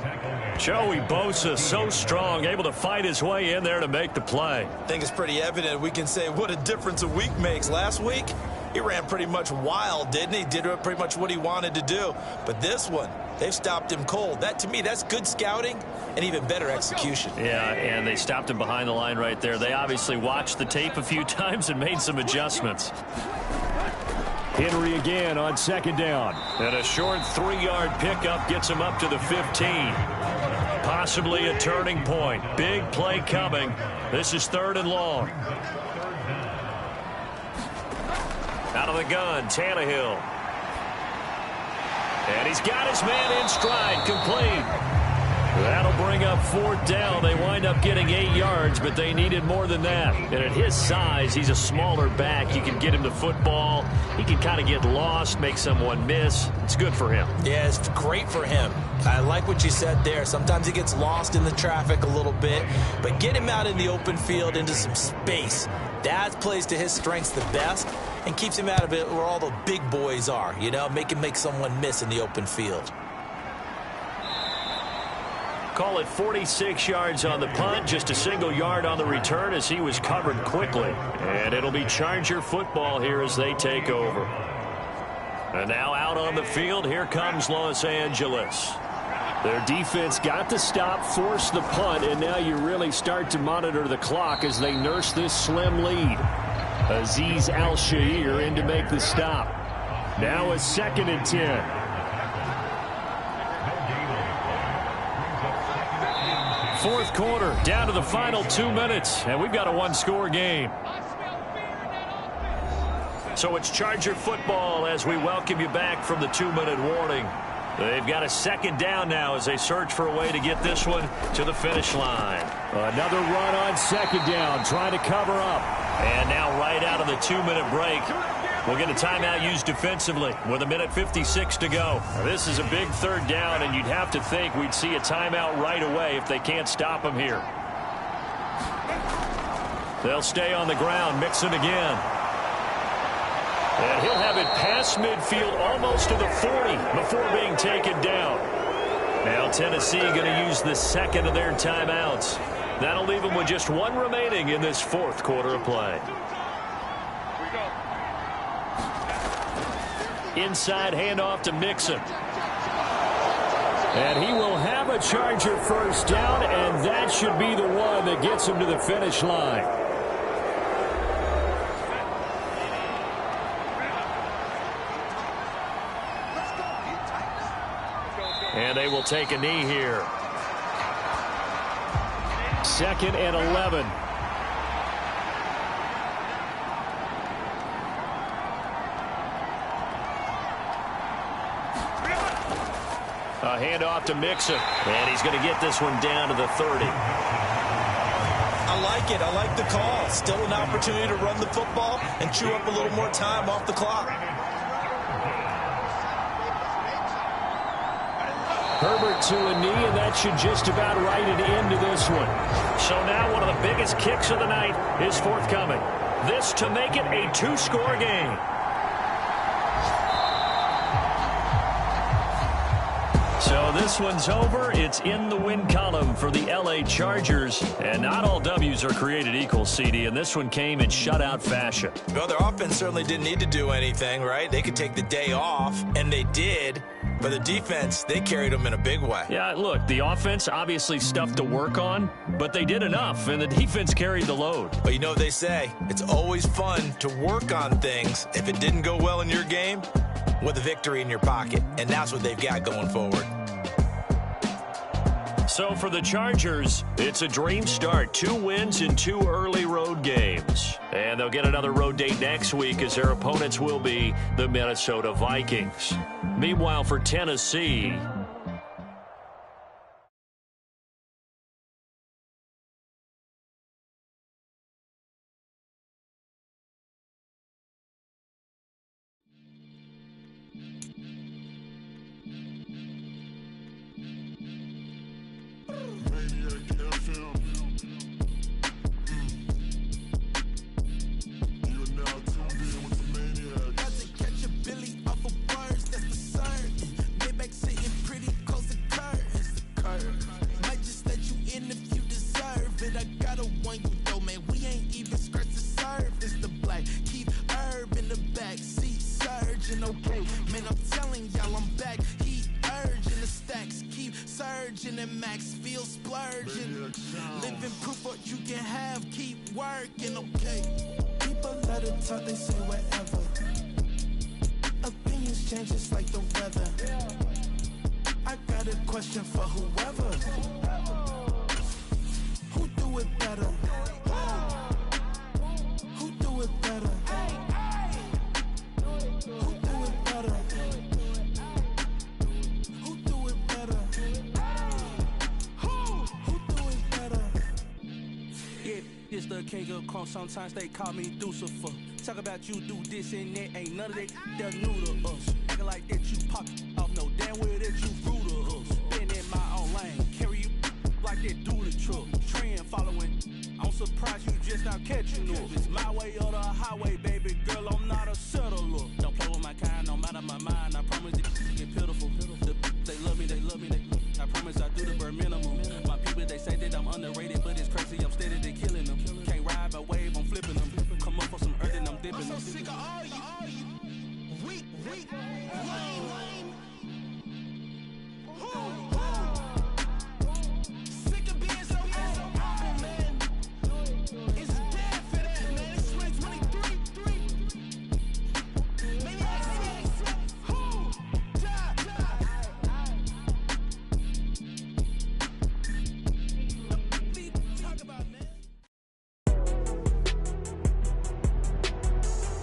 Joey Bosa, so strong, able to fight his way in there to make the play. I think it's pretty evident. We can say what a difference a week makes. Last week, he ran pretty much wild, didn't he? Did pretty much what he wanted to do. But this one, they've stopped him cold. That, to me, that's good scouting and even better execution. Yeah, and they stopped him behind the line right there. They obviously watched the tape a few times and made some adjustments. Henry again on second down. And a short 3-yard pickup gets him up to the 15. Possibly a turning point. Big play coming. This is 3rd and long. Out of the gun, Tannehill. And he's got his man in stride, complete. That'll bring up 4th down. They wind up getting 8 yards, but they needed more than that. And at his size, he's a smaller back. You can get him the football. He can kind of get lost, make someone miss. It's good for him. Yeah, it's great for him. I like what you said there. Sometimes he gets lost in the traffic a little bit, but get him out in the open field into some space. That plays to his strengths the best and keeps him out of it where all the big boys are, you know, make someone miss in the open field. Call it 46 yards on the punt, just a single yard on the return as he was covered quickly. And it'll be Charger football here as they take over. And now out on the field, here comes Los Angeles. Their defense got the stop, forced the punt, and now you really start to monitor the clock as they nurse this slim lead. Azeez Al-Shaair in to make the stop. Now a 2nd and 10. Fourth quarter, down to the final 2 minutes, and we've got a one-score game. So it's Charger football as we welcome you back from the 2-minute warning. They've got a 2nd down now as they search for a way to get this one to the finish line. Another run on 2nd down, trying to cover up. And now right out of the 2-minute break, we'll get a timeout used defensively with 1:56 to go. Now, this is a big 3rd down, and you'd have to think we'd see a timeout right away if they can't stop them here. They'll stay on the ground, Mixon again. And he'll have it past midfield almost to the 40 before being taken down. Now Tennessee going to use the 2nd of their timeouts. That'll leave them with just 1 remaining in this 4th quarter of play. Inside handoff to Mixon. And he will have a Charger 1st down, and that should be the one that gets him to the finish line. And they will take a knee here. 2nd and 11. A handoff to Mixon. And he's going to get this one down to the 30. I like it. I like the call. Still an opportunity to run the football and chew up a little more time off the clock. Herbert to a knee, and that should just about write it into this one. So now one of the biggest kicks of the night is forthcoming. This to make it a 2-score game. So this one's over. It's in the win column for the L.A. Chargers. And not all W's are created equal, CD, and this one came in shutout fashion. Well, their offense certainly didn't need to do anything, right? They could take the day off, and they did. But the defense, they carried them in a big way. Yeah, look, the offense, obviously stuff to work on, but they did enough, and the defense carried the load. But you know what they say, it's always fun to work on things if it didn't go well in your game, with a victory in your pocket. And that's what they've got going forward. So for the Chargers, it's a dream start. 2 wins in 2 early road games. And they'll get another road date next week as their opponents will be the Minnesota Vikings. Meanwhile, for Tennessee, sometimes they call me Lucifer. Talk about you do this and that, ain't none of that they're new to us. Acting like that you pop off, no damn well that you rude to us. Been in my own lane, carry you like that do the truck. Trend following, I'm surprised you just not catching up. It's my way or the highway, baby girl, I'm not a settler. Don't play with my kind, no matter my mind. I promise it get pitiful. They love me, they love me, they love me. I promise I do the bare minimum. My people, they say that I'm underrated, but it's crazy, I'm steady, they killing them. Can't ride my wave, I'm flipping them. Come up for some earth and I'm dipping them. I'm so sick of all you weak, lame. Sick of being so humble, man. It's dead for that, man. It's 2023. Maybe I see.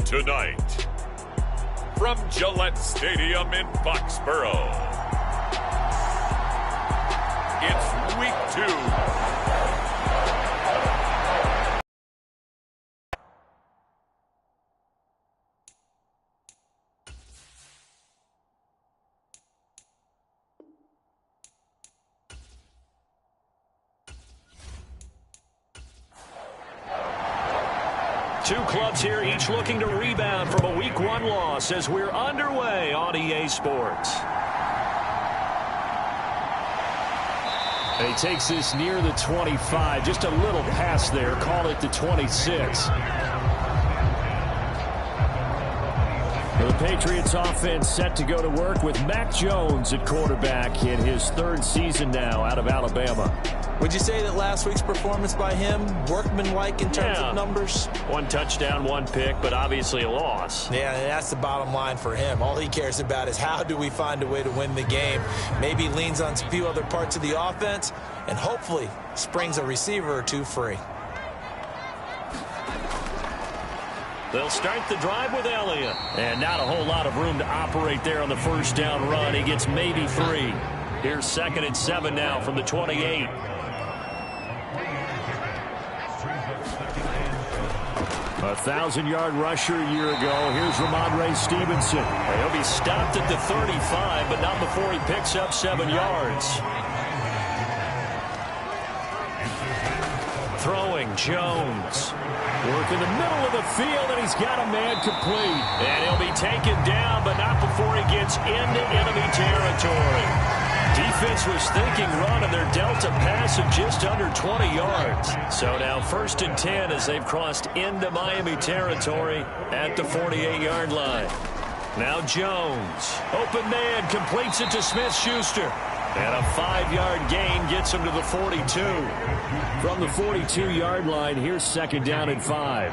Tonight, from Gillette Stadium in Foxborough, it's Week 2. Two clubs here, each looking to rebound from a Week 1 loss as we're underway on EA Sports. And he takes this near the 25, just a little past there, call it the 26. The Patriots offense set to go to work with Mac Jones at quarterback in his 3rd season now out of Alabama. Would you say that last week's performance by him, workmanlike in terms of numbers? 1 touchdown, 1 pick, but obviously a loss. Yeah, that's the bottom line for him. All he cares about is how do we find a way to win the game. Maybe leans on a few other parts of the offense, and hopefully springs a receiver or 2 free. They'll start the drive with Elliott. And not a whole lot of room to operate there on the first down run. He gets maybe 3. Here's 2nd and 7 now from the 28. A 1,000-yard rusher a year ago. Here's Ramondre Stevenson. He'll be stopped at the 35, but not before he picks up 7 yards. Throwing Jones. Work in the middle of the field, and he's got a man complete. And he'll be taken down, but not before he gets into enemy territory. defense was thinking run, and they're dealt a pass of just under 20 yards. So now 1st and 10 as they've crossed into Miami territory at the 48-yard line. Now Jones, open man, completes it to Smith-Schuster. And a 5-yard gain gets him to the 42. From the 42-yard line, here's 2nd down and 5.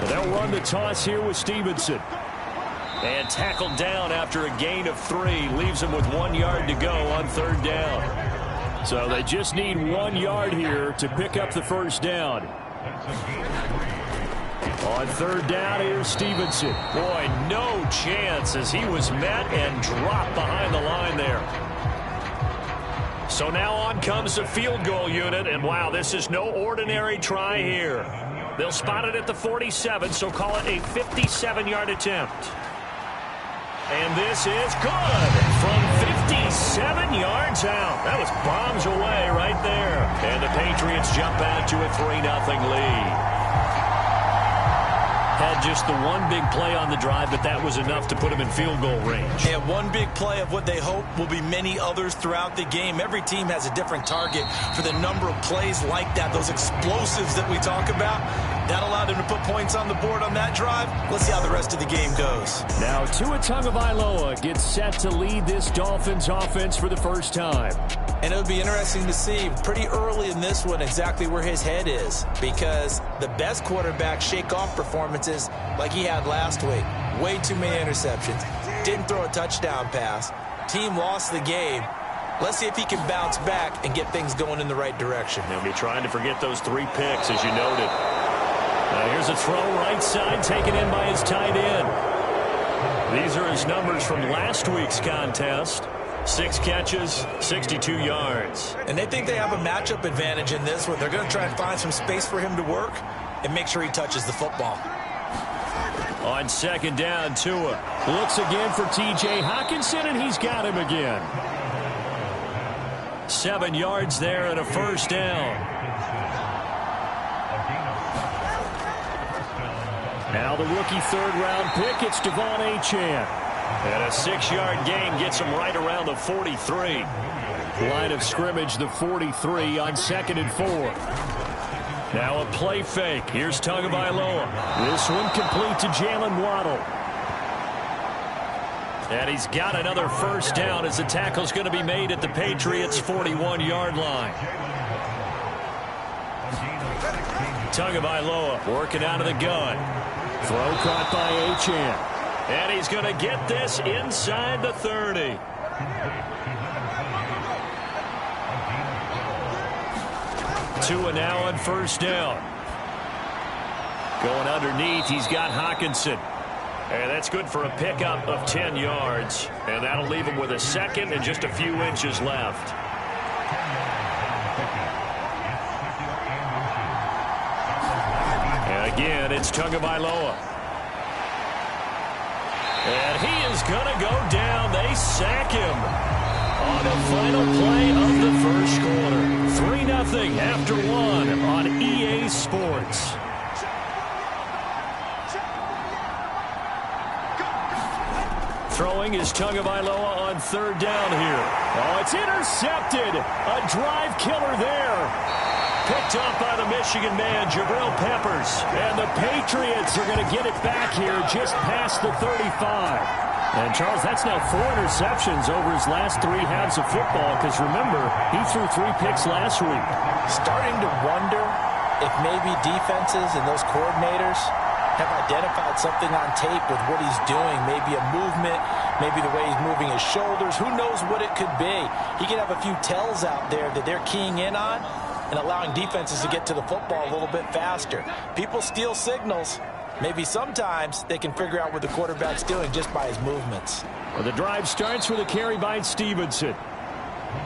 They'll run the toss here with Stevenson. And tackled down after a gain of 3. Leaves him with 1 yard to go on 3rd down. So they just need 1 yard here to pick up the 1st down. On 3rd down, here's Stevenson. Boy, no chance as he was met and dropped behind the line there. So now on comes the field goal unit, and wow, this is no ordinary try here. They'll spot it at the 47, so call it a 57-yard attempt. And this is good from 57 yards out. That was bombs away right there. And the Patriots jump out to a 3-0 lead. Had just the one big play on the drive, but that was enough to put him in field goal range. And one big play of what they hope will be many others throughout the game. Every team has a different target for the number of plays like that, those explosives that we talk about. That allowed him to put points on the board on that drive. Let's see how the rest of the game goes. Now Tua Tagovailoa gets set to lead this Dolphins offense for the first time. And it'll be interesting to see pretty early in this one exactly where his head is, because the best quarterbacks shake off performances like he had last week. Way too many interceptions. Didn't throw a touchdown pass. Team lost the game. Let's see if he can bounce back and get things going in the right direction. He'll be trying to forget those 3 picks, as you noted. Now here's a throw right side taken in by his tight end. These are his numbers from last week's contest. 6 catches, 62 yards. And they think they have a matchup advantage in this one. They're going to try and find some space for him to work and make sure he touches the football. On 2nd down, Tua looks again for T.J. Hockenson, and he's got him again. 7 yards there and a 1st down. Now the rookie 3rd-round pick, it's Devon Achane. And a 6-yard gain gets him right around the 43. Line of scrimmage, the 43 on 2nd and 4. Now a play fake. Here's Tagovailoa. This one complete to Jalen Waddle. And he's got another 1st down as the tackle's going to be made at the Patriots' 41-yard line. Tagovailoa working out of the gun. Throw caught by Achane. And he's going to get this inside the 30. Tua now on 1st down. Going underneath, he's got Hockenson. And that's good for a pickup of 10 yards. And that'll leave him with a 2nd and just a few inches left. And again, it's Tagovailoa. And he is going to go down. They sack him on the final play of the 1st quarter. 3-0 after 1 on EA Sports. Throwing is Tagovailoa on 3rd down here. Oh, it's intercepted. A drive killer there. Picked up by the Michigan man, Jabril Peppers. And the Patriots are going to get it back here just past the 35. And, Charles, that's now 4 interceptions over his last 3 halves of football, because, remember, he threw 3 picks last week. Starting to wonder if maybe defenses and those coordinators have identified something on tape with what he's doing. Maybe a movement, maybe the way he's moving his shoulders. Who knows what it could be? He could have a few tells out there that they're keying in on and allowing defenses to get to the football a little bit faster. People steal signals. Maybe sometimes they can figure out what the quarterback's doing just by his movements. Well, the drive starts with a carry by Stevenson.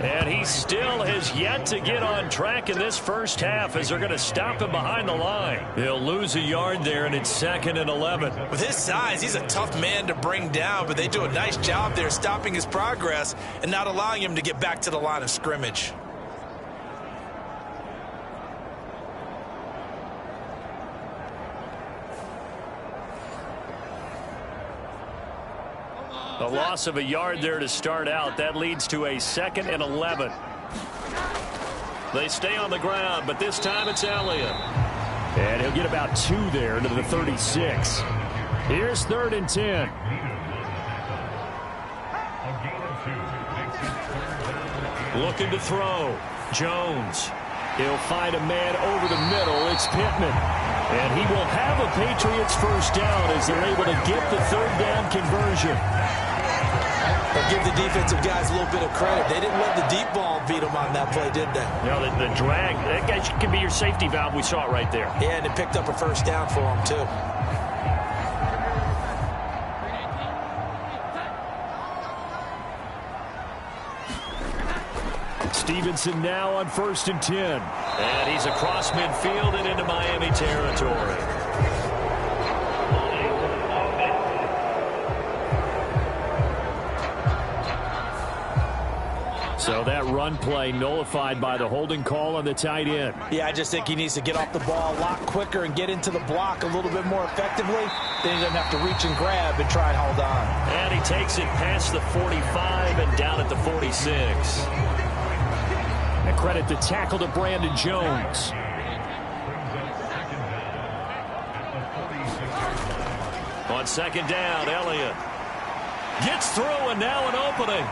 And he still has yet to get on track in this 1st half as they're going to stop him behind the line. He'll lose a yard there, and it's 2nd and 11. With his size, he's a tough man to bring down, but they do a nice job there stopping his progress and not allowing him to get back to the line of scrimmage. A loss of a yard there to start out. That leads to a 2nd and 11. They stay on the ground, but this time it's Elliott. And he'll get about 2 there to the 36. Here's 3rd and 10. Looking to throw. Jones. He'll find a man over the middle. It's Pittman. And he will have a Patriots first down as they're able to get the 3rd down conversion. But give the defensive guys a little bit of credit. They didn't let the deep ball beat them on that play, did they? You know, the drag, that guy can be your safety valve. We saw it right there. Yeah, and it picked up a first down for them, too. Stevenson now on 1st and 10. And he's across midfield and into Miami territory. So that run play nullified by the holding call on the tight end. Yeah, I just think he needs to get off the ball a lot quicker and get into the block a little bit more effectively. Then he doesn't have to reach and grab and try and hold on. And he takes it past the 45 and down at the 46. And credit the tackle to Brandon Jones. On 2nd down, Elliott gets through and now an opening.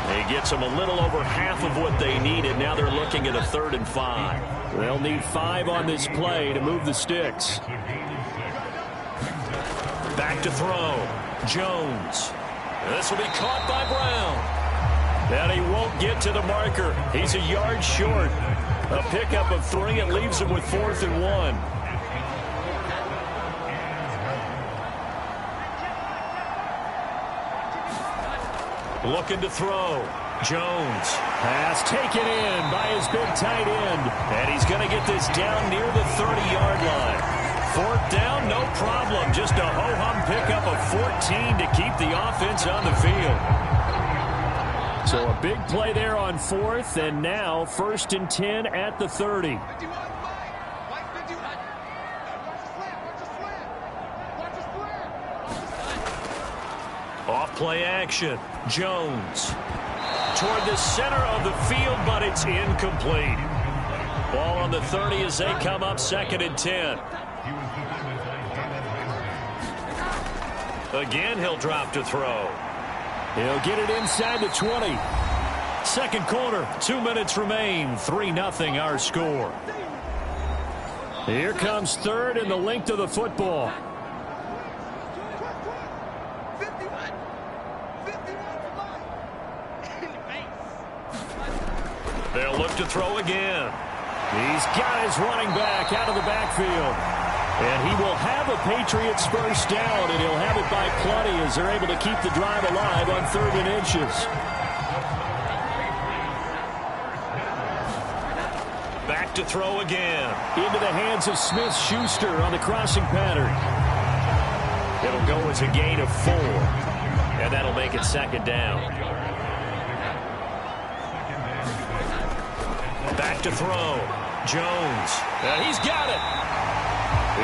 He gets them a little over half of what they needed. Now they're looking at a 3rd and 5. They'll need 5 on this play to move the sticks. Back to throw. Jones. This will be caught by Brown. And he won't get to the marker. He's a yard short. A pickup of 3. It leaves him with 4th and 1. Looking to throw. Jones. Pass taken in by his big tight end. And he's going to get this down near the 30-yard line. 4th down, no problem. Just a ho-hum pickup of 14 to keep the offense on the field. So a big play there on 4th, and now 1st and 10 at the 30. Off play action. Jones toward the center of the field, but it's incomplete. Ball on the 30 as they come up 2nd and 10. Again, he'll drop to throw. He'll get it inside the 20. 2nd quarter, 2 minutes remain. 3-0 our score. Here comes 3rd and the length of the football. They'll look to throw again. He's got his running back out of the backfield. And he will have a Patriots first down, and he'll have it by plenty as they're able to keep the drive alive on 3rd and inches. Back to throw again. Into the hands of Smith-Schuster on the crossing pattern. It'll go as a gain of 4. And that'll make it 2nd down. Back to throw. Jones. And he's got it.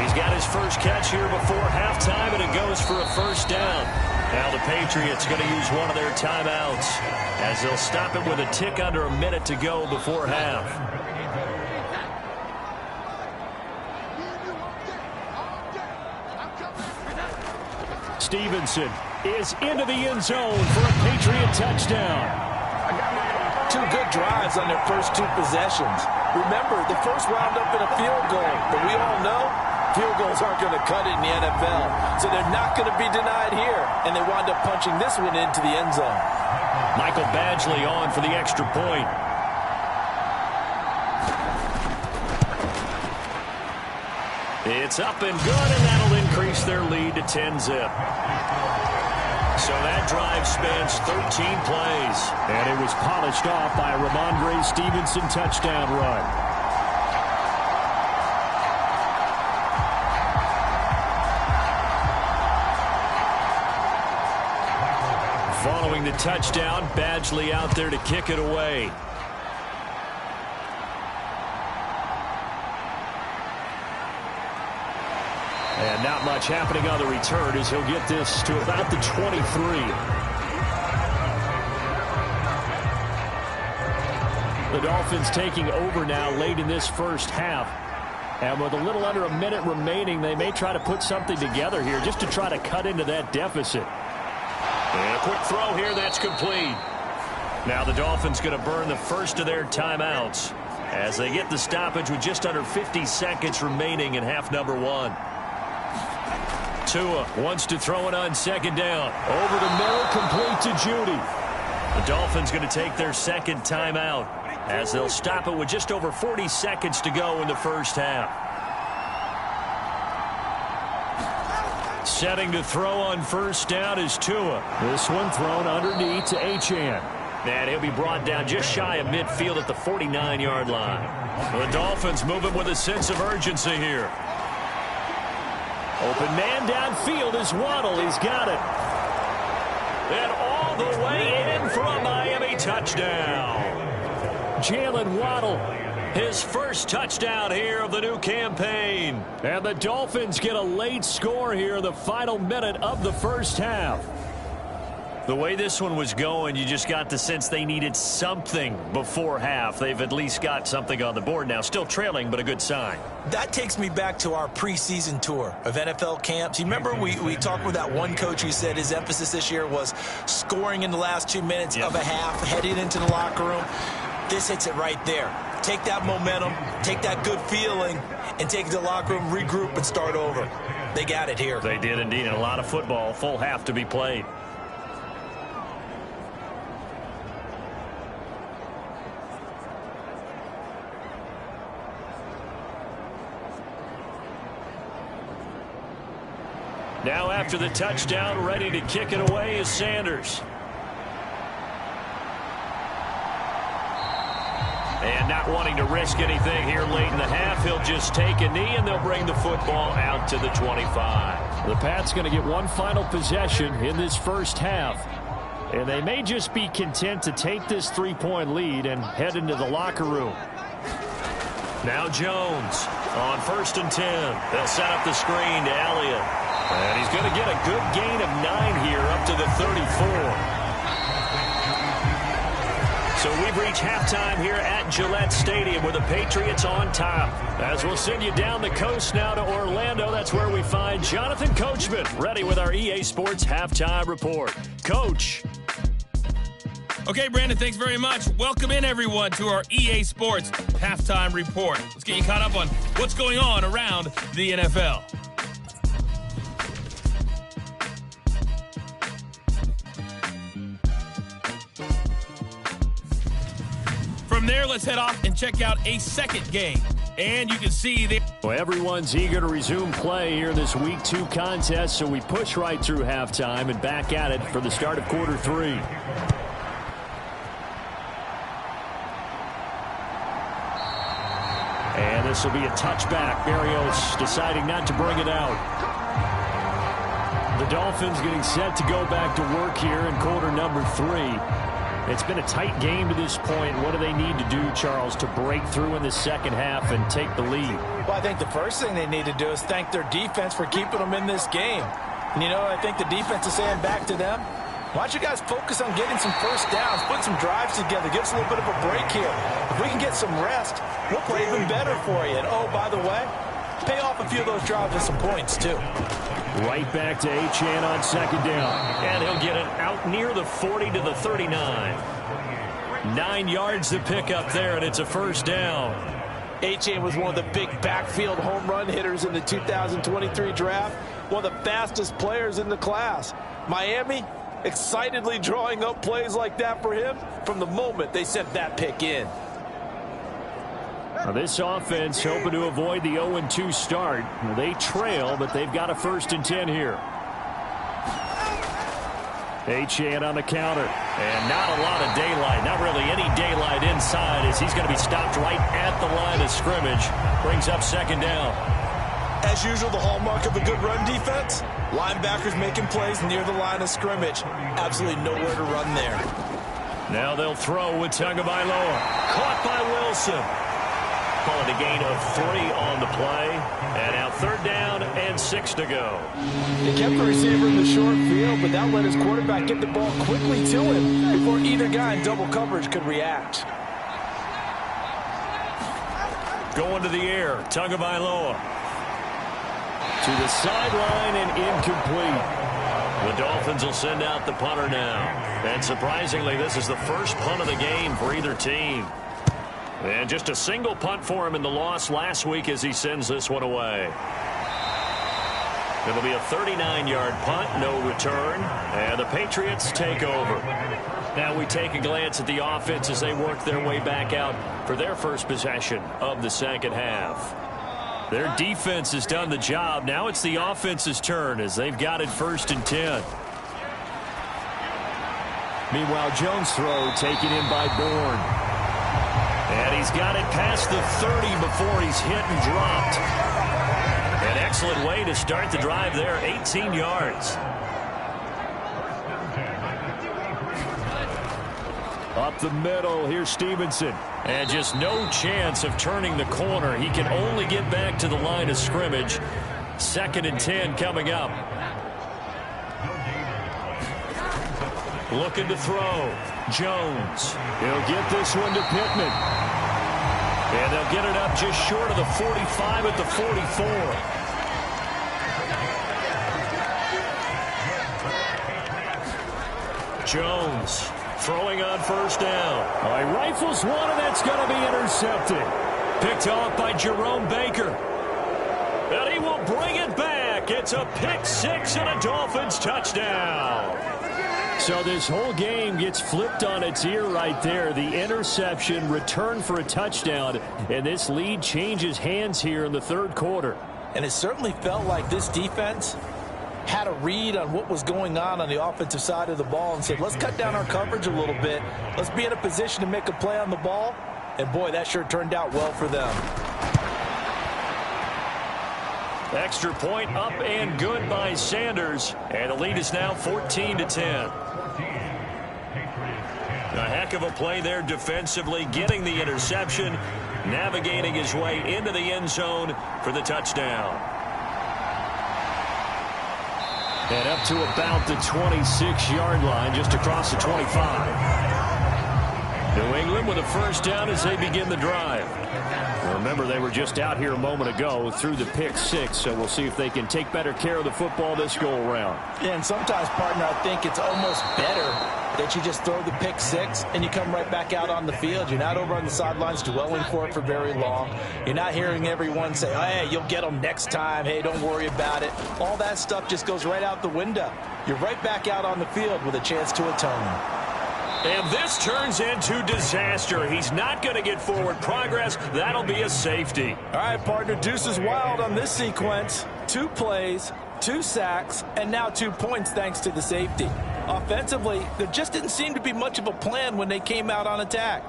He's got his first catch here before halftime, and it goes for a first down. Now the Patriots going to use one of their timeouts as they'll stop it with a tick under a minute to go before half. Stevenson is into the end zone for a Patriot touchdown. 2 good drives on their first 2 possessions. Remember, the first wound up in a field goal, but we all know field goals aren't going to cut it in the NFL, so they're not going to be denied here, and they wound up punching this one into the end zone. Michael Badgley on for the extra point. It's up and good, and that'll increase their lead to 10-zip. So that drive spans 13 plays. And it was polished off by a Ramondre Stevenson touchdown run. Following the touchdown, Badgley out there to kick it away. And not much happening on the return as he'll get this to about the 23. The Dolphins taking over now late in this first half. And with a little under a minute remaining, they may try to put something together here just to try to cut into that deficit. And a quick throw here that's complete. Now the Dolphins going to burn the first of their timeouts as they get the stoppage with just under 50 seconds remaining in half number 1. Tua wants to throw it on second down. Over the middle, complete to Judy. The Dolphins going to take their second timeout as they'll stop it with just over 40 seconds to go in the first half. Setting to throw on first down is Tua. This one thrown underneath to Achane. And he'll be brought down just shy of midfield at the 49-yard line. The Dolphins moving with a sense of urgency here. Open man downfield is Waddle. He's got it. And all the way in for a Miami touchdown. Jalen Waddle, his first touchdown here of the new campaign. And the Dolphins get a late score here in the final minute of the first half. The way this one was going, you just got the sense they needed something before half. They've at least got something on the board now. Still trailing, but a good sign. That takes me back to our preseason tour of NFL camps. You remember we talked with that one coach who said his emphasis this year was scoring in the last 2 minutes of a half, heading into the locker room. This hits it right there. Take that momentum, take that good feeling, and take it to the locker room, regroup, and start over. They got it here. They did indeed, and a lot of football, full half to be played. Now after the touchdown, ready to kick it away is Sanders. And not wanting to risk anything here late in the half, he'll just take a knee, and they'll bring the football out to the 25. The Pats going to get one final possession in this first half. And they may just be content to take this 3-point lead and head into the locker room. Now Jones on 1st and 10. They'll set up the screen to Elliott. And he's going to get a good gain of 9 here up to the 34. So we've reached halftime here at Gillette Stadium with the Patriots on top. As we'll send you down the coast now to Orlando, that's where we find Jonathan Coachman ready with our EA Sports Halftime Report. Coach. Okay, Brandon, thanks very much. Welcome in, everyone, to our EA Sports Halftime Report. Let's get you caught up on what's going on around the NFL. From there, let's head off and check out a second game. And you can see there. Well, everyone's eager to resume play here in this Week 2 contest, so we push right through halftime and back at it for the start of quarter 3. And this will be a touchback. Berrios deciding not to bring it out. The Dolphins getting set to go back to work here in quarter number 3. It's been a tight game to this point. What do they need to do, Charles, to break through in the second half and take the lead? Well, I think the first thing they need to do is thank their defense for keeping them in this game. And, you know, I think the defense is saying back to them, why don't you guys focus on getting some first downs, put some drives together, give us a little bit of a break here. If we can get some rest, we'll play even better for you. And, oh, by the way, pay off a few of those drives with some points, too. Right back to Achane on second down. And he'll get it out near the 40 to the 39. 9 yards to pick up there, and it's a first down. Achane was one of the big backfield home run hitters in the 2023 draft. One of the fastest players in the class. Miami excitedly drawing up plays like that for him from the moment they sent that pick in. Now this offense hoping to avoid the 0-2 start. They trail, but they've got a 1st and 10 here. Achane on the counter. And not a lot of daylight. Not really any daylight inside as he's going to be stopped right at the line of scrimmage. Brings up second down. As usual, the hallmark of a good run defense, linebackers making plays near the line of scrimmage. Absolutely nowhere to run there. Now they'll throw with Tagovailoa. Caught by Wilson. calling a gain of 3 on the play. And now 3rd down and 6 to go. He kept the receiver in the short field, but that let his quarterback get the ball quickly to him before either guy in double coverage could react. Going to the air, Tagovailoa. To the sideline and incomplete. The Dolphins will send out the punter now. And surprisingly, this is the first punt of the game for either team. And just a single punt for him in the loss last week as he sends this one away. It'll be a 39-yard punt, no return, and the Patriots take over. Now we take a glance at the offense as they work their way back out for their first possession of the second half. Their defense has done the job. Now it's the offense's turn as they've got it 1st and 10. Meanwhile, Jones' throw taken in by Bourne. And he's got it past the 30 before he's hit and dropped. An excellent way to start the drive there, 18 yards. Up the middle, here's Stevenson. And just no chance of turning the corner. He can only get back to the line of scrimmage. 2nd and 10 coming up. Looking to throw. Jones. He'll get this one to Pittman. And they'll get it up just short of the 45 at the 44. Jones throwing on 1st down. He rifles one, and that's going to be intercepted. Picked off by Jerome Baker. And he will bring it back. It's a pick 6 and a Dolphins touchdown. So this whole game gets flipped on its ear right there. The interception, return for a touchdown, and this lead changes hands here in the 3rd quarter. And it certainly felt like this defense had a read on what was going on the offensive side of the ball and said, let's cut down our coverage a little bit. Let's be in a position to make a play on the ball. And, boy, that sure turned out well for them. Extra point up and good by Sanders. And the lead is now 14-10. A heck of a play there defensively, getting the interception, navigating his way into the end zone for the touchdown. And up to about the 26-yard line, just across the 25. New England with a 1st down as they begin the drive. Remember, they were just out here a moment ago through the pick 6, so we'll see if they can take better care of the football this go-around. Yeah, and sometimes, partner, I think it's almost better that you just throw the pick 6 and you come right back out on the field. You're not over on the sidelines dwelling for it for very long. You're not hearing everyone say, oh, hey, you'll get them next time. Hey, don't worry about it. All that stuff just goes right out the window. You're right back out on the field with a chance to atone. And this turns into disaster. He's not going to get forward progress. That'll be a safety. All right, partner, deuce is wild on this sequence. 2 plays, 2 sacks, and now 2 points thanks to the safety. Offensively, there just didn't seem to be much of a plan when they came out on attack.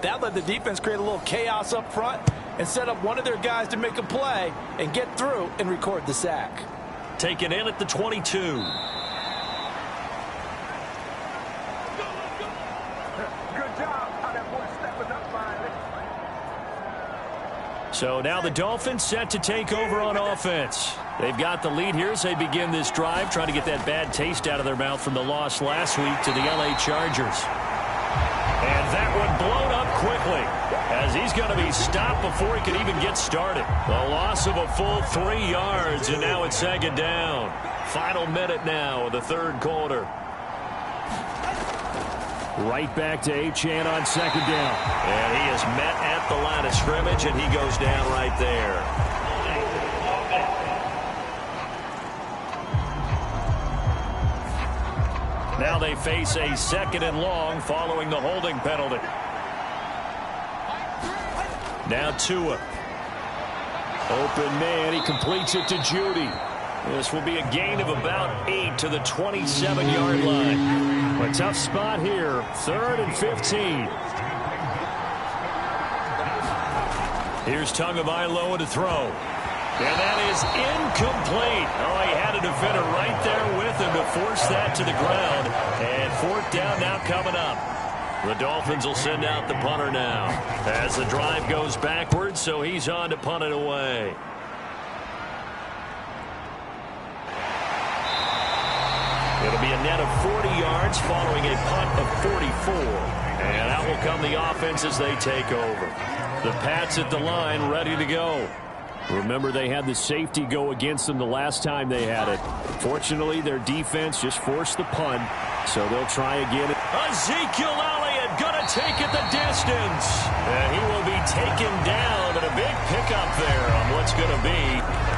That let the defense create a little chaos up front and set up one of their guys to make a play and get through and record the sack. Taken in at the 22. So now the Dolphins set to take over on offense. They've got the lead here as they begin this drive, trying to get that bad taste out of their mouth from the loss last week to the LA Chargers. And that one blown up quickly as he's going to be stopped before he can even get started. The loss of a full 3 yards, and now it's 2nd down. Final minute now of the 3rd quarter. Right back to Achane on 2nd down. And he is met at the line of scrimmage, and he goes down right there. Now they face a 2nd and long following the holding penalty. Now Tua. Open man, he completes it to Judy. This will be a gain of about 8 to the 27-yard line. A tough spot here, 3rd and 15. Here's Tagovailoa to throw. And that is incomplete. Oh, he had a defender right there with him to force that to the ground. And 4th down now coming up. The Dolphins will send out the punter now as the drive goes backwards, so he's on to punt it away. It'll be a net of 40 yards following a punt of 44. And out will come the offense as they take over. The Pats at the line ready to go. Remember, they had the safety go against them the last time they had it. Fortunately, their defense just forced the punt, so they'll try again. Ezekiel Elliott going to take it the distance. And he will be taken down, and a big pickup there on what's going to be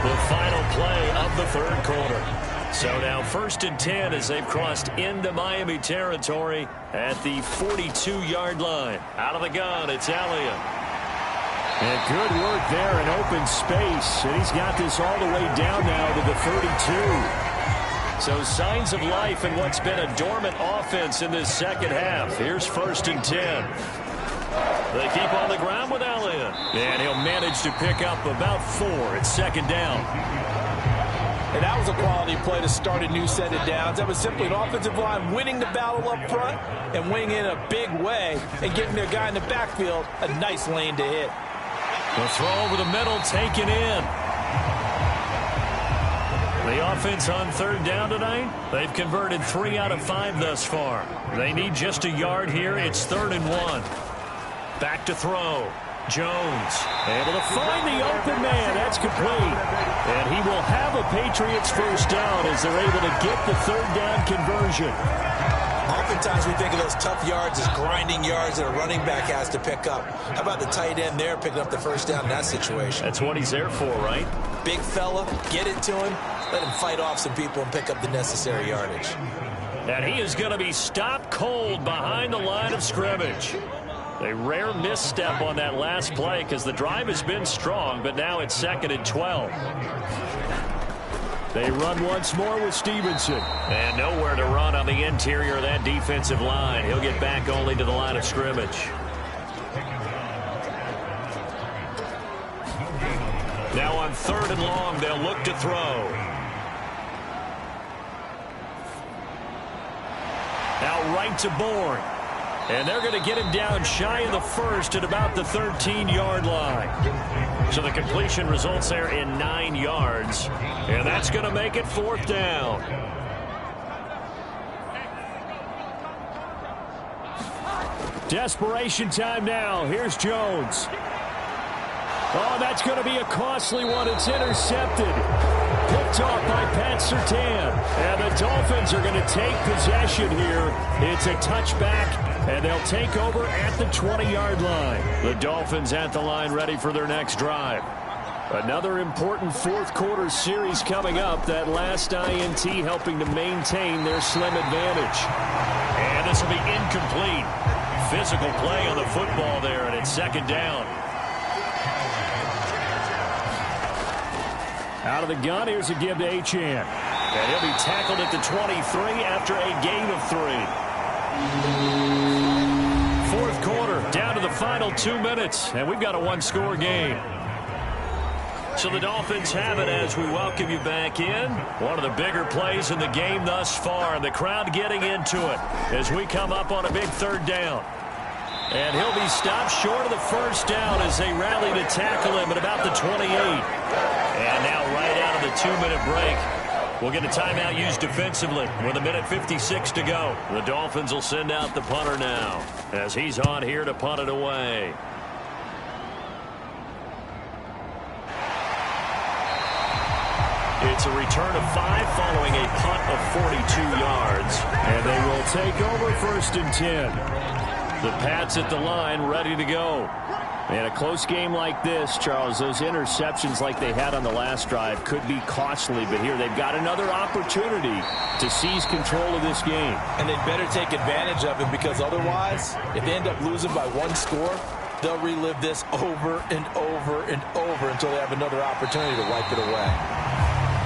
the final play of the third quarter. So now 1st and 10 as they've crossed into Miami territory at the 42-yard line. Out of the gun, it's Elliott. And good work there in open space. And he's got this all the way down now to the 32. So signs of life in what's been a dormant offense in this second half. Here's 1st and 10. They keep on the ground with Elliott. And he'll manage to pick up about 4 at 2nd down. And that was a quality play to start a new set of downs. That was simply an offensive line winning the battle up front and winning in a big way and giving their guy in the backfield a nice lane to hit. The throw over the middle taken in. The offense on 3rd down tonight, they've converted 3 out of 5 thus far. They need just a yard here. It's 3rd and 1. Back to throw. Jones able to find the open man. That's complete. And he will have a Patriots first down as they're able to get the 3rd down conversion. Oftentimes we think of those tough yards as grinding yards that a running back has to pick up. How about the tight end there picking up the first down in that situation? That's what he's there for, right? Big fella, get it to him, let him fight off some people and pick up the necessary yardage. And he is going to be stopped cold behind the line of scrimmage. A rare misstep on that last play because the drive has been strong, but now it's 2nd and 12. They run once more with Stevenson. And nowhere to run on the interior of that defensive line. He'll get back only to the line of scrimmage. Now on 3rd and long, they'll look to throw. Now right to Bourne. And they're going to get him down shy of the 1st at about the 13-yard line. So the completion results there in 9 yards. And that's going to make it 4th down. Desperation time now. Here's Jones. Oh, that's going to be a costly one. It's intercepted. Picked off by Pat Surtain. And the Dolphins are going to take possession here. It's a touchback, and they'll take over at the 20-yard line. The Dolphins at the line ready for their next drive. Another important 4th quarter series coming up. That last INT helping to maintain their slim advantage. And this will be incomplete. Physical play on the football there, and it's 2nd down. Out of the gun, here's a give to Achane. And he'll be tackled at the 23 after a gain of 3. 4th quarter, down to the final 2 minutes, and we've got a 1-score game. So the Dolphins have it as we welcome you back in. One of the bigger plays in the game thus far, and the crowd getting into it as we come up on a big 3rd down. And he'll be stopped short of the first down as they rally to tackle him at about the 28. And now right out of the 2-minute break, we'll get a timeout used defensively with 1:56 to go. The Dolphins will send out the punter now as he's on here to punt it away. It's a return of 5 following a punt of 42 yards. And they will take over 1st and 10. The Pats at the line ready to go. And a close game like this, Charles, those interceptions like they had on the last drive could be costly. But here they've got another opportunity to seize control of this game. And they better take advantage of it because otherwise, if they end up losing by 1 score, they'll relive this over and over and over until they have another opportunity to wipe it away.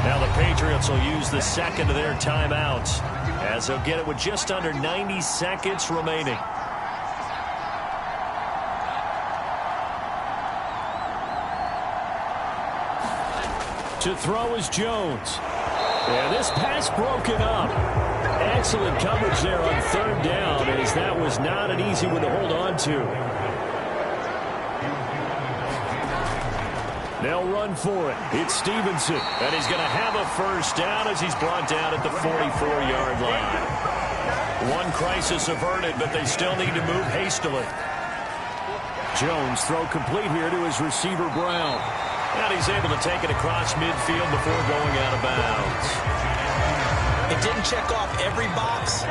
Now the Patriots will use the 2nd of their timeouts as they'll get it with just under 90 seconds remaining. To throw is Jones. And this pass broken up. Excellent coverage there on third down, as that was not an easy one to hold on to. They'll run for it. It's Stevenson, and he's going to have a first down as he's brought down at the 44-yard line. One crisis averted, but they still need to move hastily. Jones throw complete here to his receiver, Brown. And he's able to take it across midfield before going out of bounds. It didn't check off every box,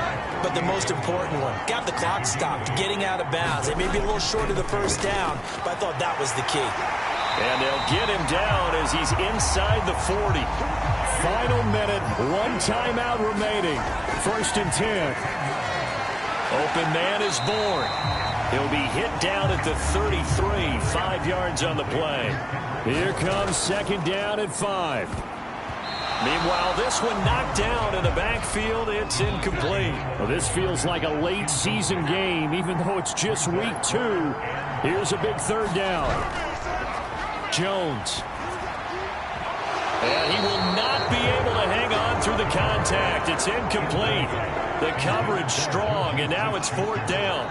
but the most important one. Got the clock stopped, getting out of bounds. They may be a little short of the first down, but I thought that was the key. And they'll get him down as he's inside the 40. Final minute, one timeout remaining. 1st and 10. Open man is born. He'll be hit down at the 33, 5 yards on the play. Here comes 2nd down at 5. Meanwhile, this one knocked down in the backfield. It's incomplete. Well, this feels like a late season game, even though it's just week 2. Here's a big 3rd down. Jones. And he will not be able to hang on through the contact. It's incomplete. The coverage strong, and now it's 4th down.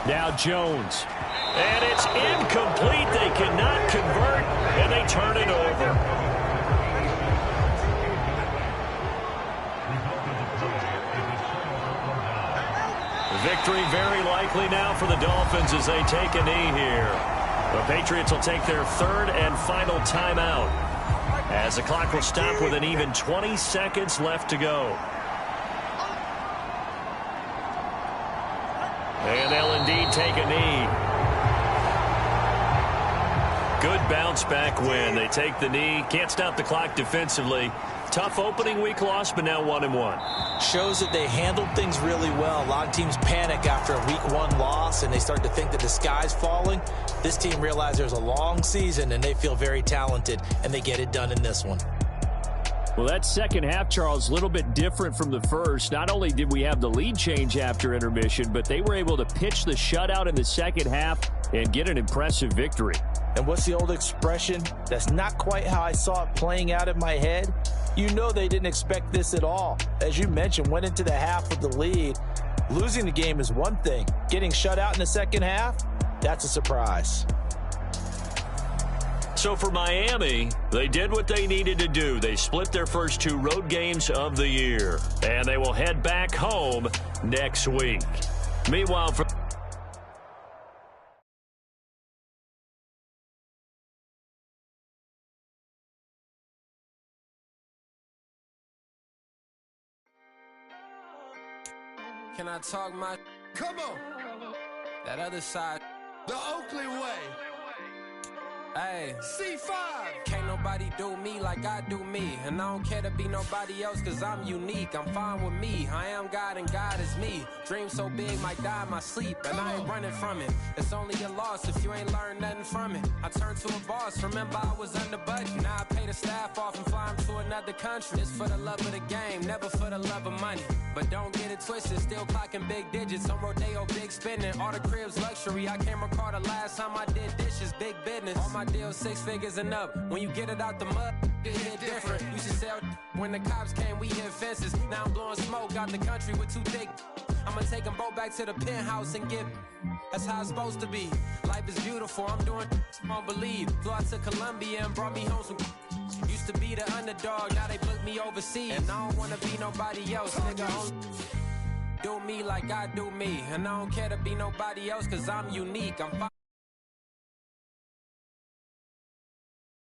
Now Jones. And it's incomplete. They cannot convert, and they turn it over. Victory very likely now for the Dolphins as they take a knee here. The Patriots will take their 3rd and final timeout, as the clock will stop with an even 20 seconds left to go. And they'll indeed take a knee. Good bounce back win. They take the knee. Can't stop the clock defensively. Tough opening week loss, but now 1-1. Shows that they handled things really well. A lot of teams panic after a week 1 loss, and they start to think that the sky's falling. This team realized there's a long season, and they feel very talented, and they get it done in this one. Well, that second half, Charles, a little bit different from the first. Not only did we have the lead change after intermission, but they were able to pitch the shutout in the second half and get an impressive victory. And what's the old expression? That's not quite how I saw it playing out in my head. You know they didn't expect this at all. As you mentioned, went into the half with the lead. Losing the game is one thing. Getting shut out in the second half, that's a surprise. So for Miami, they did what they needed to do. They split their first 2 road games of the year, and they will head back home next week. Meanwhile, for Can I talk my... Come on. That other side. The Oakland way. Hey. C5. Can't nobody do me like I do me. And I don't care to be nobody else cause I'm unique. I'm fine with me. I am God and God is me. Dream so big might die in my sleep. And I ain't running from it. It's only a loss if you ain't learned nothing from it. I turned to a boss. Remember I was under budget. Now I pay the staff off and fly them to another country. It's for the love of the game. Never for the love of money. But don't get it twisted. Still clocking big digits. On Rodeo, big spending. All the cribs luxury. I can't recall the last time I did dishes. Big business. All my deals 6 figures and up. When you get it out the mud, it hit different. You should sell when the cops came, we hit fences. Now I'm blowing smoke out the country with 2 thick. I'ma take them both back to the penthouse and get. That's how it's supposed to be. Life is beautiful. I'm doing won't believe. Flew out to Colombia and brought me home some. Used to be the underdog, now they book me overseas. And I don't wanna be nobody else, nigga. Do me like I do me. And I don't care to be nobody else cause I'm unique. I'm fine.